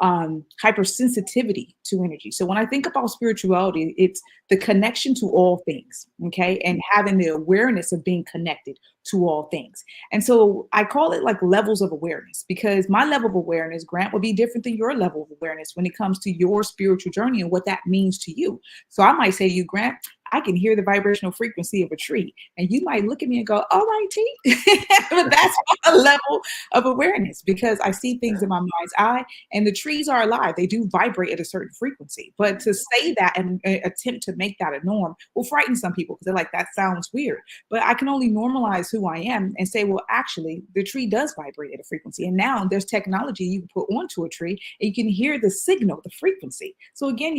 hypersensitivity to energy. So when I think about spirituality, it's the connection to all things, okay? And having the awareness of being connected to all things. And so I call it like levels of awareness because my level of awareness, Grant, will be different than your level of awareness when it comes to your spiritual journey and what that means to you. So I might say to you, Grant, I can hear the vibrational frequency of a tree. And you might look at me and go, all right, T. But that's a level of awareness because I see things in my mind's eye and the trees are alive. They do vibrate at a certain frequency. But to say that and attempt to make that a norm will frighten some people because they're like, that sounds weird. But I can only normalize who I am and say, well, actually, the tree does vibrate at a frequency. And now there's technology you can put onto a tree and you can hear the signal, the frequency. So again,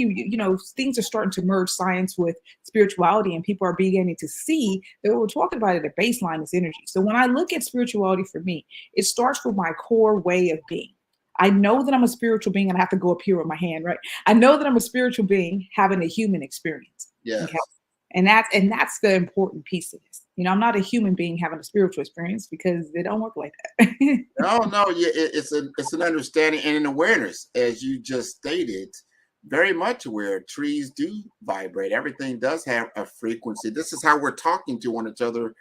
things are starting to merge science with spirituality and people are beginning to see that what we're talking about at the baseline is energy. So when I look at spirituality for me, it starts with my core way of being. I know that I'm a spiritual being and I have to go up here with my hand, right? I know that I'm a spiritual being having a human experience. Yes. Okay? And that's the important piece of this. I'm not a human being having a spiritual experience because they don't work like that. No, it's an understanding and an awareness, as you just stated. Very much aware trees do vibrate. Everything does have a frequency. This is how we're talking to one another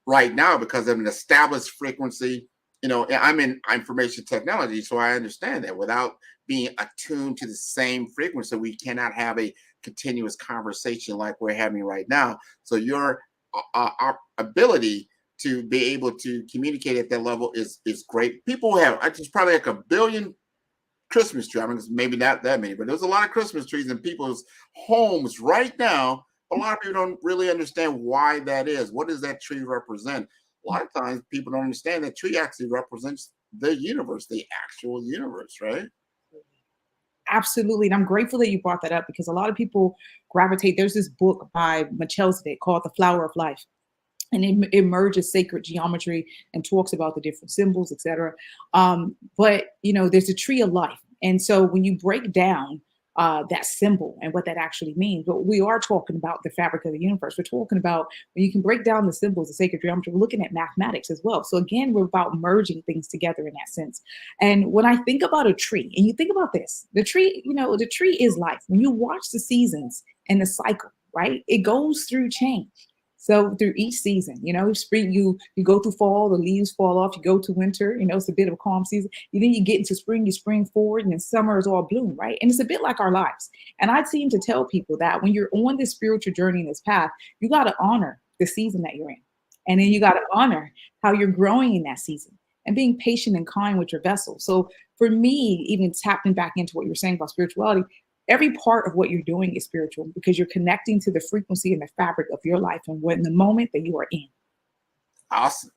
right now because of an established frequency. I'm in information technology, so I understand that without being attuned to the same frequency, we cannot have a continuous conversation like we're having right now. So your ability to be able to communicate at that level is great. People have, it's probably like 1 billion Christmas tree. I mean, maybe not that many, but there's a lot of Christmas trees in people's homes right now. A lot of people don't really understand why that is. What does that tree represent? A lot of times people don't understand that tree actually represents the universe, the actual universe, right? Absolutely. And I'm grateful that you brought that up because a lot of people gravitate. There's this book by Melchizedek called The Flower of Life. And it merges sacred geometry and talks about the different symbols, etc. But, there's a tree of life. And so when you break down that symbol and what that actually means, but we are talking about the fabric of the universe. We're talking about when you can break down the symbols, the sacred geometry, we're looking at mathematics as well. So again, we're about merging things together in that sense. And when I think about a tree, and you think about this, the tree, the tree is life. When you watch the seasons and the cycle, right, it goes through change. So through each season, spring, you go through fall, the leaves fall off, you go to winter, it's a bit of a calm season. And then you get into spring, you spring forward, and then summer is all bloom, right? And it's a bit like our lives. And I seem to tell people that when you're on this spiritual journey in this path, you got to honor the season that you're in. And then you got to honor how you're growing in that season and being patient and kind with your vessel. So for me, even tapping back into what you're saying about spirituality, every part of what you're doing is spiritual because you're connecting to the frequency and the fabric of your life and when the moment that you are in. Awesome.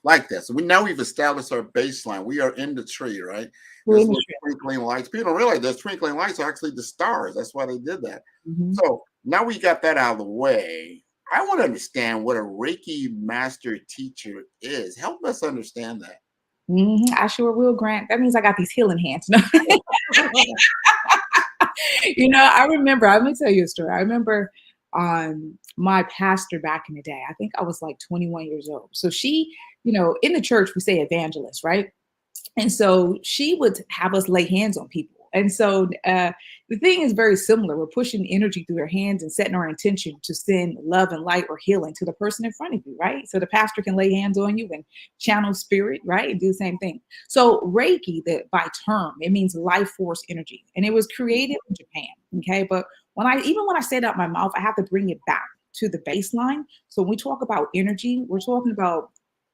Like that. So we've established our baseline. We are in the tree, right? There's twinkling lights. People don't realize those twinkling lights are actually the stars. That's why they did that. Mm-hmm. So now we got that out of the way. I want to understand what a Reiki master teacher is. Help us understand that. Mm-hmm. I sure will, Grant. That means I got these healing hands. I remember, I'm going to tell you a story. I remember my pastor back in the day, I think I was like 21 years old. So she, in the church, we say evangelist, right? And so she would have us lay hands on people. And so the thing is very similar. We're pushing energy through our hands and setting our intention to send love and light or healing to the person in front of you, right? So the pastor can lay hands on you and channel spirit, right? And do the same thing. So Reiki, by term, it means life force energy. And it was created in Japan, okay? But when I say it out my mouth, I have to bring it back to the baseline. So when we talk about energy, we're talking about,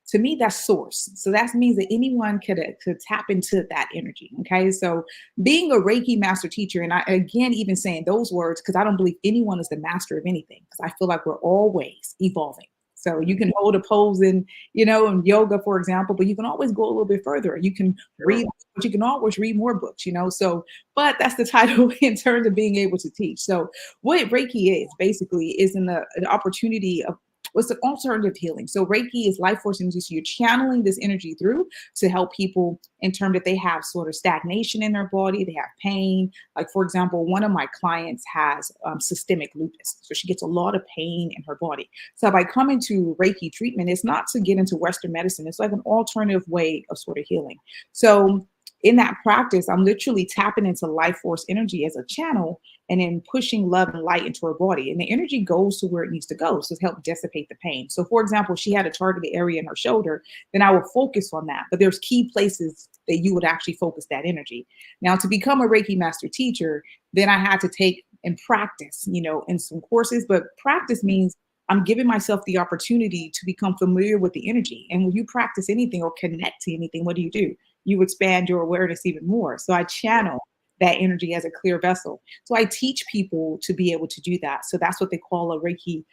to me, that's source. So that means that anyone could tap into that energy. Okay. So being a Reiki master teacher, and I, again, even saying those words, because I don't believe anyone is the master of anything, because I feel like we're always evolving. So you can hold a pose in yoga, for example, but you can always go a little bit further. You can read, but you can always read more books, So, but that's the title in terms of being able to teach. So what Reiki is basically is an opportunity of what's the alternative healing. So Reiki is life force energy. So you're channeling this energy through to help people in terms that they have sort of stagnation in their body, they have pain. Like, for example, one of my clients has systemic lupus. So she gets a lot of pain in her body. So by coming to Reiki treatment, it's not to get into Western medicine. It's like an alternative way of sort of healing. So in that practice, I'm literally tapping into life force energy as a channel and then pushing love and light into her body. And the energy goes to where it needs to go to help dissipate the pain. So for example, she had a targeted area in her shoulder, then I will focus on that. But there's key places that you would actually focus that energy. Now, to become a Reiki master teacher, then I had to take and practice, in some courses. But practice means I'm giving myself the opportunity to become familiar with the energy. And when you practice anything or connect to anything, what do? You expand your awareness even more. So I channel that energy as a clear vessel. So I teach people to be able to do that. So that's what they call a Reiki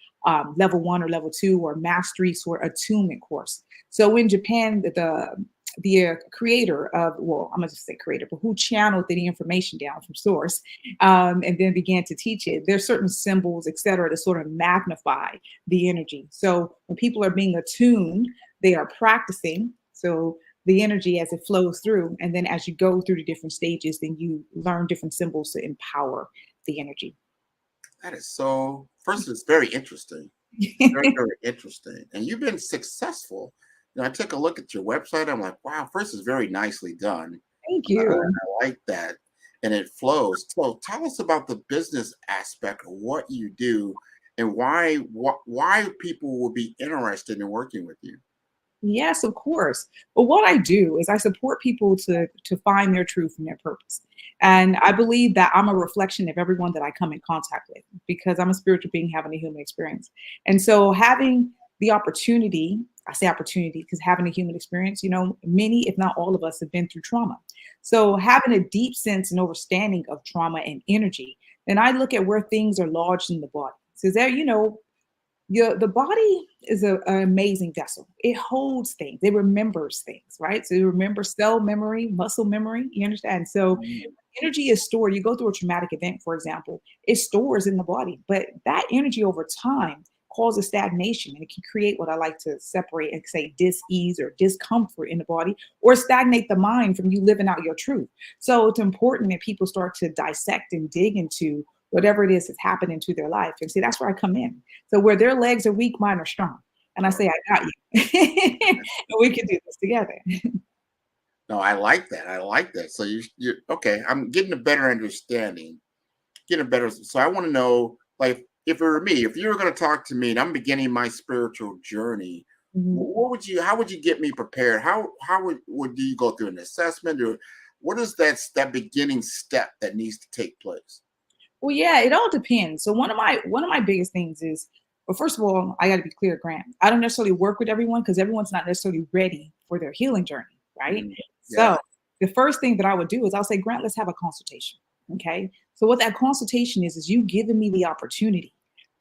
level 1 or level 2 or mastery sort of attunement course. So in Japan, the creator of, well, I'm going to say creator, but who channeled the information down from source and then began to teach it. There's certain symbols, et cetera, to sort of magnify the energy. So when people are being attuned, they are practicing. So the energy as it flows through. And then as you go through the different stages, then you learn different symbols to empower the energy. That is so, first, it's very interesting. Very, very interesting. And you've been successful. I took a look at your website. I'm like, wow, first is very nicely done. Thank you. I like that. And it flows. So tell us about the business aspect of what you do and why people will be interested in working with you. Yes, of course. But what I do is I support people to find their truth and their purpose. And I believe that I'm a reflection of everyone that I come in contact with because I'm a spiritual being having a human experience. And so having the opportunity, I say opportunity because having a human experience, many, if not all of us have been through trauma. So having a deep sense and understanding of trauma and energy, then I look at where things are lodged in the body. So there, the body is an amazing vessel. It holds things. It remembers things, right? So you remember cell memory, muscle memory. You understand? So energy is stored. You go through a traumatic event, for example, it stores in the body. But that energy over time causes stagnation, and it can create what I like to separate and say dis-ease or discomfort in the body, or stagnate the mind from you living out your truth. So it's important that people start to dissect and dig into whatever it is that's happening to their life. And see, that's where I come in. So where their legs are weak, mine are strong. And I say, I got you. And we can do this together. No, I like that. I like that. So you're okay. I'm getting a better understanding, So I want to know, like, if it were me, if you were going to talk to me and I'm beginning my spiritual journey, how would you get me prepared? How would you go through an assessment, or what is that beginning step that needs to take place? Well, yeah, it all depends. So one of my biggest things is, well, first of all, I got to be clear, Grant. I don't necessarily work with everyone because everyone's not necessarily ready for their healing journey, right? Yeah. So the first thing that I would do is I'll say, Grant, let's have a consultation. Okay. So what that consultation is you giving me the opportunity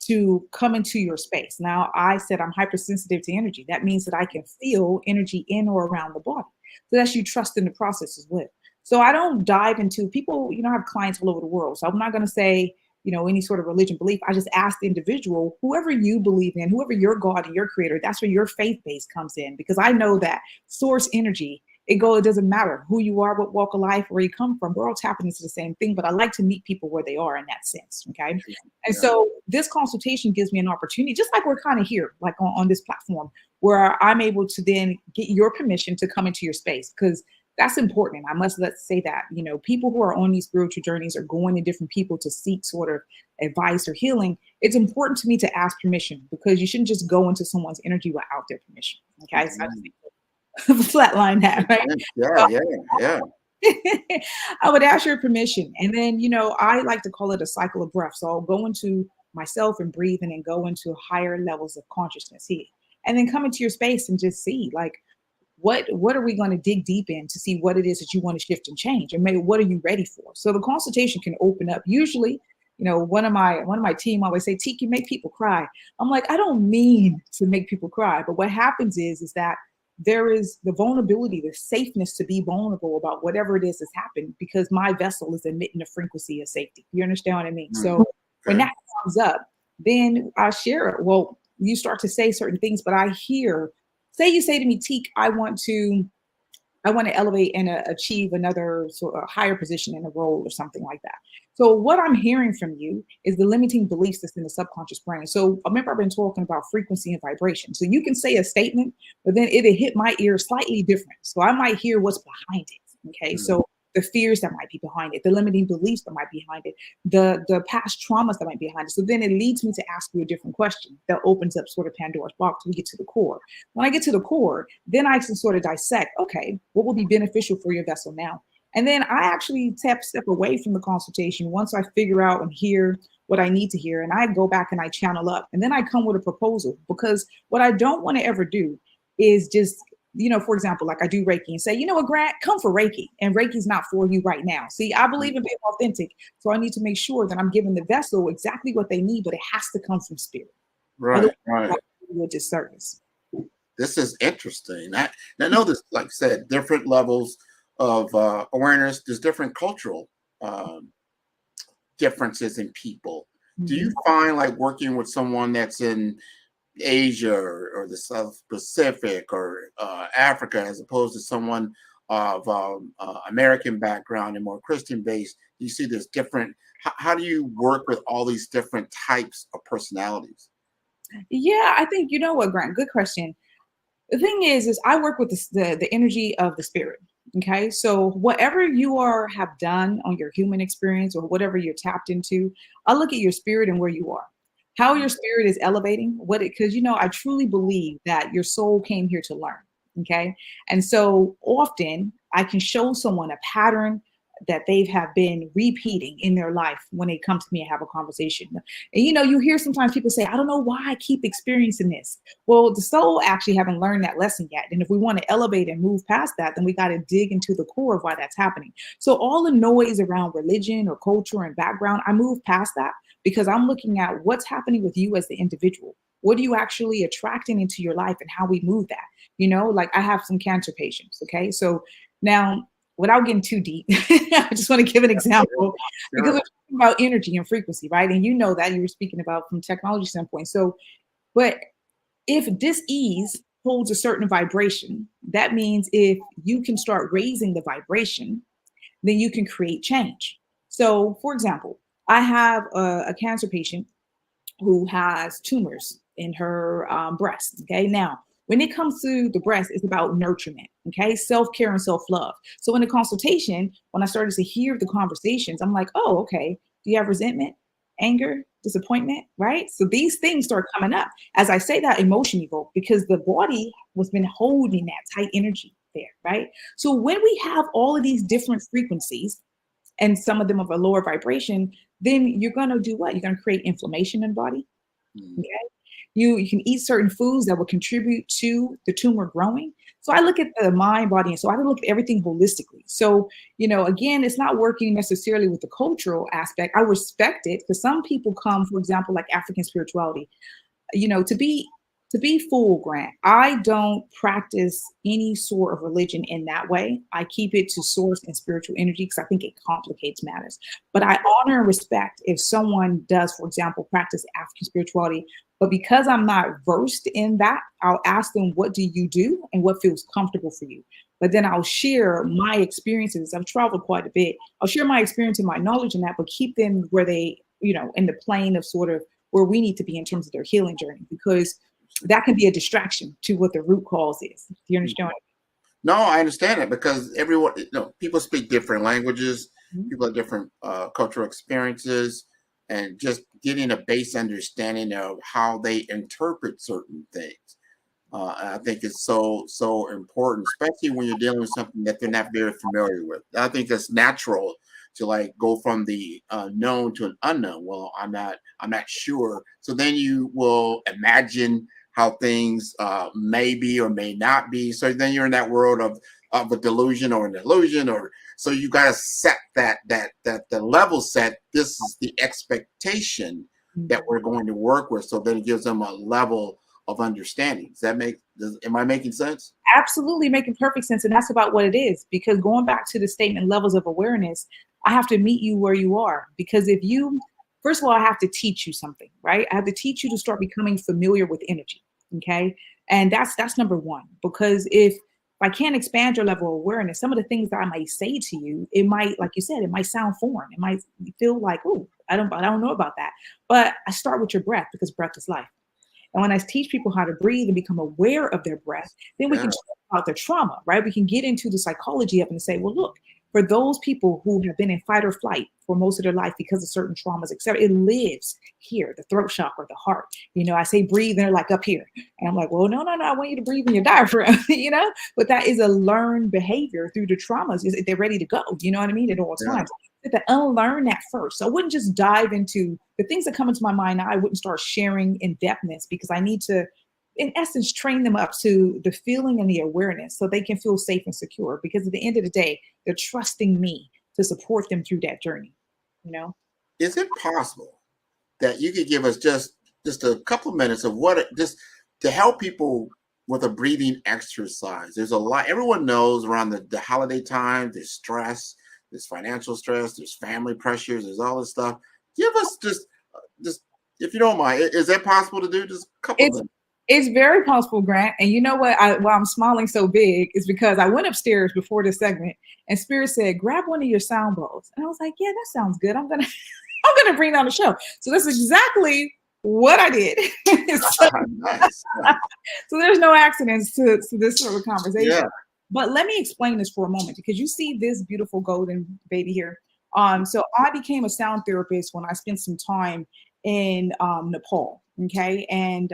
to come into your space. Now, I said I'm hypersensitive to energy. That means that I can feel energy in or around the body. So that's you trust in the process as well. So I don't dive into people, I have clients all over the world. So I'm not going to say, any sort of religion belief. I just ask the individual, whoever you believe in, whoever your God and your creator, that's where your faith base comes in. Because I know that source energy It doesn't matter who you are, what walk of life, where you come from. We're all tapping into the same thing, but I like to meet people where they are in that sense. Okay. And so this consultation gives me an opportunity, just like we're kind of here, like on this platform, where I'm able to then get your permission to come into your space, because that's important. Let's say that, people who are on these spiritual journeys are going to different people to seek sort of advice or healing. It's important to me to ask permission, because you shouldn't just go into someone's energy without their permission. Okay. So I just need to flatline that, right? Yeah. I would ask your permission. And then, I like to call it a cycle of breath. So I'll go into myself and breathe, and then go into higher levels of consciousness here. And then come into your space and just see, like, what are we going to dig deep in to see what it is that you want to shift and change, and maybe what are you ready for? So the consultation can open up. Usually, one of my team always say, "T, you make people cry." I'm like, I don't mean to make people cry, but what happens is that there is the vulnerability, the safeness to be vulnerable about whatever it is that's happened, because my vessel is emitting a frequency of safety. You understand what I mean? So when that comes up, then I share it. Well, you start to say certain things, but I hear. Say you say to me, Teak, I want to elevate and achieve another sort of higher position in a role or something like that. So what I'm hearing from you is the limiting beliefs that's in the subconscious brain. So remember, I've been talking about frequency and vibration. So you can say a statement, but then it'll hit my ear slightly different. So I might hear what's behind it. Okay. So the fears that might be behind it, the limiting beliefs that might be behind it, the past traumas that might be behind it. So then it leads me to ask you a different question that opens up sort of Pandora's box. We get to the core. When I get to the core, then I can sort of dissect, okay, what will be beneficial for your vessel now? And then I actually step away from the consultation once I figure out and hear what I need to hear. And I go back and I channel up, and then I come with a proposal, because what I don't want to ever do is just, for example, like I do Reiki and say, you know what, Grant, come for Reiki, and Reiki's not for you right now. See, I believe in being authentic. So I need to make sure that I'm giving the vessel exactly what they need, but it has to come from spirit. Right. Do a disservice. This is interesting. I notice, like I said, different levels of awareness. There's different cultural differences in people. Do you find, like, working with someone that's in Asia or the South Pacific or Africa, as opposed to someone of American background and more Christian based, you see this different? How do you work with all these different types of personalities? Yeah, I think, you know what, Grant, good question. The thing is I work with the energy of the spirit. Okay. So whatever you have done on your human experience, or whatever you're tapped into, I look at your spirit and where you are, how your spirit is elevating because I truly believe that your soul came here to learn. Okay. And so often I can show someone a pattern that they have been repeating in their life when they come to me and have a conversation. And you hear sometimes people say, I don't know why I keep experiencing this. Well, the soul actually haven't learned that lesson yet. And if we want to elevate and move past that, then we got to dig into the core of why that's happening. So all the noise around religion or culture and background, I move past that, because I'm looking at what's happening with you as the individual. What are you actually attracting into your life, and how we move that? Like I have some cancer patients. Okay. So now, without getting too deep, I just want to give an example, because we're talking about energy and frequency, right? And that you were speaking about from technology standpoint. So, but if dis-ease holds a certain vibration, that means if you can start raising the vibration, then you can create change. So, for example, I have a cancer patient who has tumors in her breast. Okay, now, when it comes to the breast, it's about nurturement, okay? Self-care and self-love. So in the consultation, when I started to hear the conversations, I'm like, oh, okay. Do you have resentment, anger, disappointment, right? So these things start coming up. As I say that, emotion evoked, because the body has been holding that tight energy there, right? So when we have all of these different frequencies, and some of them of a lower vibration, then you're going to do what? You're going to create inflammation in the body, okay? You can eat certain foods that will contribute to the tumor growing. So I look at the mind, body, and so I look at everything holistically. So, again, it's not working necessarily with the cultural aspect. I respect it, because some people come, for example, like African spirituality, to be full, Grant, I don't practice any sort of religion in that way. I keep it to source and spiritual energy, because I think it complicates matters. But I honor and respect if someone does, for example, practice African spirituality. But because I'm not versed in that, I'll ask them, what do you do and what feels comfortable for you? but then I'll share my experiences. I've traveled quite a bit. I'll share my experience and my knowledge in that, but keep them where they, in the plane of sort of where we need to be in terms of their healing journey, because that can be a distraction to what the root cause is. Do you understand? No, I understand it, because everyone, people speak different languages, people have different cultural experiences, and just getting a base understanding of how they interpret certain things. I think it's so important, especially when you're dealing with something that they're not very familiar with. I think it's natural to like go from the known to an unknown. Well, I'm not sure. So then you will imagine how things may be or may not be. So then you're in that world of a delusion or an illusion, or so you got to set that the level set. This is the expectation that we're going to work with. So then it gives them a level of understanding. Am I making sense? Absolutely, making perfect sense. And that's about what it is. Because going back to the statement, levels of awareness, I have to meet you where you are. Because first of all, I have to teach you something, right? I have to teach you to start becoming familiar with energy. Okay. And that's number one, because if I can't expand your level of awareness, some of the things that I might say to you, it might, like you said, it might sound foreign. It might feel like, oh, I don't know about that. But I start with your breath, because breath is life. And when I teach people how to breathe and become aware of their breath, then we can talk about their trauma, right? We can get into the psychology of it and say, well, look, for those people who have been in fight or flight for most of their life because of certain traumas, et cetera, it lives here, the throat chakra, the heart. I say breathe, and they're like up here. And I'm like, well, no, I want you to breathe in your diaphragm, But that is a learned behavior through the traumas. They're ready to go, you know what I mean, at all times. I have to unlearn that first. So I wouldn't just dive into the things that come into my mind now. I wouldn't start sharing in depthness, because I need to, in essence, train them up to the feeling and the awareness so they can feel safe and secure. Because at the end of the day, they're trusting me to support them through that journey. Is it possible that you could give us just a couple of minutes of just to help people with a breathing exercise? There's a lot. Everyone knows around the holiday time, there's stress, there's financial stress, there's family pressures, there's all this stuff. Give us just if you don't mind, is that possible to do? Just a couple of minutes. It's very possible, Grant. And you know what? Why I'm smiling so big is because I went upstairs before this segment, and Spirit said, grab one of your sound bowls. And I was like, yeah, that sounds good. I'm gonna bring it on the show. So that's exactly what I did. Nice. So there's no accidents to this sort of conversation. Yeah. But let me explain this for a moment, because you see this beautiful golden baby here. So I became a sound therapist when I spent some time in Nepal. Okay. And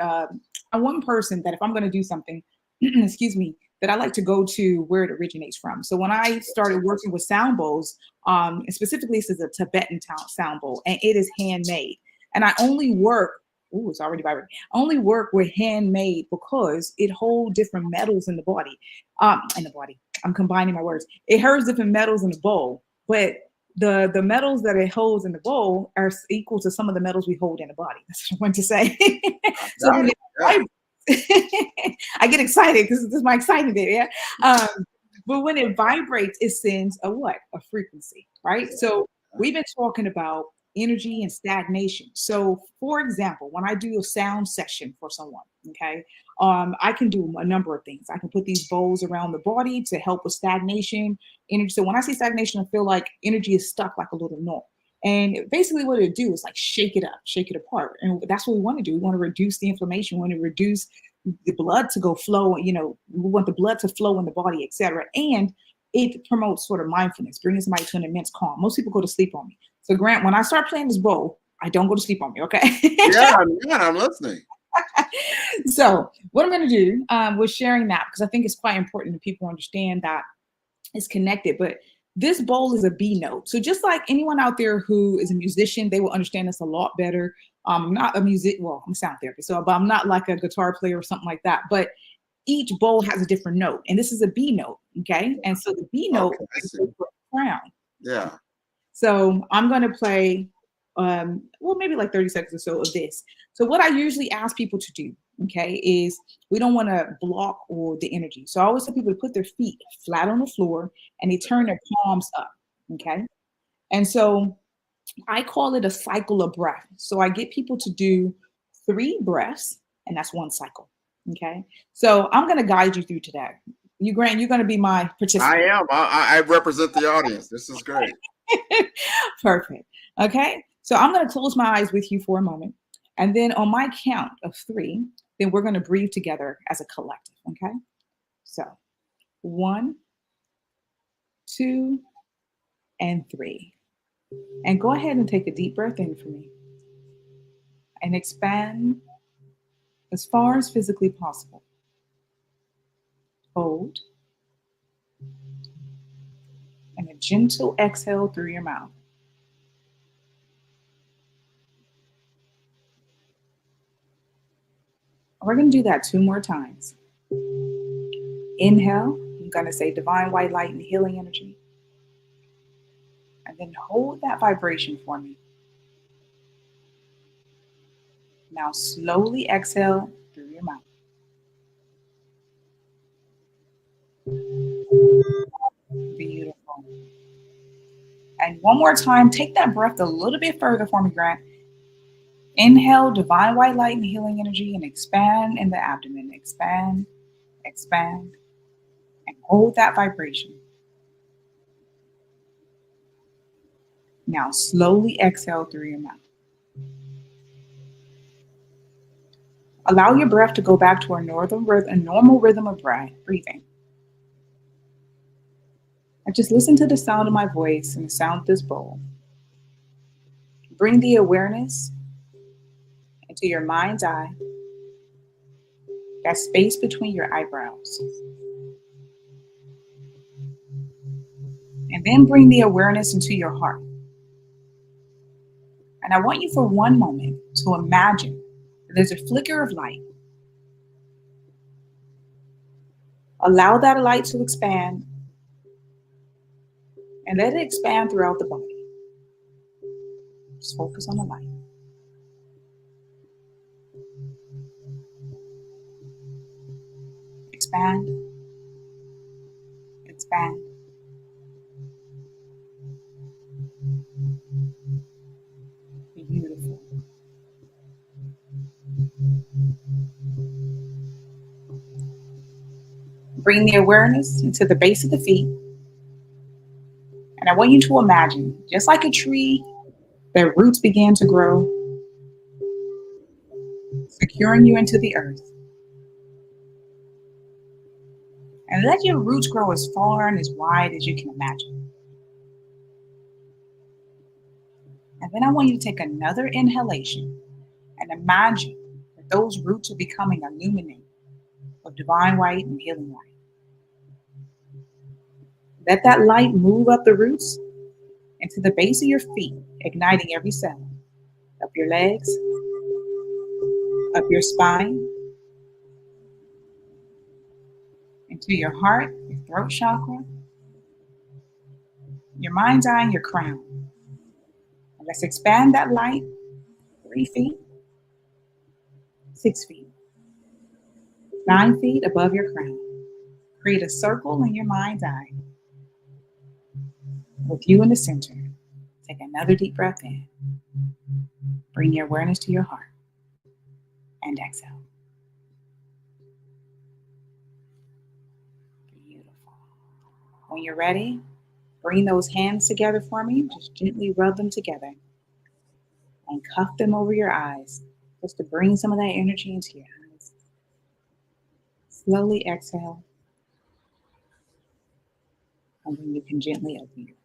I'm one person that if I'm going to do something, excuse me, that I like to go to where it originates from. So when I started working with sound bowls, and specifically this is a Tibetan sound bowl, and it is handmade. And I only work, it's already vibrating. I only work with handmade because it holds different metals in the body. I'm combining my words. It holds different metals in the bowl, but the metals that it holds in the bowl are equal to some of the metals we hold in the body. That's what I want to say. So I get excited because this is my excitement there. Yeah. But when it vibrates, it sends a frequency, right? So we've been talking about energy and stagnation. So for example, when I do a sound session for someone, okay, I can do a number of things. I can put these bowls around the body to help with stagnation energy. So when I say stagnation, I feel like energy is stuck like a little knot. And basically what it do is like shake it up, shake it apart. And that's what we want to do. We want to reduce the inflammation. We want to reduce the blood to go flow. We want the blood to flow in the body, etc. And it promotes sort of mindfulness, bringing somebody to an immense calm. Most people go to sleep on me. So Grant, when I start playing this bowl, I don't go to sleep on me, okay? Yeah, I'm listening. So what I'm going to do with sharing that, because I think it's quite important that people understand that it's connected, but this bowl is a B note. So just like anyone out there who is a musician, they will understand this a lot better. I'm not a I'm a sound therapist, but I'm not like a guitar player or something like that. But each bowl has a different note, and this is a B note, okay? And so the B note is the crown. Yeah. So I'm going to play, maybe like 30 seconds or so of this. So what I usually ask people to do, okay, is we don't want to block all the energy. So I always tell people to put their feet flat on the floor and they turn their palms up, okay? And so I call it a cycle of breath. So I get people to do 3 breaths, and that's 1 cycle, okay? So I'm going to guide you through to that. Grant, you're going to be my participant. I am. I represent the audience. This is great. Perfect. Okay. So I'm going to close my eyes with you for a moment. And then on my count of 3, then we're going to breathe together as a collective. Okay. So 1, 2, and 3. And go ahead and take a deep breath in for me. And expand as far as physically possible. Hold. And a gentle exhale through your mouth. We're going to do that 2 more times. Inhale. I'm going to say divine white light and healing energy. And then hold that vibration for me. Now slowly exhale through your mouth. Beautiful. And one more time, take that breath a little bit further for me, Grant. Inhale, divine white light and healing energy, and expand in the abdomen. Expand, expand, and hold that vibration. Now slowly exhale through your mouth. Allow your breath to go back to a normal rhythm of breathing. And just listen to the sound of my voice and the sound of this bowl. Bring the awareness into your mind's eye, that space between your eyebrows. And then bring the awareness into your heart. And I want you for one moment to imagine that there's a flicker of light. Allow that light to expand and let it expand throughout the body. Just focus on the light. Expand, expand. Beautiful. Bring the awareness into the base of the feet. And I want you to imagine, just like a tree, their roots began to grow, securing you into the earth. And let your roots grow as far and as wide as you can imagine. And then I want you to take another inhalation and imagine that those roots are becoming illuminated of divine light and healing light. Let that light move up the roots into the base of your feet, igniting every cell. Up your legs, up your spine, into your heart, your throat chakra, your mind's eye, and your crown. And let's expand that light 3 feet, 6 feet, 9 feet above your crown. Create a circle in your mind's eye with you in the center. Take another deep breath in. Bring your awareness to your heart and exhale. Beautiful. When you're ready, bring those hands together for me. Just gently rub them together and cuff them over your eyes just to bring some of that energy into your eyes. Slowly exhale. And then you can gently open your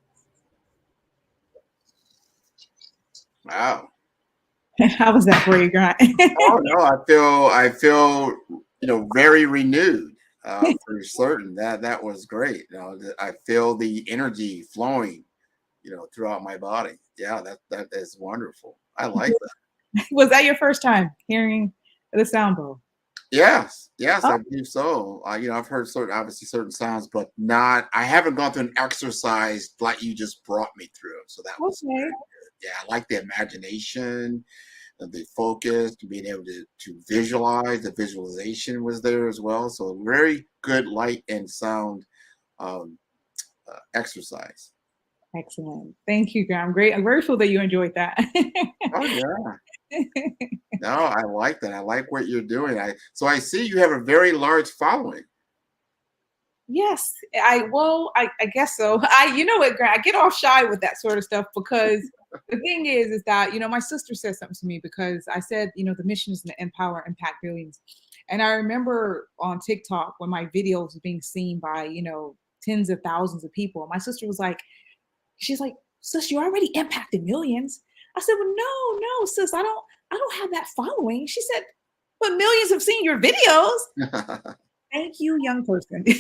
Wow. eyes. How was that for you, Grant? Oh no, I feel, very renewed. For certain, that was great. I feel the energy flowing, throughout my body. Yeah, that is wonderful. I like that. Was that your first time hearing the sound bowl? Yes, Oh. I believe so. I've heard certain sounds, but I haven't gone through an exercise like you just brought me through. So that was Okay. very good. Yeah, I like the imagination, the focus, being able to visualize. The visualization was there as well. So very good light and sound exercise. Excellent. Thank you, Graham. Great. I'm grateful that you enjoyed that. Oh yeah. No, I like that. I like what you're doing. So I see you have a very large following. Yes, I guess so. You know what, Grant, I get all shy with that sort of stuff because the thing is that, my sister said something to me because I said, the mission is to empower, impact billions. And I remember on TikTok when my videos were being seen by, tens of thousands of people. My sister was like, she's like, sis, you already impacted millions. I said, well, no, sis, I don't have that following. She said, but millions have seen your videos. Thank you, young person. Put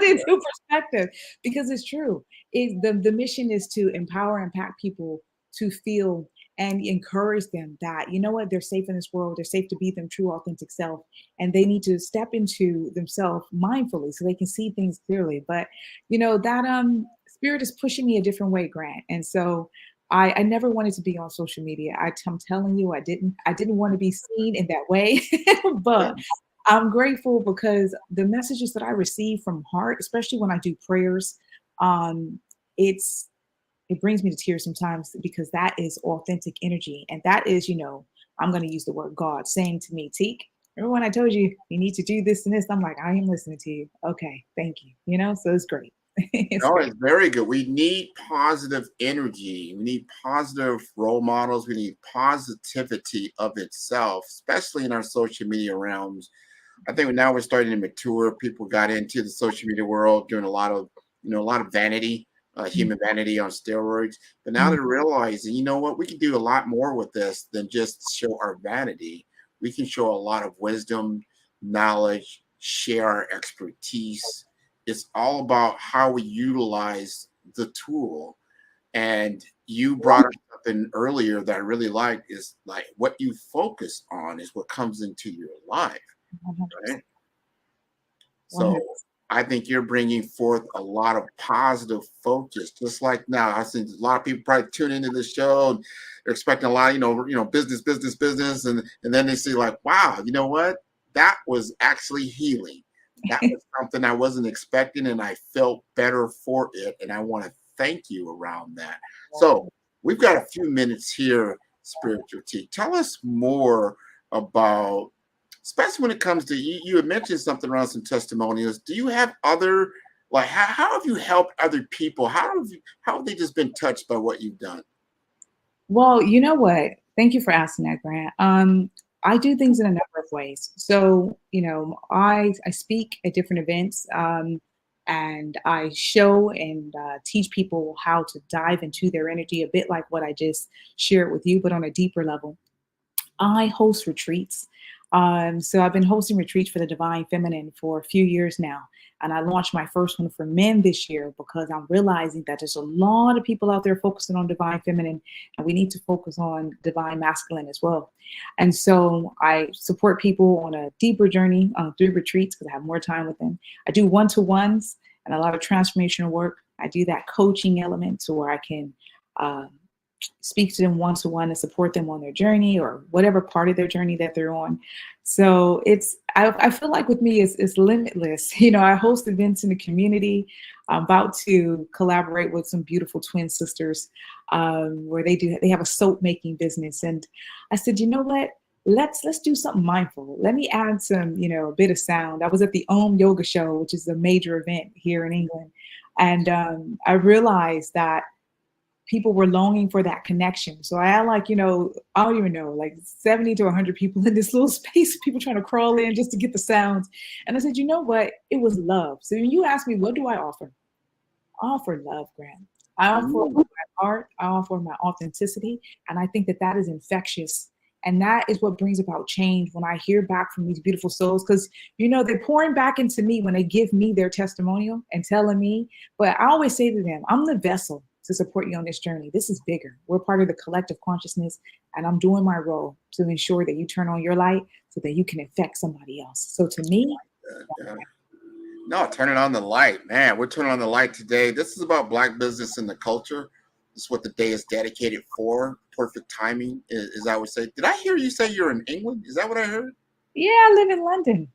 it into perspective because it's true. The mission is to empower and impact people to feel and encourage them that, you know what, they're safe in this world. They're safe to be their true, authentic self. And they need to step into themselves mindfully so they can see things clearly. But, that spirit is pushing me a different way, Grant. And so I never wanted to be on social media. I'm telling you, I didn't want to be seen in that way. But I'm grateful because the messages that I receive from heart, especially when I do prayers, it brings me to tears sometimes because that is authentic energy. And that is, I'm going to use the word God saying to me, Teak, remember when I told you you need to do this and this? I'm like, I am listening to you. Okay, thank you. So it's great. It's very good. We need positive energy. We need positive role models. We need positivity of itself, especially in our social media realms. I think now we're starting to mature. People got into the social media world doing a lot of vanity, human vanity on steroids. But now they're realizing, you know what, we can do a lot more with this than just show our vanity. We can show a lot of wisdom, knowledge, share our expertise. It's all about how we utilize the tool. And you brought up something earlier that I really liked is like what you focus on is what comes into your life. Right? So I think you're bringing forth a lot of positive focus, just like now. I think a lot of people probably tune into the show and they're expecting a lot, business, and then they see like, wow, you know what? That was actually healing. That was something I wasn't expecting, and I felt better for it. And I want to thank you around that. So we've got a few minutes here, Spiritual Teak. Tell us more about, especially when it comes to, you had mentioned something around some testimonials. Do you have other, like, how have you helped other people? How have they just been touched by what you've done? Well, you know what? Thank you for asking that, Grant. I do things in a number of ways. So, I speak at different events, and I show and teach people how to dive into their energy, a bit like what I just shared with you, but on a deeper level. I host retreats. So I've been hosting retreats for the Divine Feminine for a few years now. And I launched my first one for men this year because I'm realizing that there's a lot of people out there focusing on Divine Feminine, and we need to focus on Divine Masculine as well. And so I support people on a deeper journey through retreats because I have more time with them. I do one-to-ones and a lot of transformational work. I do that coaching element to where I can speak to them one-to-one and support them on their journey or whatever part of their journey that they're on. So I feel like with me it's limitless. I host events in the community. I'm about to collaborate with some beautiful twin sisters where they have a soap making business. And I said, you know what? Let's do something mindful. Let me add some, a bit of sound. I was at the Om Yoga Show, which is a major event here in England. And I realized that people were longing for that connection. So I had I don't even know, like 70 to 100 people in this little space, people trying to crawl in just to get the sounds. And I said, you know what? It was love. So when you ask me, what do I offer? I offer love, Grant. I offer my heart. I offer my authenticity. And I think that is infectious. And that is what brings about change when I hear back from these beautiful souls, because, they're pouring back into me when they give me their testimonial and telling me. But I always say to them, I'm the vessel to support you on this journey. This is bigger. We're part of the collective consciousness, and I'm doing my role to ensure that you turn on your light so that you can affect somebody else. So to me, no, turning on the light, man. We're turning on the light today. This is about Black business and the culture. This is what the day is dedicated for. Perfect timing, as I would say. Did I hear you say you're in England? Is that what I heard? Yeah, I live in London.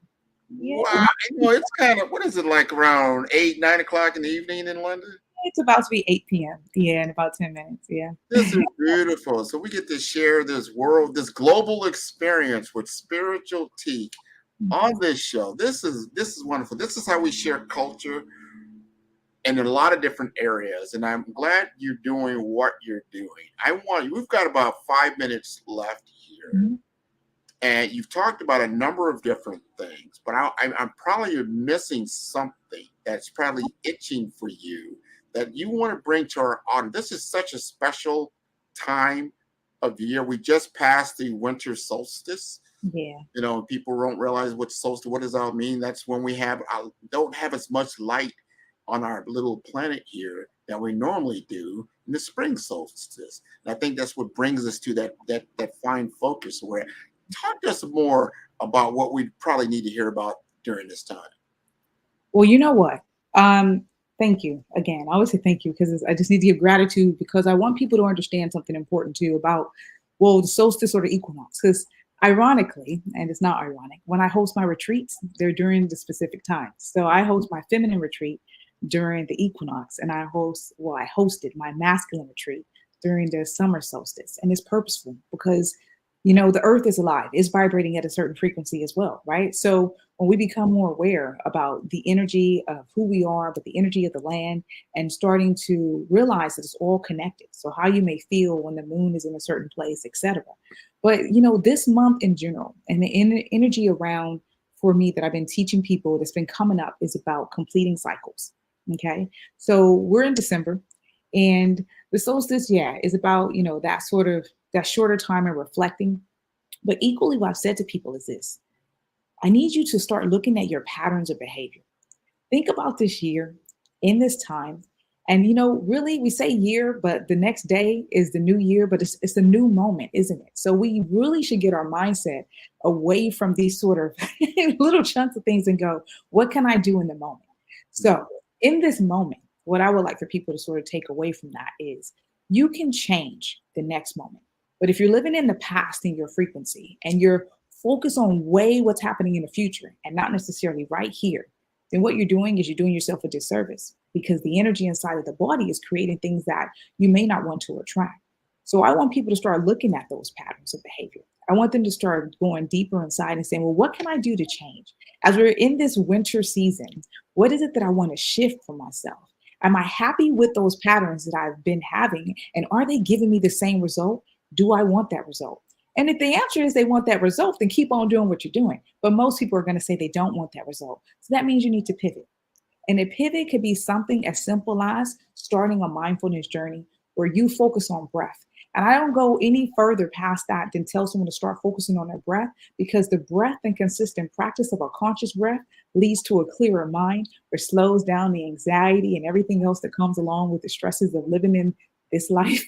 Yeah. Wow. It's kind of, what is it, like around 8, 9 o'clock in the evening in London? It's about to be 8 p.m. Yeah, in about 10 minutes. Yeah. This is beautiful. So we get to share this global experience with Spiritual Teak on this show. This is wonderful. This is how we share culture in a lot of different areas, and I'm glad you're doing what you're doing. We've got about 5 minutes left here, and you've talked about a number of different things, but I'm probably missing something that's probably itching for you that you want to bring to our audience. This is such a special time of the year. We just passed the winter solstice. Yeah. You know, people don't realize what does that mean? That's when we don't have as much light on our little planet here that we normally do in the spring solstice. And I think that's what brings us to that fine focus. Where talk to us more about what we probably need to hear about during this time. Well, you know what? Thank you again. I always say thank you because I just need to give gratitude because I want people to understand something important too about, well, the solstice or the equinox. Because ironically, and it's not ironic, when I host my retreats, they're during the specific times. So I host my feminine retreat during the equinox, and I hosted my masculine retreat during the summer solstice. And it's purposeful because, you know, the earth is alive, it's vibrating at a certain frequency as well, right? So when we become more aware about the energy of who we are, but the energy of the land, and starting to realize that it's all connected. So how you may feel when the moon is in a certain place, etc. But, you know, this month in general, and the energy around for me that I've been teaching people that's been coming up is about completing cycles. Okay. So we're in December, and the solstice, is about, you know, that shorter time of reflecting. But equally, what I've said to people is this: I need you to start looking at your patterns of behavior. Think about this year in this time. And, you know, really, we say year, but the next day is the new year, but it's a new moment, isn't it? So we really should get our mindset away from these sort of little chunks of things and go, what can I do in the moment? So in this moment, what I would like for people to sort of take away from that is you can change the next moment. But if you're living in the past in your frequency and you're focused on what's happening in the future and not necessarily right here, then what you're doing is you're doing yourself a disservice because the energy inside of the body is creating things that you may not want to attract. So I want people to start looking at those patterns of behavior. I want them to start going deeper inside and saying, well, what can I do to change? As we're in this winter season, what is it that I want to shift for myself? Am I happy with those patterns that I've been having? And are they giving me the same result? Do I want that result? And if the answer is they want that result, then keep on doing what you're doing. But most people are going to say they don't want that result. So that means you need to pivot. And a pivot could be something as simple as starting a mindfulness journey where you focus on breath. And I don't go any further past that than tell someone to start focusing on their breath, because the breath and consistent practice of a conscious breath leads to a clearer mind, which slows down the anxiety and everything else that comes along with the stresses of living in this life.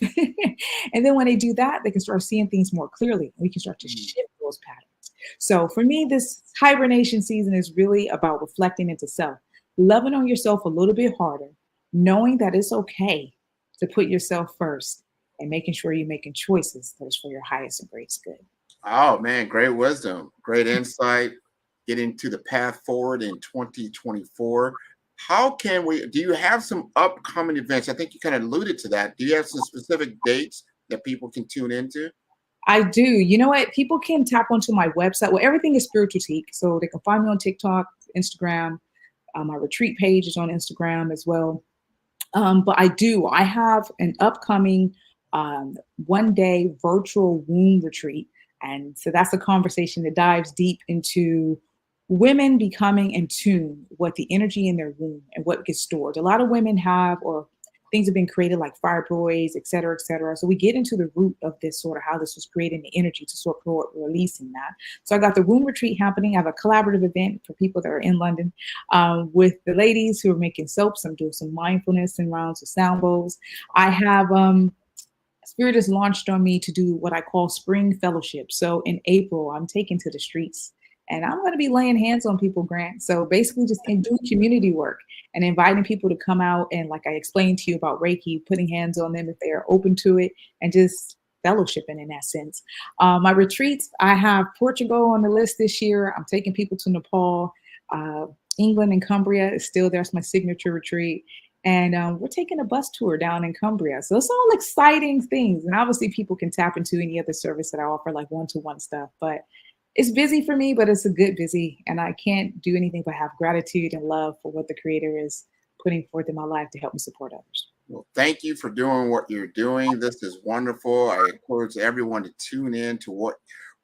And then when they do that, they can start seeing things more clearly. And we can start to shift those patterns. So for me, this hibernation season is really about reflecting into self, loving on yourself a little bit harder, knowing that it's okay to put yourself first, and making sure you're making choices that is for your highest and greatest good. Oh man, great wisdom, great insight, getting to the path forward in 2024. Do you have some upcoming events? I think you kind of alluded to that. Do you have some specific dates that people can tune into? I do. You know what? People can tap onto my website. Well, everything is Spiritualtique. So they can find me on TikTok, Instagram. My retreat page is on Instagram as well. But I have an upcoming one-day virtual womb retreat. And so that's a conversation that dives deep into women becoming in tune with the energy in their womb and what gets stored. A lot of women have, or things have been created like fibroids, et cetera, et cetera. So we get into the root of this, sort of how this was creating the energy to sort of releasing that. So I got the womb retreat happening. I have a collaborative event for people that are in London with the ladies who are making soaps. I'm doing some mindfulness and rounds of sound bowls. I have Spirit has launched on me to do what I call spring fellowship. So in April, I'm taking to the streets. And I'm going to be laying hands on people, Grant. So basically just doing community work and inviting people to come out. And like I explained to you about Reiki, putting hands on them if they are open to it, and just fellowshipping in that sense. My retreats, I have Portugal on the list this year. I'm taking people to Nepal. England and Cumbria is still there. It's my signature retreat. And we're taking a bus tour down in Cumbria. So it's all exciting things. And obviously people can tap into any other service that I offer, like one-to-one stuff. But It's busy for me, but it's a good busy. And I can't do anything but have gratitude and love for what the Creator is putting forth in my life to help me support others. Well, thank you for doing what you're doing. This is wonderful. I encourage everyone to tune in to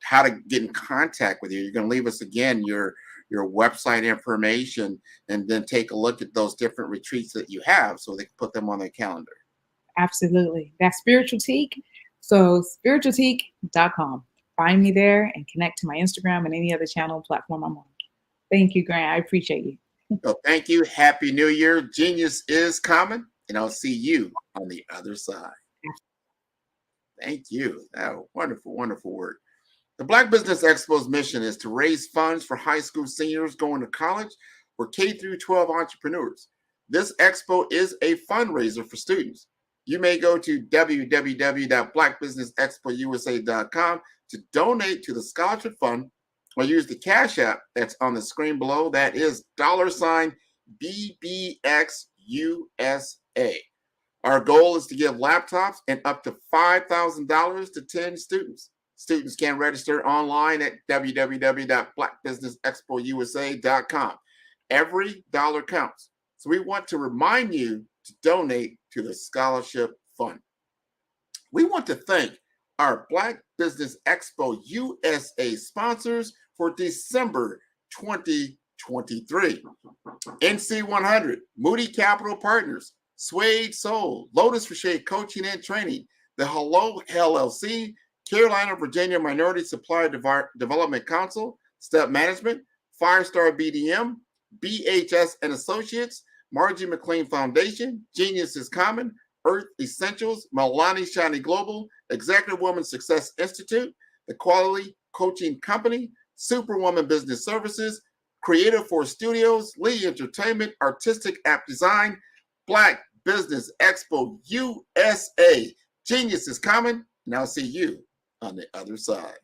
how to get in contact with you. You're going to leave us again your website information, and then take a look at those different retreats that you have so they can put them on their calendar. Absolutely. That's Spiritual Teak. So spiritualteak.com. Find me there and connect to my Instagram and any other channel platform I'm on. Thank you, Grant. I appreciate you. So thank you. Happy New Year. Genius is coming, and I'll see you on the other side. Thank you. Oh, wonderful, wonderful work. The Black Business Expo's mission is to raise funds for high school seniors going to college or K through 12 entrepreneurs. This expo is a fundraiser for students. You may go to www.blackbusinessexpousa.com to donate to the scholarship fund, or use the Cash App that's on the screen below. That is $BBXUSA. Our goal is to give laptops and up to $5,000 to 10 students. Students can register online at www.blackbusinessexpousa.com. Every dollar counts. So we want to remind you to donate to the scholarship fund. We want to thank our Black Business Expo USA sponsors for December 2023. NC100, Moody Capital Partners, Suede Soul, Lotus for Shade Coaching and Training, the Hello LLC, Carolina, Virginia Minority Supplier Development Council, Step Management, Firestar BDM, BHS and Associates, Margie McLean Foundation, Genius is Common, Earth Essentials, Milani Shani Global, Executive Woman Success Institute, The Quality Coaching Company, Superwoman Business Services, Creative Force Studios, Lee Entertainment, Artistic App Design, Black Business Expo USA. Genius is Common, and I'll see you on the other side.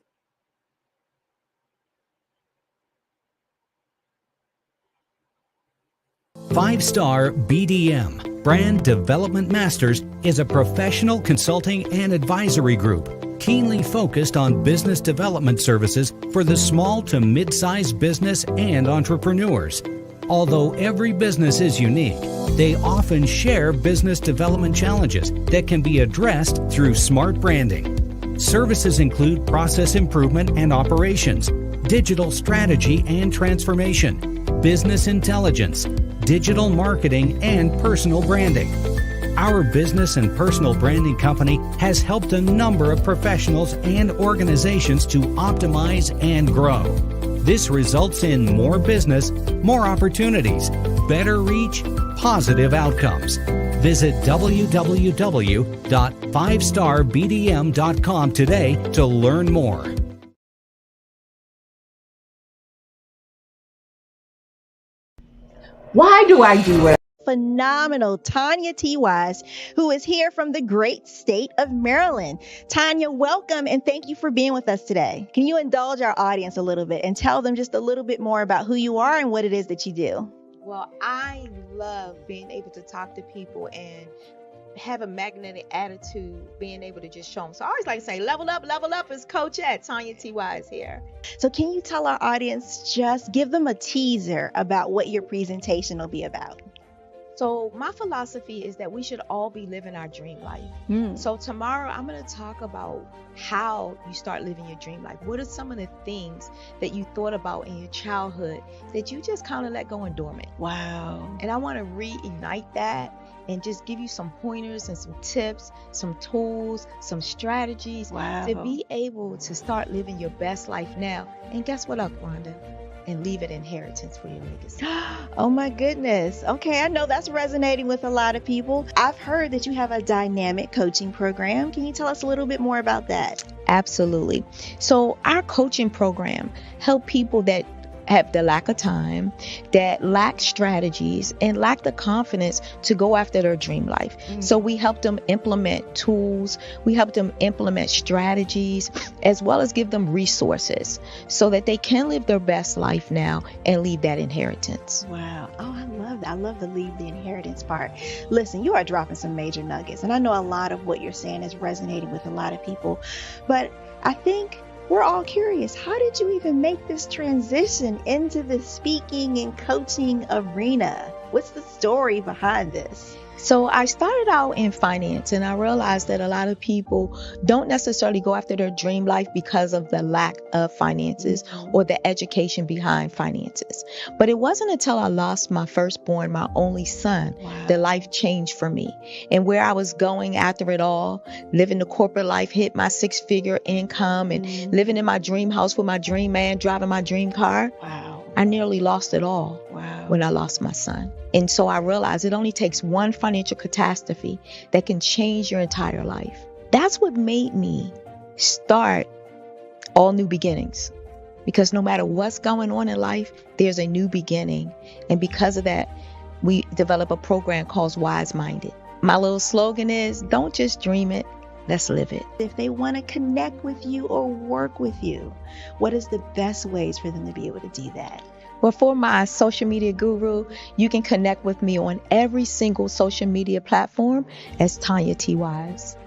Five-Star BDM, Brand Development Masters, is a professional consulting and advisory group keenly focused on business development services for the small to mid-sized business and entrepreneurs. Although every business is unique, they often share business development challenges that can be addressed through smart branding. Services include process improvement and operations, digital strategy and transformation, business intelligence, digital marketing, and personal branding. Our business and personal branding company has helped a number of professionals and organizations to optimize and grow. This results in more business, more opportunities, better reach, positive outcomes. Visit www.fivestarbdm.com today to learn more. Why do I do it? Phenomenal Tanya T. Wise, who is here from the great state of Maryland. Tanya, welcome and thank you for being with us today. Can you indulge our audience a little bit and tell them just a little bit more about who you are and what it is that you do? Well, I love being able to talk to people and have a magnetic attitude, being able to just show them. So I always like to say, level up is Coach at Tanya T. Wise here. So can you tell our audience, just give them a teaser about what your presentation will be about? So my philosophy is that we should all be living our dream life. So tomorrow I'm going to talk about how you start living your dream life. What are some of the things that you thought about in your childhood that you just kind of let go and dormant? Wow. And I want to reignite that and just give you some pointers and some tips, some tools, some strategies to be able to start living your best life now. And guess what, Wanda? And leave an inheritance for your legacy. Oh my goodness. Okay, I know that's resonating with a lot of people. I've heard that you have a dynamic coaching program. Can you tell us a little bit more about that? Absolutely. So our coaching program help people that have the lack of time, that lack strategies, and lack the confidence to go after their dream life. So we help them implement tools, we help them implement strategies, as well as give them resources so that they can live their best life now and leave that inheritance. Wow. Oh, I love that. I love the leave the inheritance part. Listen, you are dropping some major nuggets, and I know a lot of what you're saying is resonating with a lot of people, but I think we're all curious, how did you even make this transition into the speaking and coaching arena? What's the story behind this? So I started out in finance, and I realized that a lot of people don't necessarily go after their dream life because of the lack of finances or the education behind finances. But it wasn't until I lost my firstborn, my only son, that life changed for me. And where I was going after it all, living the corporate life, hit my 6-figure income and living in my dream house with my dream man, driving my dream car. I nearly lost it all when I lost my son. And so I realized it only takes one financial catastrophe that can change your entire life. That's what made me start All New Beginnings. Because no matter what's going on in life, there's a new beginning. And because of that, we develop a program called Wise Minded. My little slogan is, don't just dream it, let's live it. If they want to connect with you or work with you, what is the best ways for them to be able to do that? Well, for my social media guru, you can connect with me on every single social media platform as Tanya T. Wise.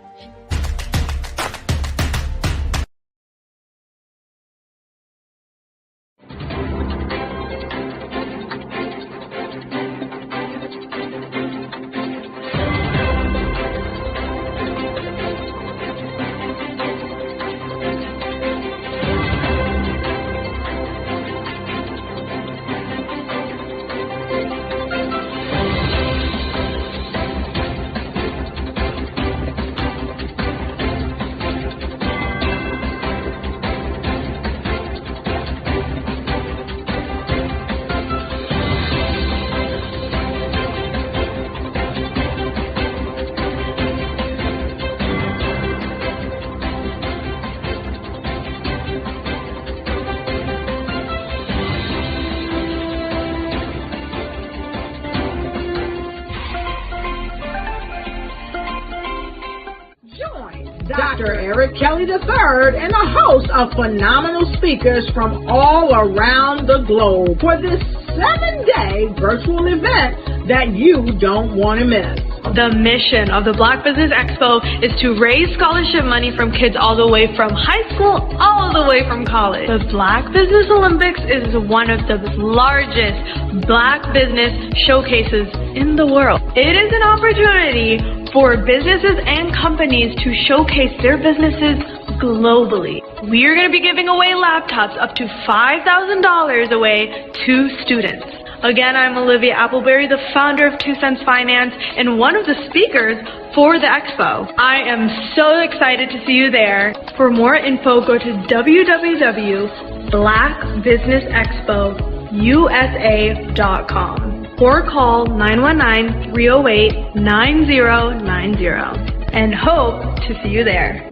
Dr. Eric Kelly III and a host of phenomenal speakers from all around the globe for this 7-day virtual event that you don't want to miss. The mission of the Black Business Expo is to raise scholarship money from kids all the way from high school, all the way from college. The Black Business Olympics is one of the largest Black business showcases in the world. It is an opportunity for businesses and companies to showcase their businesses globally. We are going to be giving away laptops up to $5,000 away to students. Again, I'm Olivia Appleberry, the founder of 2 Cents Finance and one of the speakers for the expo. I am so excited to see you there. For more info, go to www.blackbusinessexpousa.com or call 919-308-9090 and hope to see you there.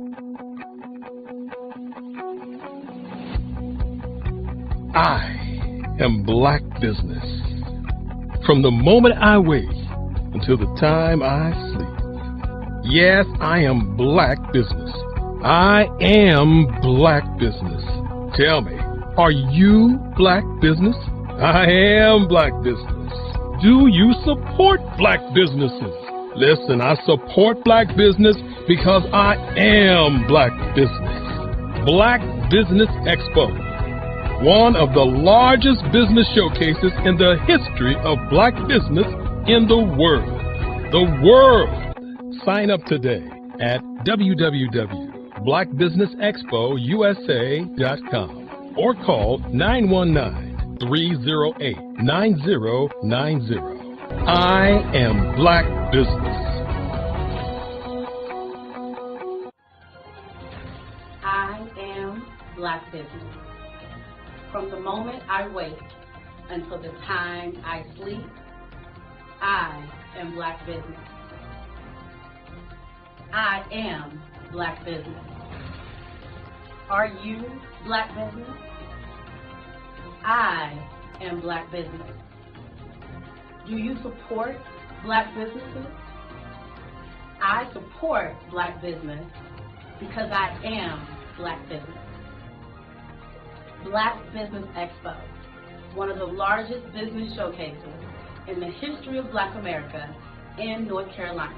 I am Black Business. From the moment I wake until the time I sleep. Yes, I am Black Business. I am Black Business. Tell me, are you Black Business? I am Black Business. Do you support Black businesses? Listen, I support Black business because I am Black Business. Black Business Expo, one of the largest business showcases in the history of Black business in the world. The world! Sign up today at www.blackbusinessexpousa.com or call 919-308-9090. I am Black Business. I am Black Business. From the moment I wake until the time I sleep, I am Black Business. I am Black Business. Are you Black Business? I am Black Business. Do you support Black businesses? I support Black business because I am Black Business. Black Business Expo, one of the largest business showcases in the history of Black America in North Carolina.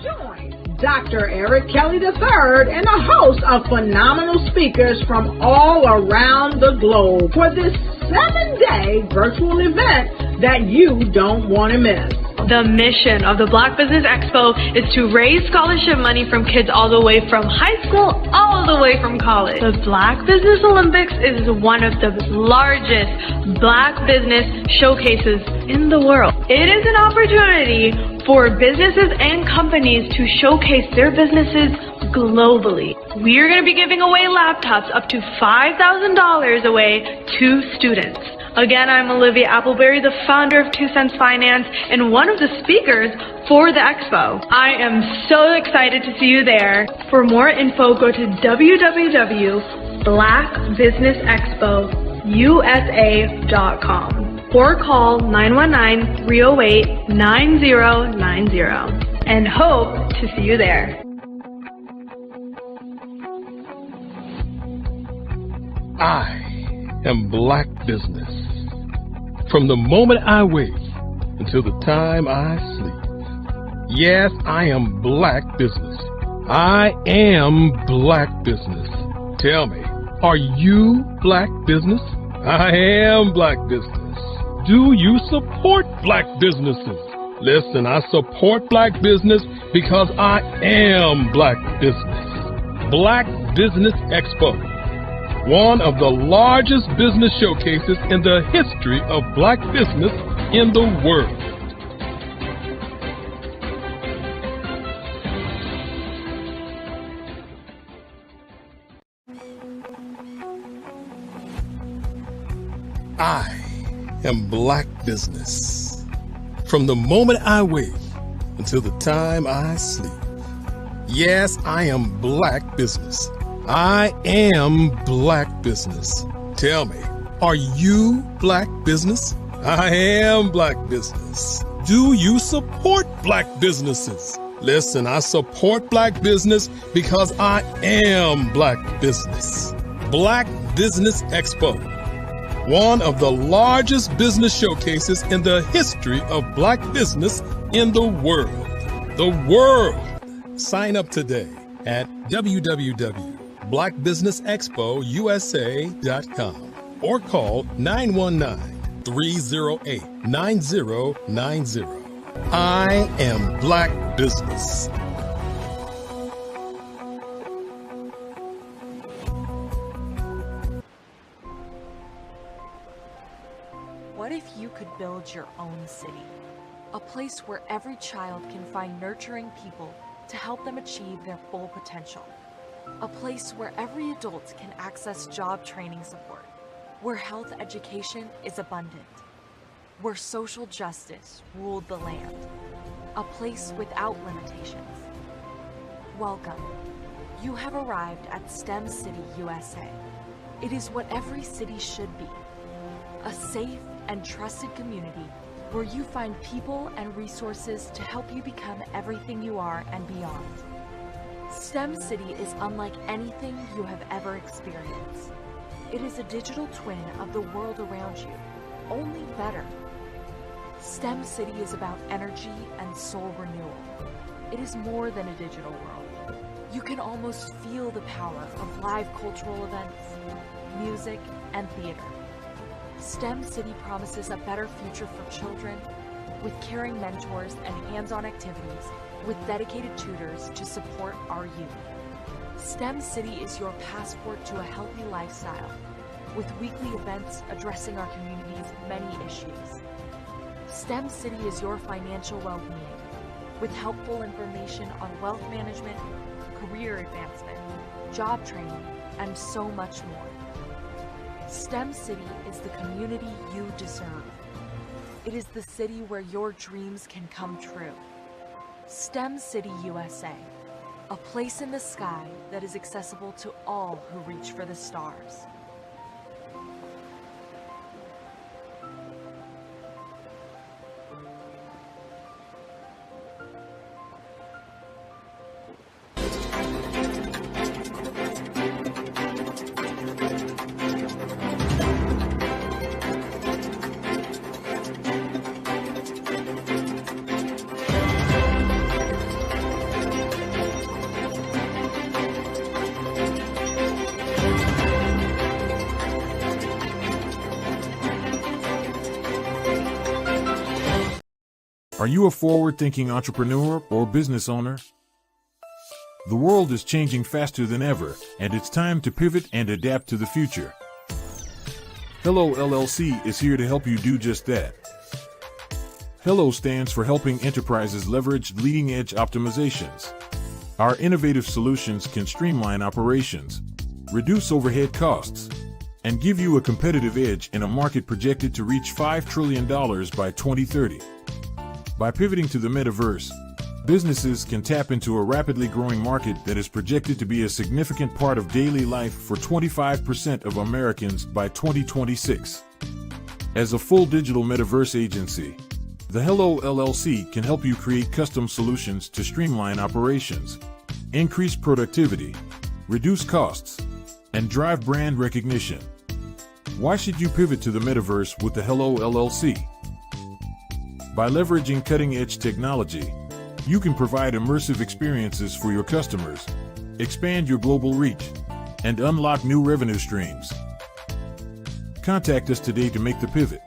Join Dr. Eric Kelly III and a host of phenomenal speakers from all around the globe for this 7-day virtual event that you don't want to miss. The mission of the Black Business Expo is to raise scholarship money from kids all the way from high school, all the way from college. The Black Business Olympics is one of the largest Black business showcases in the world. It is an opportunity for businesses and companies to showcase their businesses globally. We are going to be giving away laptops up to $5,000 away to students. Again, I'm Olivia Appleberry, the founder of 2 Cents Finance and one of the speakers for the expo. I am so excited to see you there. For more info, go to www.blackbusinessexpousa.com or call 919-308-9090 and hope to see you there. I am Black Business. From the moment I wake until the time I sleep. Yes, I am Black Business. I am Black Business. Tell me, are you Black Business? I am Black Business. Do you support Black businesses? Listen, I support Black business because I am Black Business. Black Business Expo, one of the largest business showcases in the history of Black business in the world. I am Black Business. From the moment I wake until the time I sleep. Yes, I am Black Business. I am Black Business. Tell me, are you Black Business? I am Black Business. Do you support Black businesses? Listen, I support Black business because I am Black Business. Black Business Expo, one of the largest business showcases in the history of Black business in the world. The world. Sign up today at www.blackbusinessexpousa.com or call 919-308-9090. I am Black Business. What if you could build your own city? A place where every child can find nurturing people to help them achieve their full potential. A place where every adult can access job training support, where health education is abundant, where social justice ruled the land. A place without limitations. Welcome. You have arrived at STEM City USA. It is what every city should be. A safe and trusted community where you find people and resources to help you become everything you are and beyond. STEM City is unlike anything you have ever experienced. It is a digital twin of the world around you, only better. STEM City is about energy and soul renewal. It is more than a digital world. You can almost feel the power of live cultural events, music, and theater. STEM City promises a better future for children, with caring mentors and hands-on activities, with dedicated tutors to support our youth. STEM City is your passport to a healthy lifestyle, with weekly events addressing our community's many issues. STEM City is your financial well-being, with helpful information on wealth management, career advancement, job training, and so much more. STEM City is the community you deserve. It is the city where your dreams can come true. STEM City USA, a place in the sky that is accessible to all who reach for the stars. Are you a forward-thinking entrepreneur or business owner? The world is changing faster than ever, and it's time to pivot and adapt to the future. Hello LLC is here to help you do just that. Hello stands for helping enterprises leverage leading-edge optimizations. Our innovative solutions can streamline operations, reduce overhead costs, and give you a competitive edge in a market projected to reach $5 trillion by 2030. By pivoting to the metaverse, businesses can tap into a rapidly growing market that is projected to be a significant part of daily life for 25% of Americans by 2026. As a full digital metaverse agency, the Hello LLC can help you create custom solutions to streamline operations, increase productivity, reduce costs, and drive brand recognition. Why should you pivot to the metaverse with the Hello LLC? By leveraging cutting-edge technology, you can provide immersive experiences for your customers, expand your global reach, and unlock new revenue streams. Contact us today to make the pivot.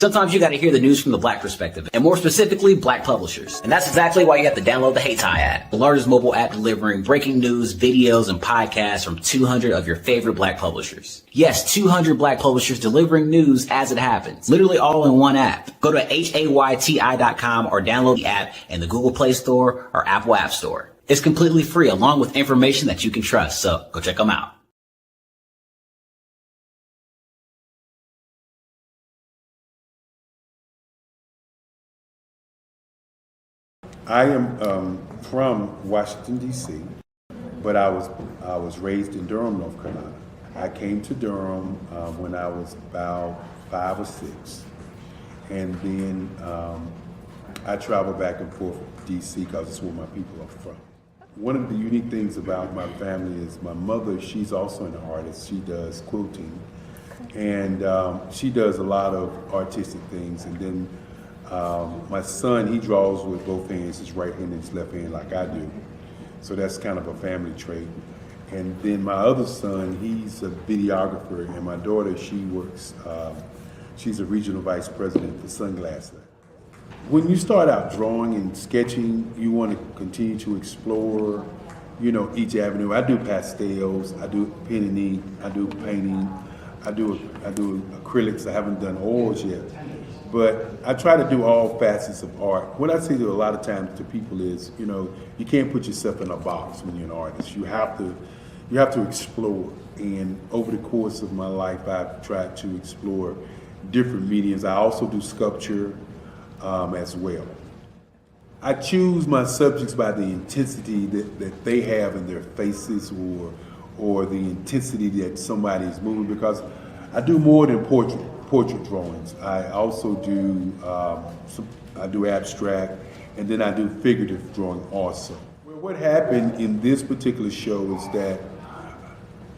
Sometimes you got to hear the news from the Black perspective, and more specifically, Black publishers. And that's exactly why you have to download the HeyTie app, the largest mobile app delivering breaking news, videos, and podcasts from 200 of your favorite Black publishers. Yes, 200 Black publishers delivering news as it happens, literally all in one app. Go to HAYTI.com or download the app in the Google Play Store or Apple App Store. It's completely free, along with information that you can trust, so go check them out. I am from Washington, D.C., but I was raised in Durham, North Carolina. I came to Durham when I was about 5 or 6, and then I traveled back and forth to D.C. because it's where my people are from. One of the unique things about my family is my mother, she's also an artist. She does quilting, and she does a lot of artistic things, and then my son, he draws with both hands, his right hand and his left hand, like I do. So that's kind of a family trait. And then my other son, he's a videographer, and my daughter, she works, she's a regional vice president for Sunglass Lab. When you start out drawing and sketching, you want to continue to explore, you know, each avenue. I do pastels, I do pen and ink, I do painting, I do acrylics. I haven't done oils yet. But I try to do all facets of art. What I say to a lot of times to people is, you know, you can't put yourself in a box when you're an artist. You have to explore. And over the course of my life, I've tried to explore different mediums. I also do sculpture as well. I choose my subjects by the intensity that they have in their faces, or the intensity that somebody is moving, because I do more than portrait drawings. I also do I do abstract, and then I do figurative drawing also. Well, what happened in this particular show is that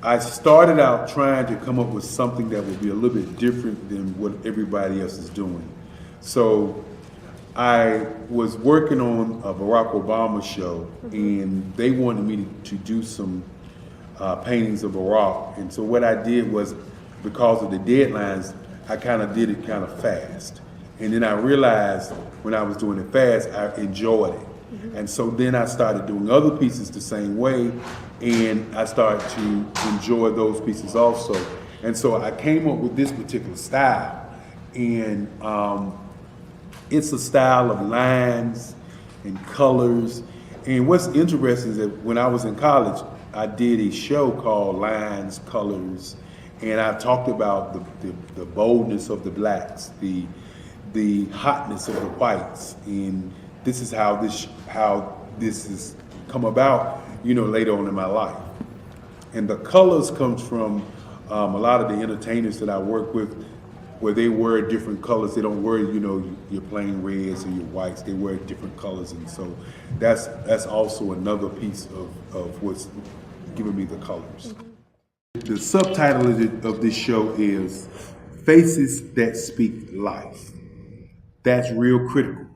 I started out trying to come up with something that would be a little bit different than what everybody else is doing. So I was working on a Barack Obama show, and they wanted me to do some paintings of Barack. And so what I did was, because of the deadlines, I kind of did it kind of fast. And then I realized when I was doing it fast, I enjoyed it. And so then I started doing other pieces the same way, and I started to enjoy those pieces also. And so I came up with this particular style. And it's a style of lines and colors. And what's interesting is that when I was in college, I did a show called Lines, Colors, and I talked about the boldness of the blacks, the hotness of the whites, and this is how this has come about, you know, later on in my life. And the colors comes from a lot of the entertainers that I work with, where they wear different colors. They don't wear, you know, your plain reds or your whites. They wear different colors, and so that's also another piece of what's giving me the colors. The subtitle of this show is Faces That Speak Life. That's real critical.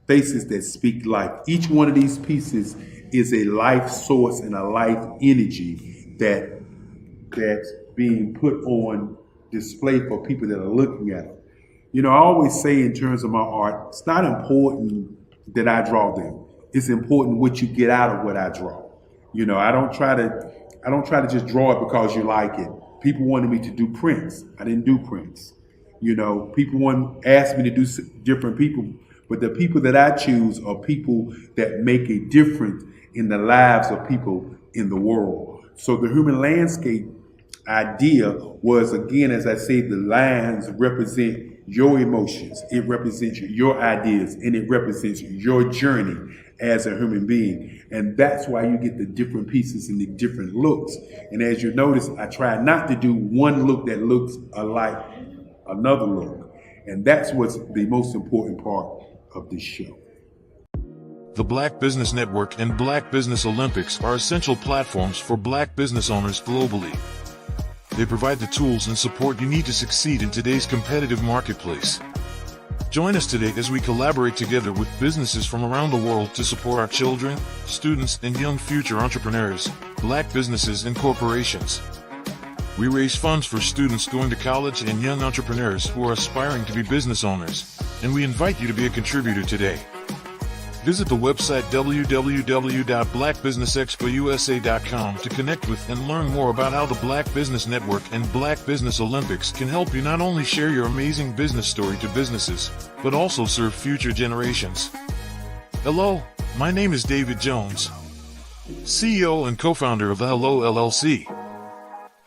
Faces that speak life. Each one of these pieces is a life source and a life energy that that's being put on display for people that are looking at them. You know, I always say in terms of my art, it's not important that I draw them. It's important what you get out of what I draw. You know, I don't try to just draw it because you like it. People wanted me to do prints. I didn't do prints. You know, people asked me to do different people, but the people that I choose are people that make a difference in the lives of people in the world. So the human landscape idea was, again, as I say, the lines represent your emotions, it represents your ideas, and it represents your journey as a human being. And that's why you get the different pieces and the different looks. And as you notice, I try not to do one look that looks alike another look. And that's what's the most important part of this show. The Black Business Network and Black Business Olympics are essential platforms for Black business owners globally. They provide the tools and support you need to succeed in today's competitive marketplace. Join us today as we collaborate together with businesses from around the world to support our children, students, and young future entrepreneurs, Black businesses, and corporations. We raise funds for students going to college and young entrepreneurs who are aspiring to be business owners, and we invite you to be a contributor today. Visit the website www.blackbusinessexpousa.com to connect with and learn more about how the Black Business Network and Black Business Olympics can help you not only share your amazing business story to businesses, but also serve future generations. Hello, my name is David Jones, CEO and co-founder of the Hello LLC,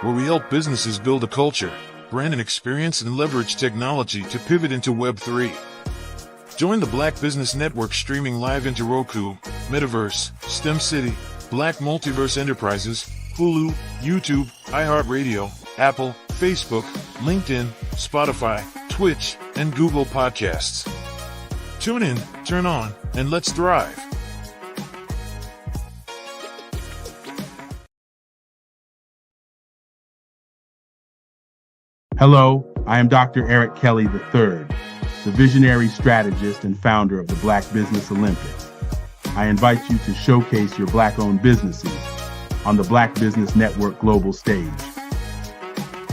where we help businesses build a culture, brand and experience, and leverage technology to pivot into Web3. Join the Black Business Network streaming live into Roku, Metaverse, STEM City, Black Multiverse Enterprises, Hulu, YouTube, iHeartRadio, Apple, Facebook, LinkedIn, Spotify, Twitch, and Google Podcasts. Tune in, turn on, and let's thrive. Hello, I am Dr. Eric Kelly III, the visionary strategist and founder of the Black Business Olympics. I invite you to showcase your Black-owned businesses on the Black Business Network global stage.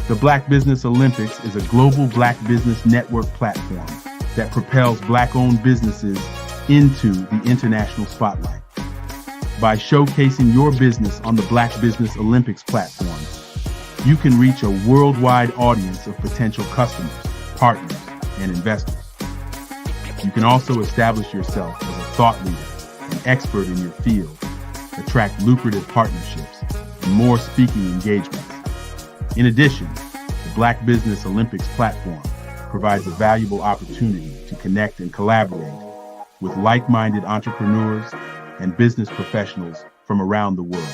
The Black Business Olympics is a global Black Business Network platform that propels Black-owned businesses into the international spotlight. By showcasing your business on the Black Business Olympics platform, you can reach a worldwide audience of potential customers, partners, and investors. You can also establish yourself as a thought leader and expert in your field, attract lucrative partnerships, and more speaking engagements. In addition, the Black Business Olympics platform provides a valuable opportunity to connect and collaborate with like-minded entrepreneurs and business professionals from around the world.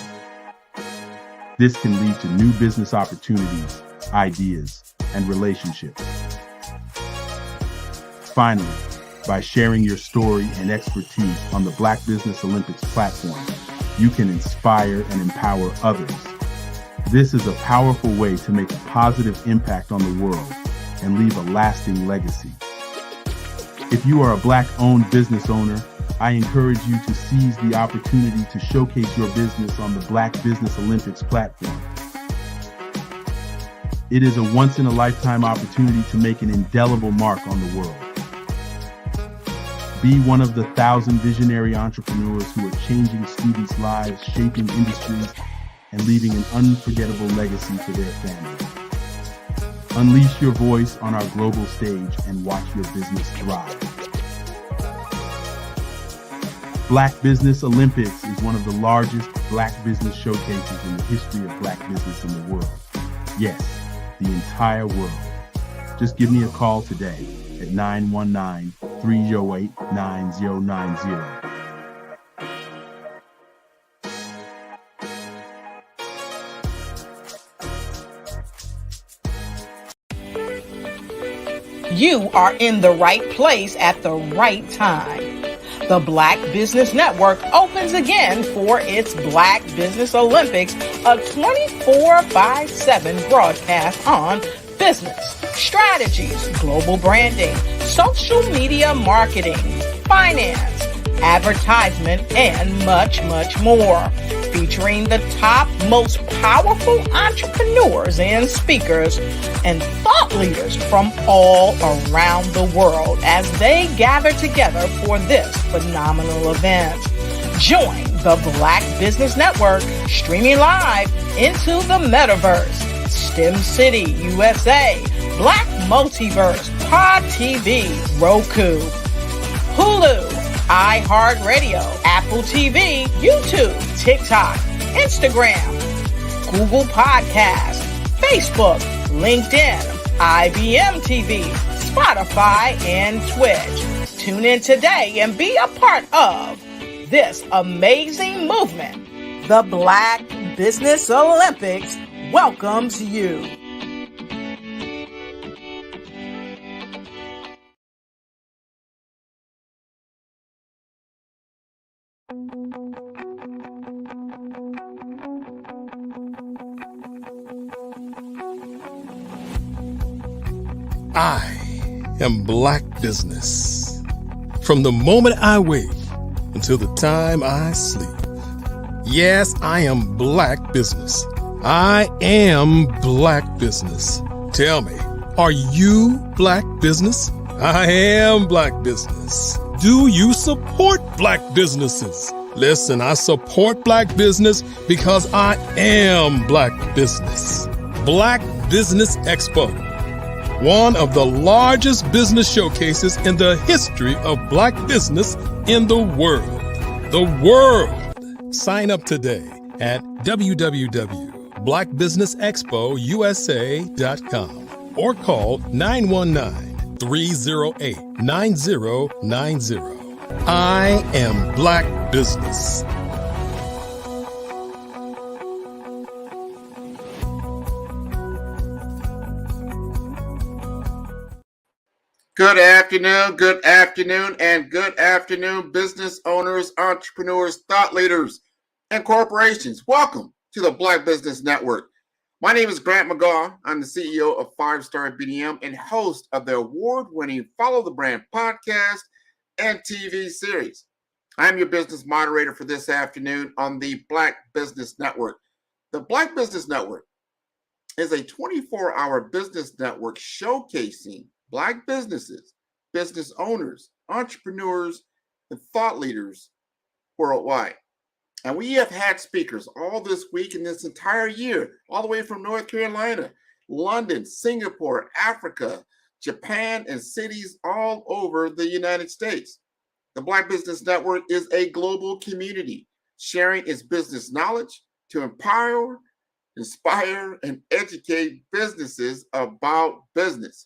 This can lead to new business opportunities, ideas, and relationships. Finally, by sharing your story and expertise on the Black Business Olympics platform, you can inspire and empower others. This is a powerful way to make a positive impact on the world and leave a lasting legacy. If you are a Black-owned business owner, I encourage you to seize the opportunity to showcase your business on the Black Business Olympics platform. It is a once-in-a-lifetime opportunity to make an indelible mark on the world. Be one of the 1,000 visionary entrepreneurs who are changing students' lives, shaping industries, and leaving an unforgettable legacy for their families. Unleash your voice on our global stage and watch your business thrive. Black Business Olympics is one of the largest Black business showcases in the history of Black business in the world. Yes, the entire world. Just give me a call today at 919-308-9090. You are in the right place at the right time. The Black Business Network opens again for its Black Business Olympics, a 24/7 broadcast on business, strategies, global branding, social media marketing, finance, advertisement, and much, much more. featuring the top, most powerful entrepreneurs and speakers and thought leaders from all around the world as they gather together for this phenomenal event. Join the Black Business Network streaming live into the metaverse, STEM City USA, Black Multiverse, Pod TV, Roku, Hulu, iHeartRadio, Apple TV, YouTube, TikTok, Instagram, Google Podcasts, Facebook, LinkedIn, IBM TV, Spotify, and Twitch. Tune in today and be a part of this amazing movement. The Black Business Olympics welcomes you. I am Black Business. From the moment I wake until the time I sleep. Yes, I am Black Business. I am Black Business. Tell me, are you Black Business? I am Black Business. Do you support Black businesses? Listen, I support Black business because I am Black Business. Black Business Expo, one of the largest business showcases in the history of Black business in the world. The world! Sign up today at www.blackbusinessexpousa.com or call 919-308-9090. I am Black Business. Good afternoon, and good afternoon, business owners, entrepreneurs, thought leaders, and corporations. Welcome to the Black Business Network. My name is Grant McGaugh. I'm the CEO of 5-Star BDM and host of the award-winning Follow the Brand podcast and TV series. I'm your business moderator for this afternoon on the Black Business Network. The Black Business Network is a 24-hour business network showcasing Black businesses, business owners, entrepreneurs, and thought leaders worldwide. And we have had speakers all this week and this entire year, all the way from North Carolina, London, Singapore, Africa, Japan, and cities all over the United States. The Black Business Network is a global community sharing its business knowledge to empower, inspire, and educate businesses about business.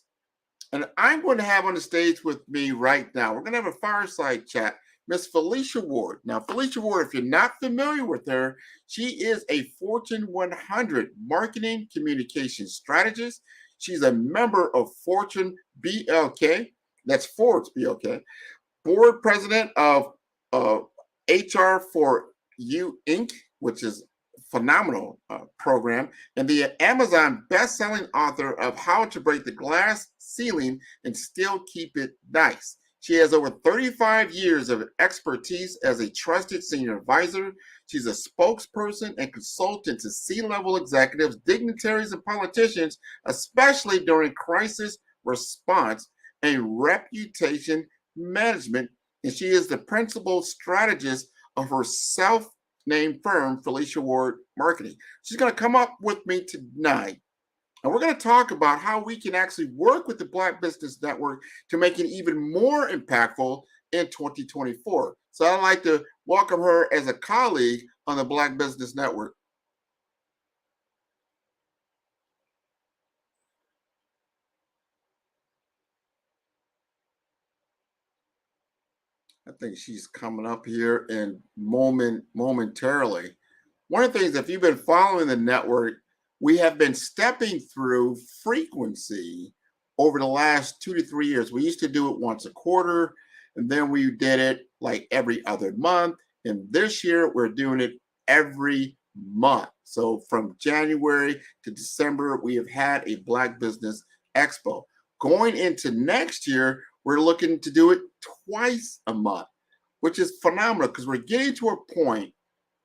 And I'm going to have on the stage with me right now, we're going to have a fireside chat, Miss Felicia Ward. Now, Felicia Ward, if you're not familiar with her, she is a Fortune 100 marketing communication strategist. She's a member of Fortune BLK, that's Forbes BLK, board president of HR for You Inc., which is phenomenal program, and the Amazon best-selling author of How to Break the Glass Ceiling and Still Keep It Nice. She has over 35 years of expertise as a trusted senior advisor. She's a spokesperson and consultant to C-level executives, dignitaries, and politicians, especially during crisis response and reputation management. And she is the principal strategist of her self-named firm, Felicia Ward Marketing. She's going to come up with me tonight, and we're going to talk about how we can actually work with the Black Business Network to make it even more impactful in 2024. So I'd like to welcome her as a colleague on the Black Business Network. I think she's coming up here in momentarily. One of the things, if you've been following the network, we have been stepping through frequency over the last 2 to 3 years. We used to do it once a quarter, and then we did it like every other month. And this year, we're doing it every month. So from January to December, we have had a Black Business Expo. Going into next year, we're looking to do it twice a month, which is phenomenal because we're getting to a point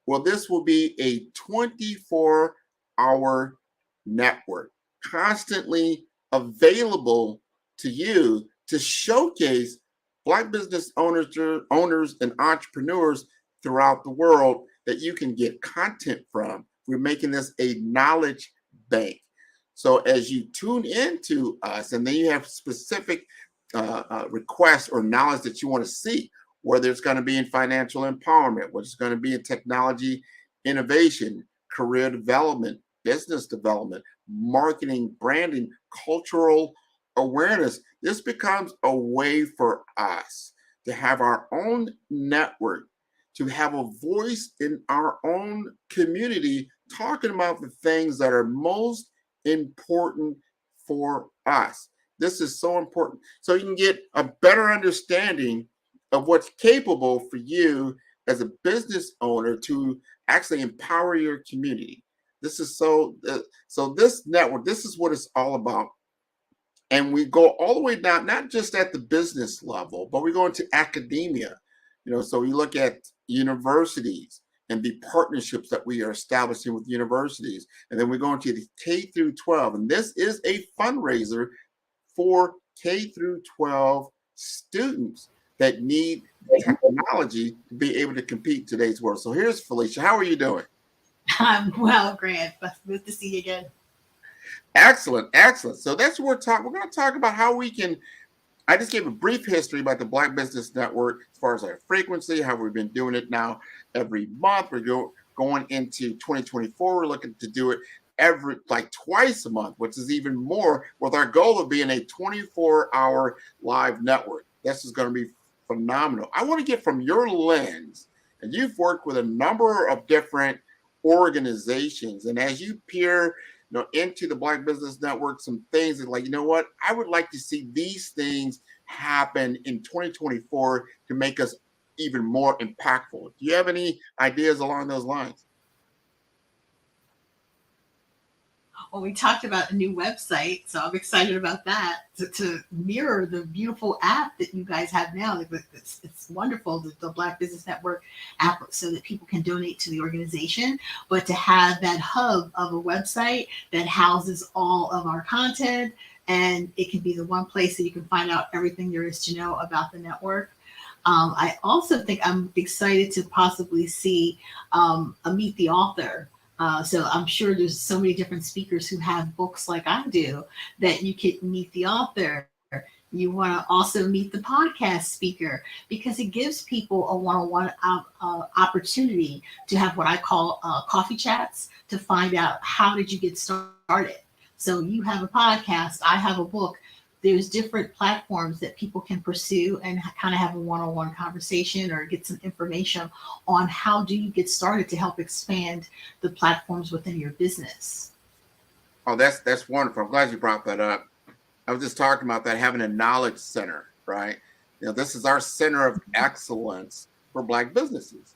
Well, this will be a 24-hour network, constantly available to you to showcase Black business owners and entrepreneurs throughout the world that you can get content from. We're making this a knowledge bank. So as you tune into us, and then you have specific requests or knowledge that you want to see, whether it's going to be in financial empowerment, whether it's going to be in technology innovation, career development, business development, marketing, branding, cultural awareness. This becomes a way for us to have our own network, to have a voice in our own community, talking about the things that are most important for us. This is so important. So you can get a better understanding of what's capable for you as a business owner to actually empower your community. This is so this network, this is what it's all about. And we go all the way down, not just at the business level, but we go into academia. So you look at universities and the partnerships that we are establishing with universities. And then we go into the K through 12. And this is a fundraiser for K through 12 students that need technology to be able to compete in today's world. So here's Felicia. How are you doing? I'm well, Grant. Good to see you again. Excellent, excellent. So that's what we're talking. We're going to talk about how we can. I just gave a brief history about the Black Business Network as far as our frequency, how we've been doing it now every month. We're going into 2024. We're looking to do it twice a month, which is even more, with our goal of being a 24-hour live network. This is going to be phenomenal. I want to get from your lens, and you've worked with a number of different organizations, and as you peer into the Black Business Network, some things that what, I would like to see these things happen in 2024 to make us even more impactful. Do you have any ideas along those lines? Well, we talked about a new website, so I'm excited about that to mirror the beautiful app that you guys have now. It's wonderful, the Black Business Network app, so that people can donate to the organization. But to have that hub of a website that houses all of our content, and it can be the one place that you can find out everything there is to know about the network. I also think I'm excited to possibly see a Meet the Author. So I'm sure there's so many different speakers who have books like I do that you could meet the author. You want to also meet the podcast speaker, because it gives people a one-on-one opportunity to have what I call coffee chats, to find out how did you get started. So you have a podcast, I have a book. There's different platforms that people can pursue and kind of have a one-on-one conversation or get some information on how do you get started to help expand the platforms within your business. Oh, that's wonderful. I'm glad you brought that up. I was just talking about that, having a knowledge center, right? This is our center of excellence for Black businesses.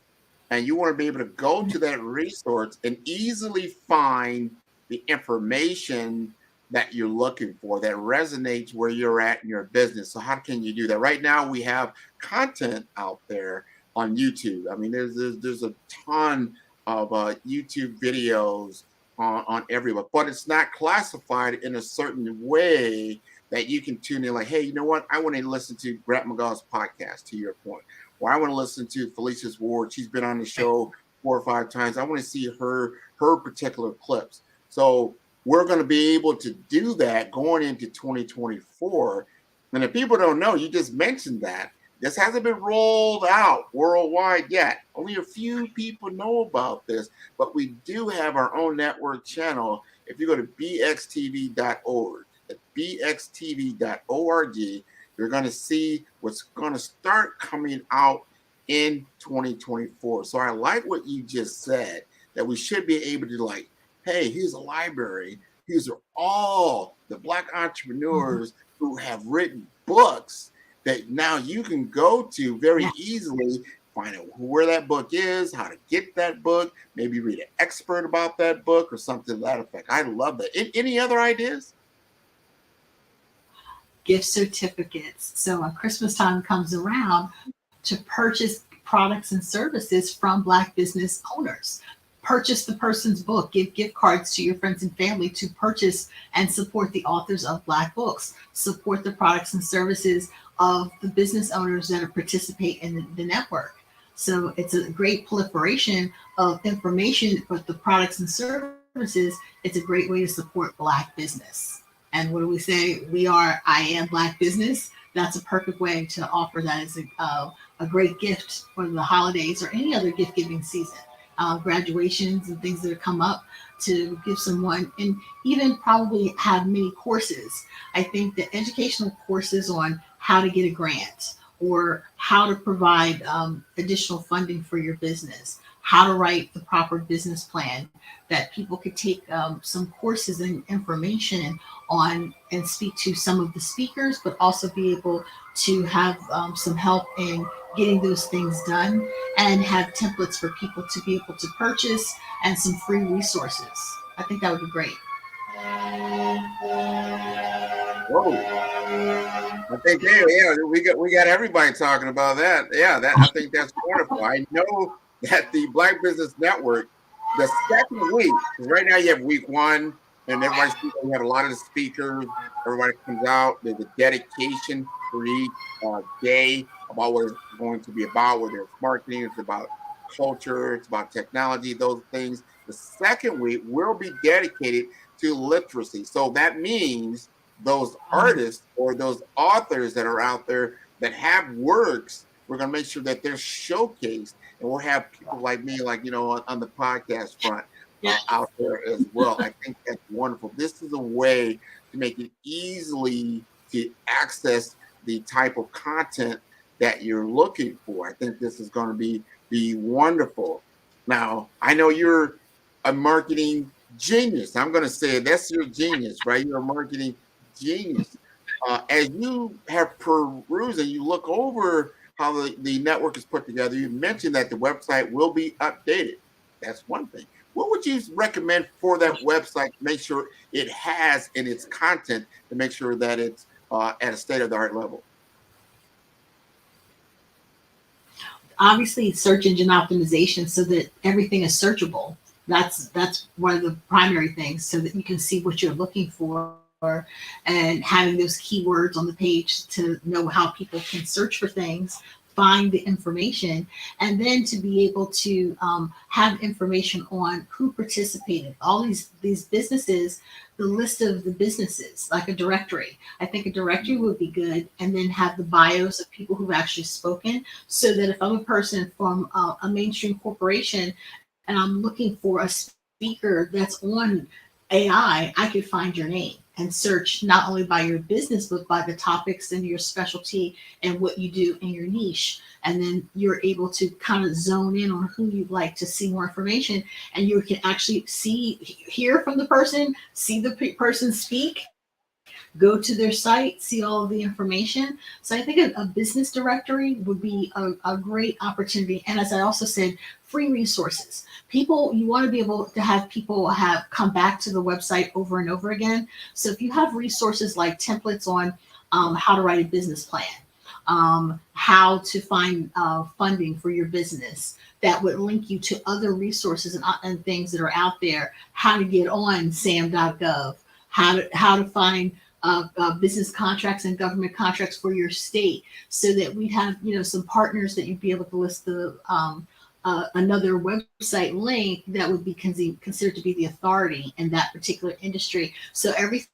And you want to be able to go to that resource and easily find the information that you're looking for, that resonates where you're at in your business. So how can you do that? Right now, we have content out there on YouTube. I mean, there's a ton of YouTube videos on everywhere, but it's not classified in a certain way that you can tune in. Like, hey, you know what? I want to listen to Grant McGaw's podcast, to your point. Or I want to listen to Felicia's Ward. She's been on the show 4 or 5 times. I want to see her particular clips. So we're going to be able to do that going into 2024. And if people don't know, you just mentioned that this hasn't been rolled out worldwide yet. Only a few people know about this, but we do have our own network channel. If you go to bxtv.org, at bxtv.org, you're going to see what's going to start coming out in 2024. So I like what you just said, that we should be able to hey, here's a library. These are all the Black entrepreneurs who have written books that now you can go to very easily, find out where that book is, how to get that book, maybe read an expert about that book or something to that effect. I love that. Any other ideas? Gift certificates. So when Christmas time comes around, to purchase products and services from Black business owners. Purchase the person's book, give gift cards to your friends and family to purchase and support the authors of Black books, support the products and services of the business owners that participate in the network. So it's a great proliferation of information, but the products and services, it's a great way to support Black business. And what do we say? I am Black business. That's a perfect way to offer that as a great gift for the holidays or any other gift giving season. Graduations and things that come up, to give someone, and even probably have many courses. I think that educational courses on how to get a grant or how to provide additional funding for your business, how to write the proper business plan, that people could take some courses and information on and speak to some of the speakers, but also be able to have some help in getting those things done, and have templates for people to be able to purchase and some free resources. I think that would be great. Whoa. I think, we got everybody talking about that. Yeah, I think that's wonderful. I know that the Black Business Network, the second week, because right now you have week one, and everybody's speaking. We have a lot of the speakers. Everybody comes out. There's a dedication for each day about what it's going to be about, whether it's marketing, it's about culture, it's about technology, those things. The second week will be dedicated to literacy. So that means those artists or those authors that are out there that have works, we're going to make sure that they're showcased, and we'll have people like me, like, on the podcast front out there as well. I think that's wonderful. This is a way to make it easily to access the type of content that you're looking for. I think this is going to be wonderful. Now, I know you're a marketing genius. I'm going to say that's your genius, right? You're a marketing genius. As you have perused and you look over how the network is put together, you mentioned that the website will be updated. That's one thing. What would you recommend for that website to make sure it has in its content, to make sure that it's at a state-of-the-art level? Obviously, search engine optimization, so that everything is searchable. That's one of the primary things, so that you can see what you're looking for, and having those keywords on the page to know how people can search for things, find the information, and then to be able to have information on who participated. All these businesses, the list of the businesses, like a directory. I think a directory would be good, and then have the bios of people who've actually spoken, so that if I'm a person from a mainstream corporation and I'm looking for a speaker that's on AI, I could find your name and search not only by your business, but by the topics and your specialty and what you do in your niche. And then you're able to kind of zone in on who you'd like to see more information. And you can actually hear from the person, see the person speak, go to their site, see all of the information. So I think a business directory would be a great opportunity. And as I also said, free resources. People, you want to be able to have people come back to the website over and over again. So if you have resources like templates on how to write a business plan, how to find funding for your business, that would link you to other resources and things that are out there, how to get on sam.gov, how to find business contracts and government contracts for your state, so that we'd have some partners that you'd be able to list the another website link that would be considered to be the authority in that particular industry. So everything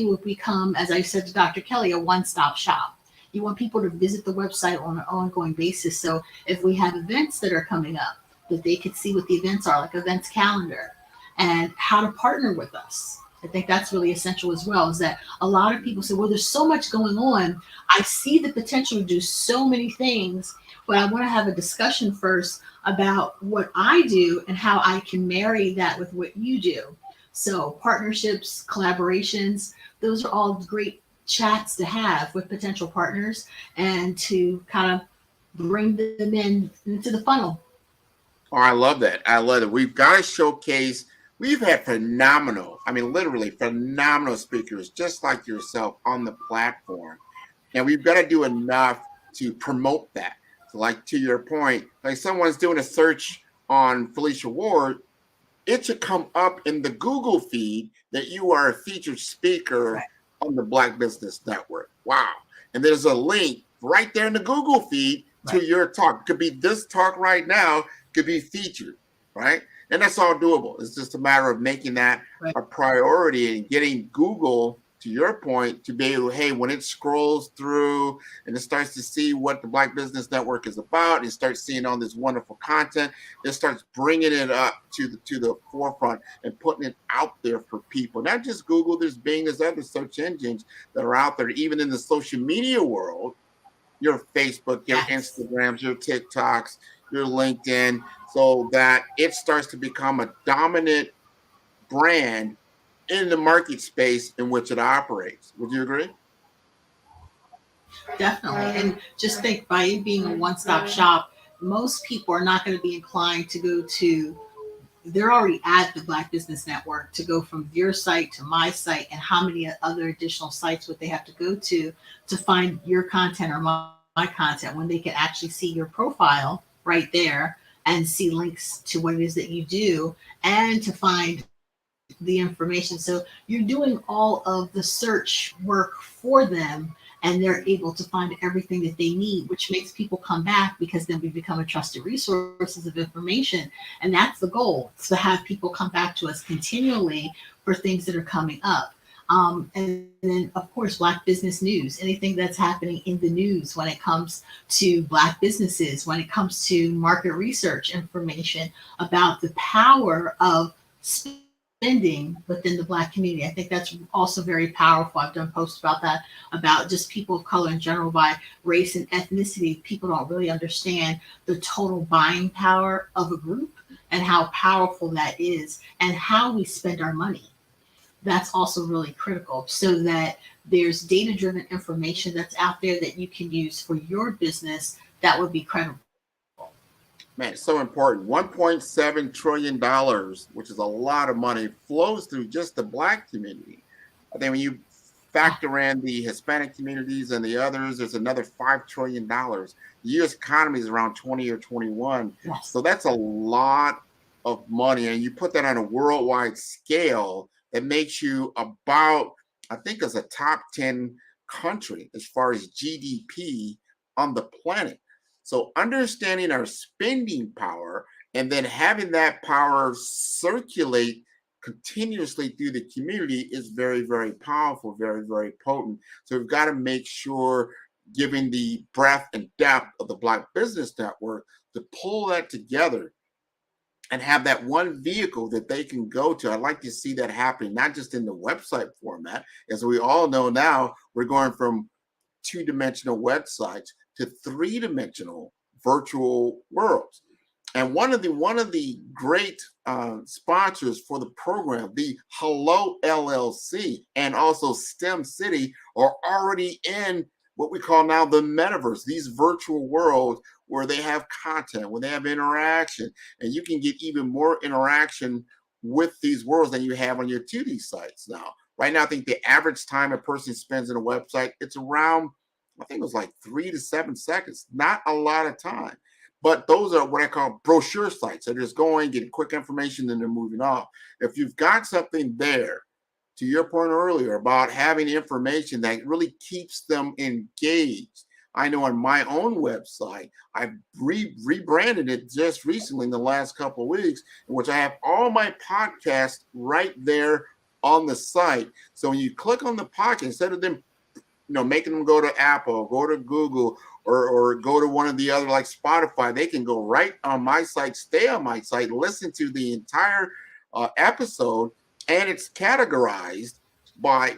would become, as I said to Dr. Kelly, a one-stop shop. You want people to visit the website on an ongoing basis. So if we have events that are coming up, that they could see what the events are, like events calendar, and how to partner with us. I think that's really essential as well, is that a lot of people say, well, there's so much going on. I see the potential to do so many things, but I want to have a discussion first about what I do and how I can marry that with what you do. So partnerships, collaborations, those are all great chats to have with potential partners, and to kind of bring them into the funnel. Oh, I love that. I love it. We've got to showcase. We've had literally phenomenal speakers just like yourself on the platform. And we've got to do enough to promote that, So like to your point, like someone's doing a search on Felicia Ward, it should come up in the Google feed that you are a featured speaker on the Black Business Network. Wow. And there's a link right there in the Google feed to your talk. Could be this talk right now, could be featured, right? And that's all doable. It's just a matter of making that a priority and getting Google, to your point, to be able, hey, when it scrolls through and it starts to see what the Black Business Network is about, it starts seeing all this wonderful content, it starts bringing it up to the forefront and putting it out there for people. Not just Google, there's Bing, there's other search engines that are out there, even in the social media world, your Facebook, your Instagrams, your TikToks, your LinkedIn, so that it starts to become a dominant brand in the market space in which it operates. Would you agree? Definitely. And just think, by it being a one-stop shop, most people are not going to be inclined to go to, they're already at the Black Business Network, to go from your site to my site, and how many other additional sites would they have to go to find your content or my content, when they can actually see your profile right there and see links to what it is that you do and to find the information. So you're doing all of the search work for them, and they're able to find everything that they need, which makes people come back, because then we become a trusted resources of information. And that's the goal, to have people come back to us continually for things that are coming up. And then, of course, Black business news, anything that's happening in the news when it comes to Black businesses, when it comes to market research information about the power of spending within the Black community. I think that's also very powerful. I've done posts about that, about just people of color in general, by race and ethnicity. People don't really understand the total buying power of a group and how powerful that is, and how we spend our money. That's also really critical, so that there's data-driven information that's out there that you can use for your business that would be credible. Man, it's so important. $1.7 trillion, which is a lot of money, flows through just the Black community. I think when you factor in the Hispanic communities and the others, there's another $5 trillion. The U.S. economy is around 20 or 21. Yes. So that's a lot of money. And you put that on a worldwide scale, it makes you about, I think, as a top 10 country as far as GDP on the planet. So understanding our spending power and then having that power circulate continuously through the community is very, very powerful, very, very potent. So we've got to make sure, given the breadth and depth of the Black Business Network, to pull that together and have that one vehicle that they can go to. I'd like to see that happening, not just in the website format. As we all know now, we're going from two-dimensional websites to three-dimensional virtual worlds. And one of the great sponsors for the program, the Hello LLC and also STEM City, are already in what we call now the metaverse, these virtual worlds where they have content, where they have interaction, and you can get even more interaction with these worlds than you have on your 2D sites now. Right now, I think the average time a person spends on a website, it's around, I think it was like 3 to 7 seconds, not a lot of time. But those are what I call brochure sites. They're just going, getting quick information, then they're moving off. If you've got something there, to your point earlier about having information that really keeps them engaged. I know on my own website, I've rebranded it just recently in the last couple of weeks, in which I have all my podcasts right there on the site. So when you click on the podcast, instead of them, making them go to Apple, go to Google, or go to one of the other like Spotify, they can go right on my site, stay on my site, listen to the entire episode, and it's categorized by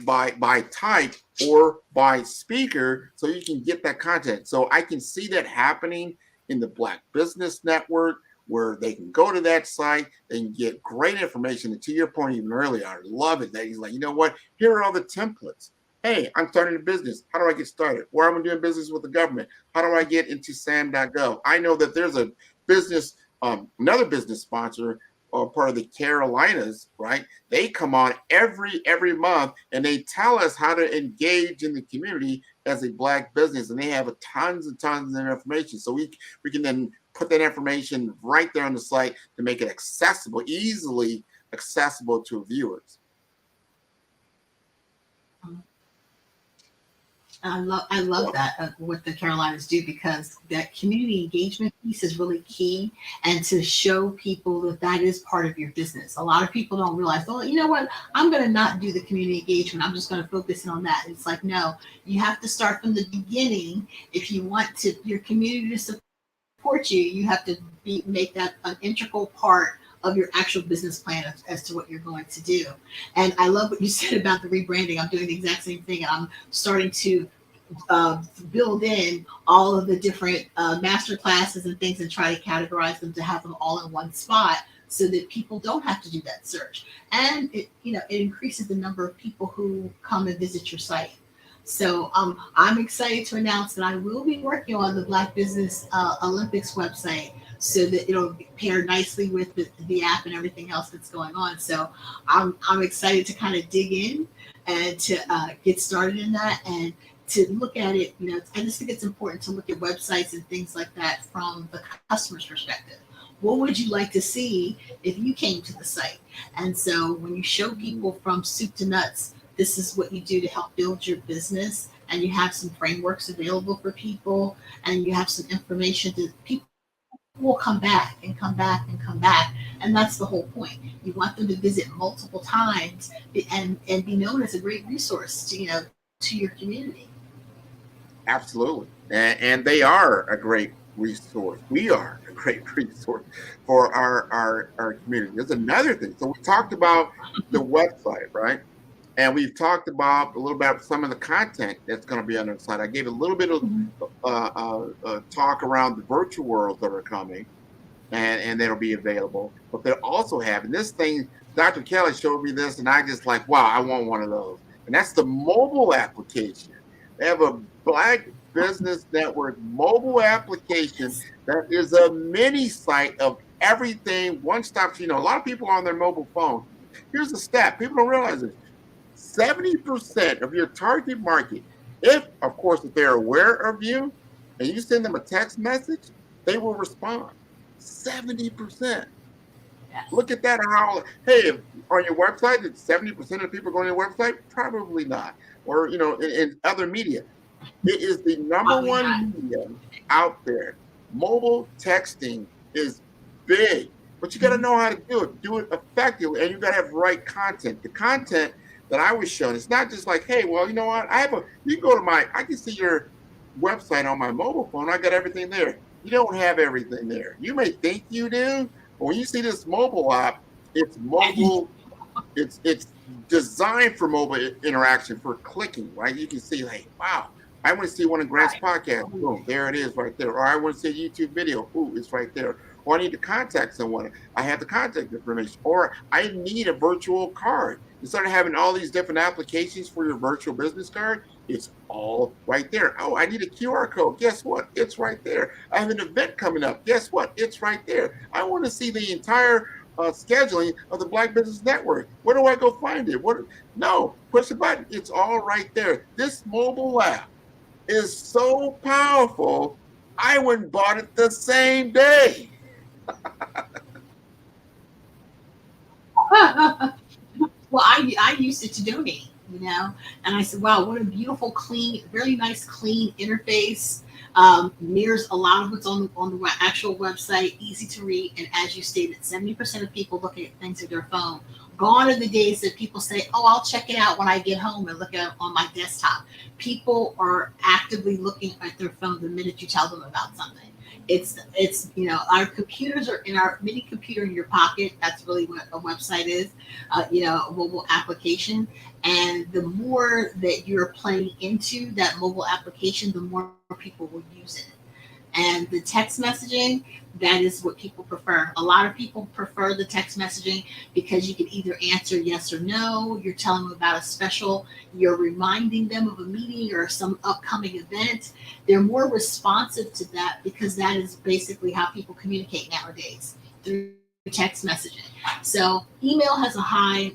type or by speaker, so you can get that content. So I can see that happening in the Black Business Network, where they can go to that site, they can get great information. And to your point even earlier, I love it that he's like, you know what? Here are all the templates. Hey, I'm starting a business. How do I get started? Where am I doing business with the government? How do I get into SAM.gov? I know that there's a business, another business sponsor or part of the Carolinas, right? They come on every month and they tell us how to engage in the community as a Black business, and they have tons and tons of information. So we can then put that information right there on the site to make it accessible, easily accessible to viewers. I love that what the Carolinas do, because that community engagement piece is really key, and to show people that that is part of your business. A lot of people don't realize, oh, you know what, I'm going to not do the community engagement. I'm just going to focus on that. It's like, no, you have to start from the beginning. If you want your community to support you, you have to make that an integral part of your actual business plan as to what you're going to do. And I love what you said about the rebranding. I'm doing the exact same thing. I'm starting to build in all of the different master classes and things and try to categorize them to have them all in one spot, so that people don't have to do that search. And it increases the number of people who come and visit your site. So I'm excited to announce that I will be working on the Black Business Olympics website, so that it'll pair nicely with the app and everything else that's going on. So I'm excited to kind of dig in and to get started in that, and to look at it. I just think it's important to look at websites and things like that from the customer's perspective. What would you like to see if you came to the site? And so when you show people from soup to nuts, this is what you do to help build your business, and you have some frameworks available for people, and you have some information that people will come back and come back and come back. And that's the whole point. You want them to visit multiple times and be known as a great resource to your community. Absolutely. And they are a great resource. We are a great resource for our community. There's another thing. So we talked about the website, right? And we've talked about a little bit about some of the content that's going to be on the site. I gave a little bit of talk around the virtual worlds that are coming, and that'll be available. But they'll also have, and this thing, Dr. Kelly showed me this, and I just like, wow, I want one of those. And that's the mobile application. They have a Black Business Network mobile application that is a mini site of everything, one-stop. A lot of people are on their mobile phone. Here's the stat. People don't realize this. 70% of your target market, if they're aware of you and you send them a text message, they will respond. 70%. Look at that. Hey, on your website, did 70% of people go on your website? Probably not. Or, in other media. It is the number one media out there. Mobile texting is big, but you got to know how to do it effectively, and you got to have the right content. The content that I was shown, it's not just like, hey, well, you know what? You can go to I can see your website on my mobile phone. I got everything there. You don't have everything there. You may think you do, but when you see this mobile app, it's mobile. It's designed for mobile interaction, for clicking, right? You can see, like, wow, I want to see one of Grant's podcasts. Boom, there it is right there. Or I want to see a YouTube video. Ooh, it's right there. Or I need to contact someone. I have the contact information. Or I need a virtual card. Instead of having all these different applications for your virtual business card, it's all right there. Oh, I need a QR code. Guess what? It's right there. I have an event coming up. Guess what? It's right there. I want to see the entire scheduling of the Black Business Network. Where do I go find it? No, push the button. It's all right there. This mobile app is so powerful, I went and bought it the same day. Well, I used it to donate, and I said, wow, what a beautiful, clean, really nice, clean interface. Mirrors a lot of what's on the actual website, easy to read. And as you stated, 70% of people looking at things at their phone. Gone are the days that people say, oh, I'll check it out when I get home and look at it on my desktop. People are actively looking at their phone the minute you tell them about something. It's our computers are in our mini computer in your pocket. That's really what a website is, a mobile application. And the more that you're playing into that mobile application, the more people will use it. And the text messaging, that is what people prefer. A lot of people prefer the text messaging because you can either answer yes or no. You're telling them about a special. You're reminding them of a meeting or some upcoming event. They're more responsive to that because that is basically how people communicate nowadays, through text messaging. So email has a high,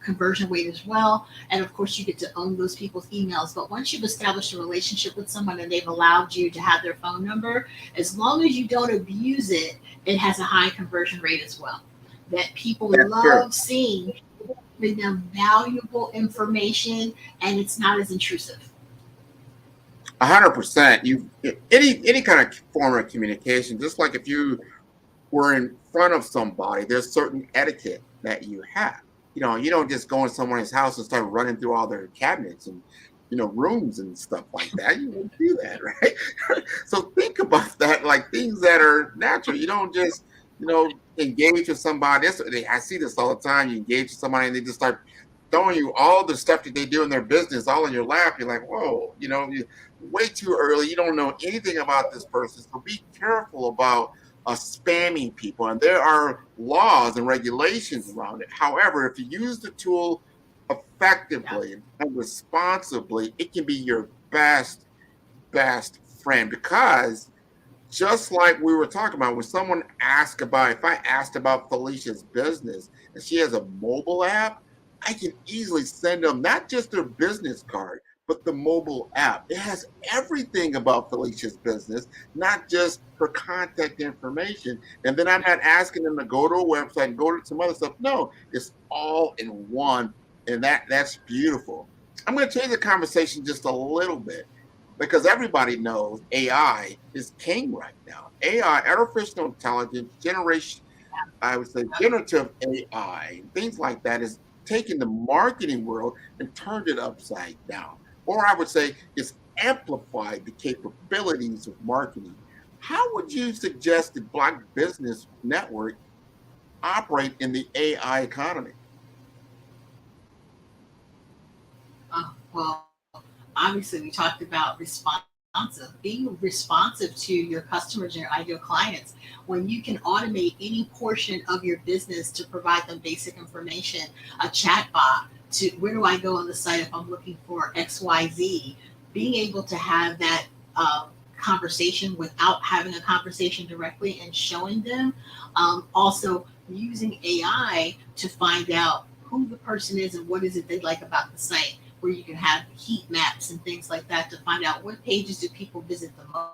conversion rate as well. And of course you get to own those people's emails. But once you've established a relationship with someone and they've allowed you to have their phone number, as long as you don't abuse it, it has a high conversion rate as well. That people love seeing them valuable information and it's not as intrusive. 100%. Any kind of form of communication, just like if you were in front of somebody, there's certain etiquette that you have. You don't just go in someone's house and start running through all their cabinets and rooms and stuff like that. You won't do that, right? So think about that, like things that are natural. You don't just engage with somebody. I see this all the time. You engage with somebody and they just start throwing you all the stuff that they do in their business all in your lap. You're like, whoa, way too early. You don't know anything about this person. So be careful about spamming people. And there are laws and regulations around it. However, if you use the tool effectively and responsibly, it can be your best friend. Because just like we were talking about, when someone asked about, if I asked about Felicia's business and she has a mobile app, I can easily send them not just their business card, but the mobile app. It has everything about Felicia's business, not just her contact information. And then I'm not asking them to go to a website and go to some other stuff. No, it's all in one. And that's beautiful. I'm going to change the conversation just a little bit because everybody knows AI is king right now. AI, artificial intelligence, I would say generative AI, things like that is taking the marketing world and turned it upside down. Or I would say it's amplified the capabilities of marketing. How would you suggest the Black Business Network operate in the AI economy? Well, obviously we talked about being responsive to your customers and your ideal clients. When you can automate any portion of your business to provide them basic information, a chat bot to where do I go on the site if I'm looking for XYZ, being able to have that conversation without having a conversation directly and showing them. Also using AI to find out who the person is and what is it they like about the site, where you can have heat maps and things like that to find out what pages do people visit the most.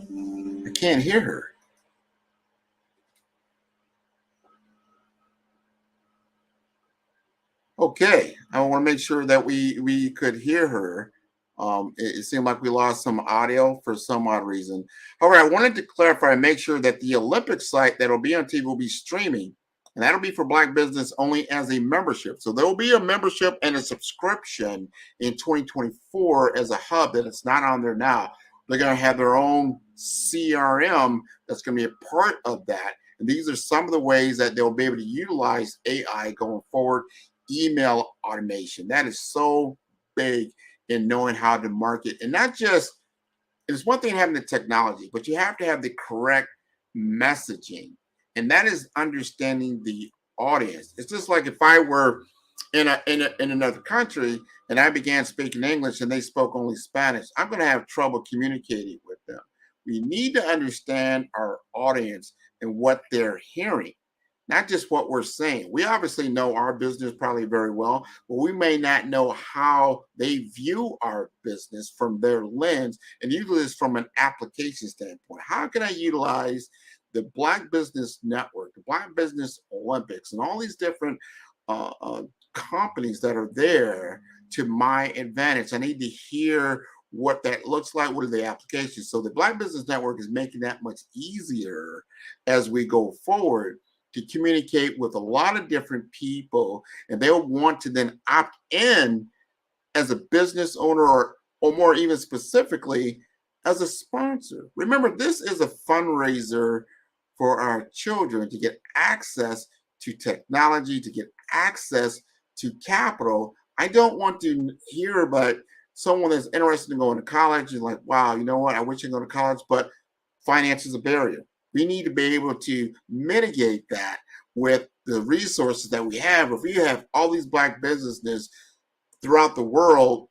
I can't hear her. Okay, I want to make sure that we could hear her. It seemed like we lost some audio for some odd reason. However, I wanted to clarify and make sure that the Olympic site that'll be on TV will be streaming, and that'll be for Black business only as a membership. So there will be a membership and a subscription in 2024 as a hub that it's not on there now. They're going to have their own CRM that's going to be a part of that. And these are some of the ways that they'll be able to utilize AI going forward. Email automation, that is so big in knowing how to market. And not just, it's one thing having the technology, but you have to have the correct messaging. And that is understanding the audience. It's just like if I were in another country and I began speaking English and they spoke only Spanish, I'm going to have trouble communicating with them. We need to understand our audience and what they're hearing, not just what we're saying. We obviously know our business probably very well, but we may not know how they view our business from their lens, and usually it's from an application standpoint. How can I utilize the Black Business Network, the Black Business Olympics, and all these different companies that are there to my advantage? I need to hear what that looks like. What are the applications? So the Black Business Network is making that much easier as we go forward. to communicate with a lot of different people, and they'll want to then opt in as a business owner, or more even specifically, as a sponsor. Remember, this is a fundraiser for our children to get access to technology, to get access to capital. I don't want to hear about someone that's interested in going to college and like, wow, you know what, I wish I could go to college, but finance is a barrier. We need to be able to mitigate that with the resources that we have. If we have all these Black businesses throughout the world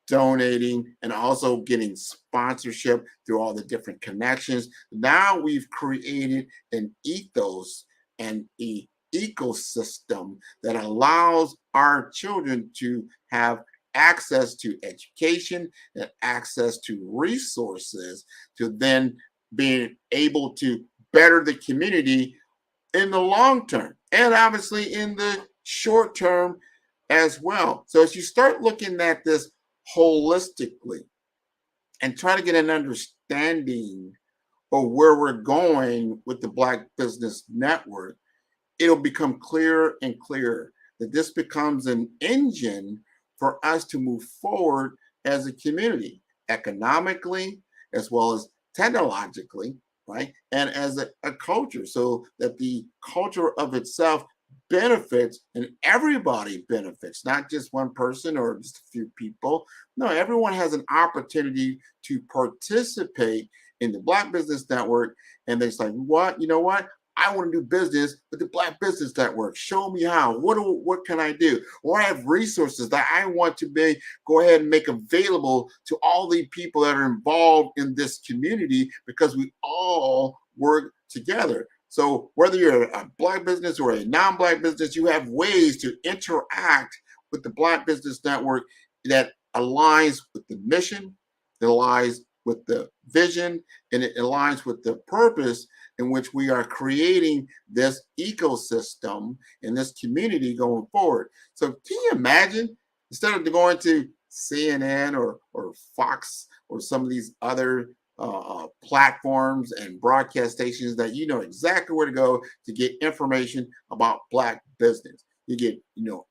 donating and also getting sponsorship through all the different connections, now we've created an ethos and an ecosystem that allows our children to have access to education and access to resources to then being able to better the community in the long term and obviously in the short term as well. So as you start looking at this holistically and try to get an understanding of where we're going with the Black Business Network, it'll become clearer and clearer that this becomes an engine for us to move forward as a community, economically, as well as technologically, right? And as a culture, so that the culture of itself benefits and everybody benefits, not just one person or just a few people. No, everyone has an opportunity to participate in the Black Business Network. And they're like, what? You know what? I want to do business with the Black Business Network. Show me how. What can I do? Or I have resources that I want to go ahead and make available to all the people that are involved in this community, because we all work together. So whether you're a Black business or a non-Black business, you have ways to interact with the Black Business Network that aligns with the mission, that aligns with the vision, and it aligns with the purpose in which we are creating this ecosystem in this community going forward. So can you imagine, instead of going to CNN or Fox or some of these other platforms and broadcast stations that you know exactly where to go to get information about Black business. You get,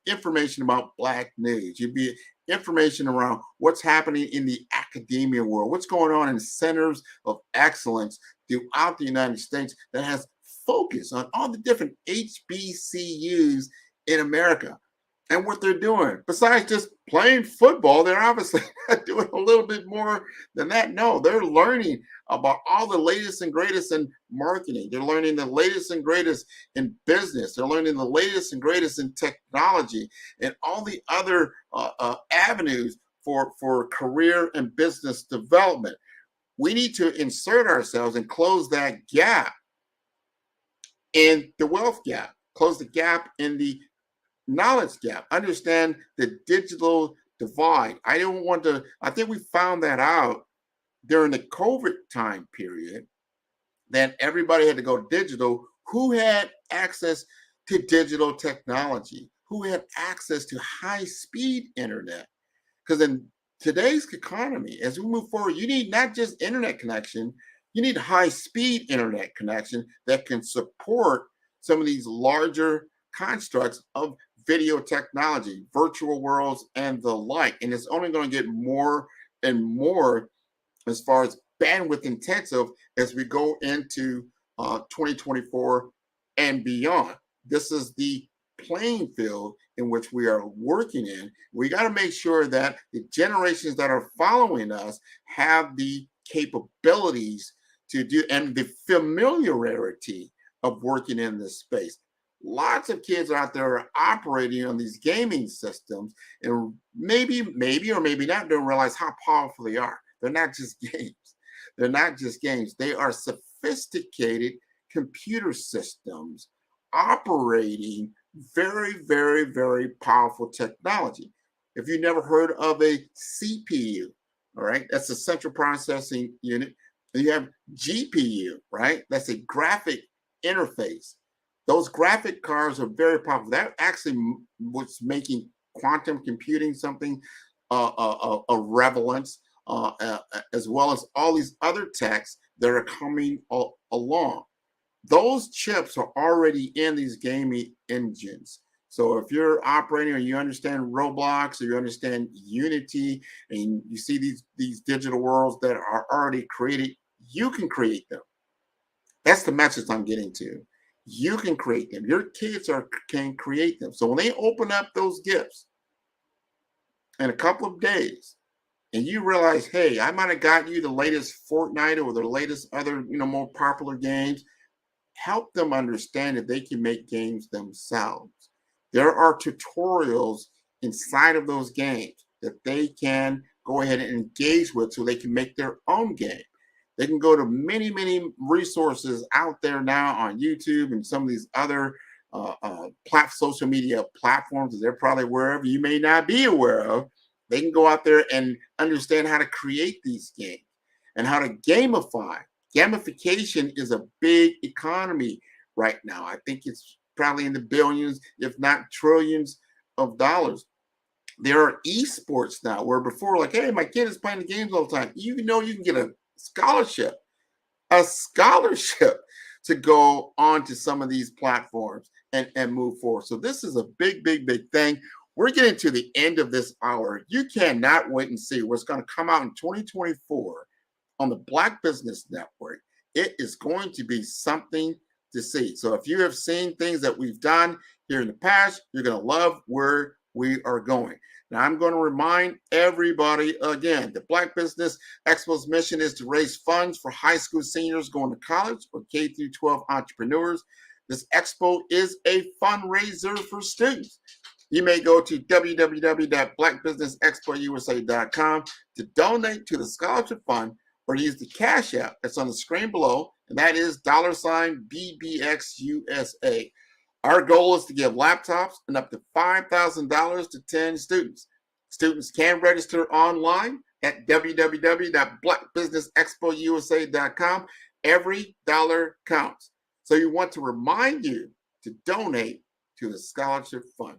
information about Black news. You get information around what's happening in the academia world, what's going on in centers of excellence throughout the United States that has focus on all the different HBCUs in America and what they're doing. Besides just playing football, they're obviously doing a little bit more than that. No, they're learning about all the latest and greatest in marketing. They're learning the latest and greatest in business. They're learning the latest and greatest in technology and all the other avenues for career and business development. We need to insert ourselves and close that gap in the wealth gap, close the gap in the knowledge gap, understand the digital divide. I think we found that out during the COVID time period, that everybody had to go digital. Who had access to digital technology? Who had access to high-speed internet? Because in today's economy, as we move forward, you need not just internet connection, you need high-speed internet connection that can support some of these larger constructs of video technology, virtual worlds, and the like. And it's only going to get more and more as far as bandwidth intensive as we go into 2024 and beyond. This is the playing field in which we are working in. We got to make sure that the generations that are following us have the capabilities to do and the familiarity of working in this space. Lots of kids out there are operating on these gaming systems and maybe or maybe not don't realize how powerful they are. They're not just games. They're not just games. They are sophisticated computer systems operating very, very, very powerful technology. If you've never heard of a CPU, all right, that's a central processing unit. And you have GPU, right? That's a graphic interface. Those graphic cards are very powerful. That actually was making quantum computing something a relevance, as well as all these other techs that are coming along. those chips are already in these gaming engines. So if you're operating or you understand Roblox or you understand Unity and you see these digital worlds that are already created, you can create them. That's the message I'm getting to. You can create them. Your kids can create them. So when they open up those gifts in a couple of days and you realize, hey, I might have got you the latest Fortnite or the latest other, more popular games, help them understand that they can make games themselves. There are tutorials inside of those games that they can go ahead and engage with so they can make their own game. They can go to many, many resources out there now on YouTube and some of these other social media platforms. They're probably wherever you may not be aware of. They can go out there and understand how to create these games and how to gamify. Gamification is a big economy right now. I think it's probably in the billions, if not trillions of dollars. There are esports now where before, like, hey, my kid is playing the games all the time. You can get a scholarship to go on to some of these platforms and move forward. So this is a big, big, big thing. We're getting to the end of this hour. You cannot wait and see what's going to come out in 2024 on the Black Business Network. It is going to be something to see. So if you have seen things that we've done here in the past, you're going to love where we are going. Now, I'm going to remind everybody again, the Black Business Expo's mission is to raise funds for high school seniors going to college or K through 12 entrepreneurs. This expo is a fundraiser for students. You may go to www.blackbusinessexpousa.com to donate to the scholarship fund or use the Cash App that's on the screen below, and that is $BBXUSA. Our goal is to give laptops and up to $5,000 to 10 students. Students can register online at www.blackbusinessexpousa.com. Every dollar counts. So you want to remind you to donate to the scholarship fund.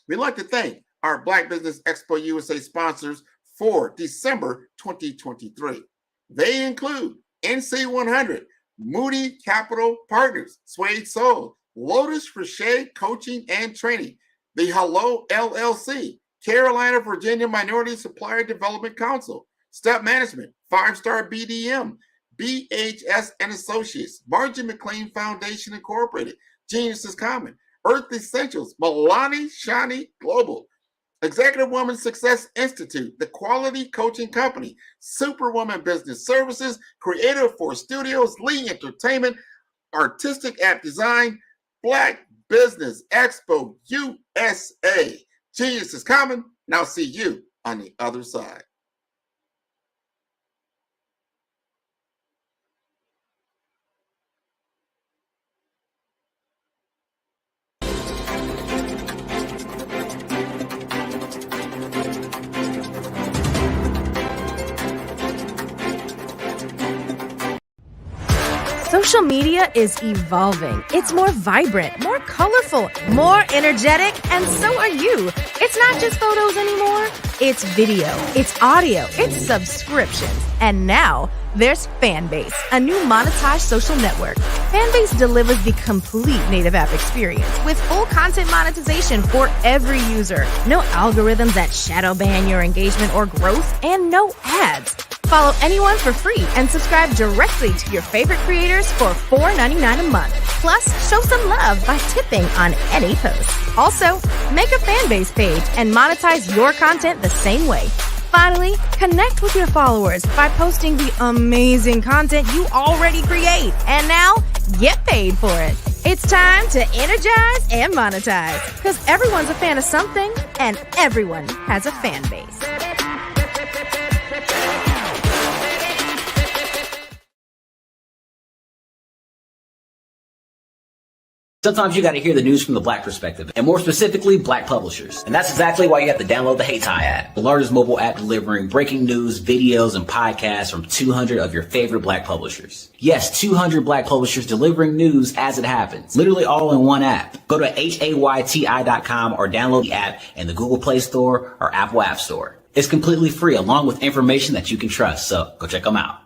We'd like to thank our Black Business Expo USA sponsors for December 2023. They include NC100, Moody Capital Partners, Suede Soul, Lotus Crochet Coaching and Training, the Hello LLC, Carolina, Virginia Minority Supplier Development Council, Step Management, 5-Star BDM, BHS and Associates, Margie McLean Foundation Incorporated, Genius is Common, Earth Essentials, Milani Shani Global, Executive Woman Success Institute, The Quality Coaching Company, Superwoman Business Services, Creative Force Studios, Lee Entertainment, Artistic App Design, Black Business Expo USA. Genius is Common. Now see you on the other side. Social media is evolving. It's more vibrant, more colorful, more energetic, and so are you. It's not just photos anymore. It's video, it's audio, it's subscriptions. And now there's Fanbase, a new monetized social network. Fanbase delivers the complete native app experience with full content monetization for every user. No algorithms that shadow ban your engagement or growth, and no ads. Follow anyone for free and subscribe directly to your favorite creators for $4.99 a month. Plus, show some love by tipping on any post. Also, make a Fanbase page and monetize your content the same way. Finally, connect with your followers by posting the amazing content you already create. And now, get paid for it. It's time to energize and monetize, because everyone's a fan of something and everyone has a fan base. Sometimes you got to hear the news from the Black perspective, and more specifically, Black publishers. And that's exactly why you have to download the Heytie app, the largest mobile app delivering breaking news, videos, and podcasts from 200 of your favorite Black publishers. Yes, 200 Black publishers delivering news as it happens, literally all in one app. Go to HAYTI.com or download the app in the Google Play Store or Apple App Store. It's completely free, along with information that you can trust, so go check them out.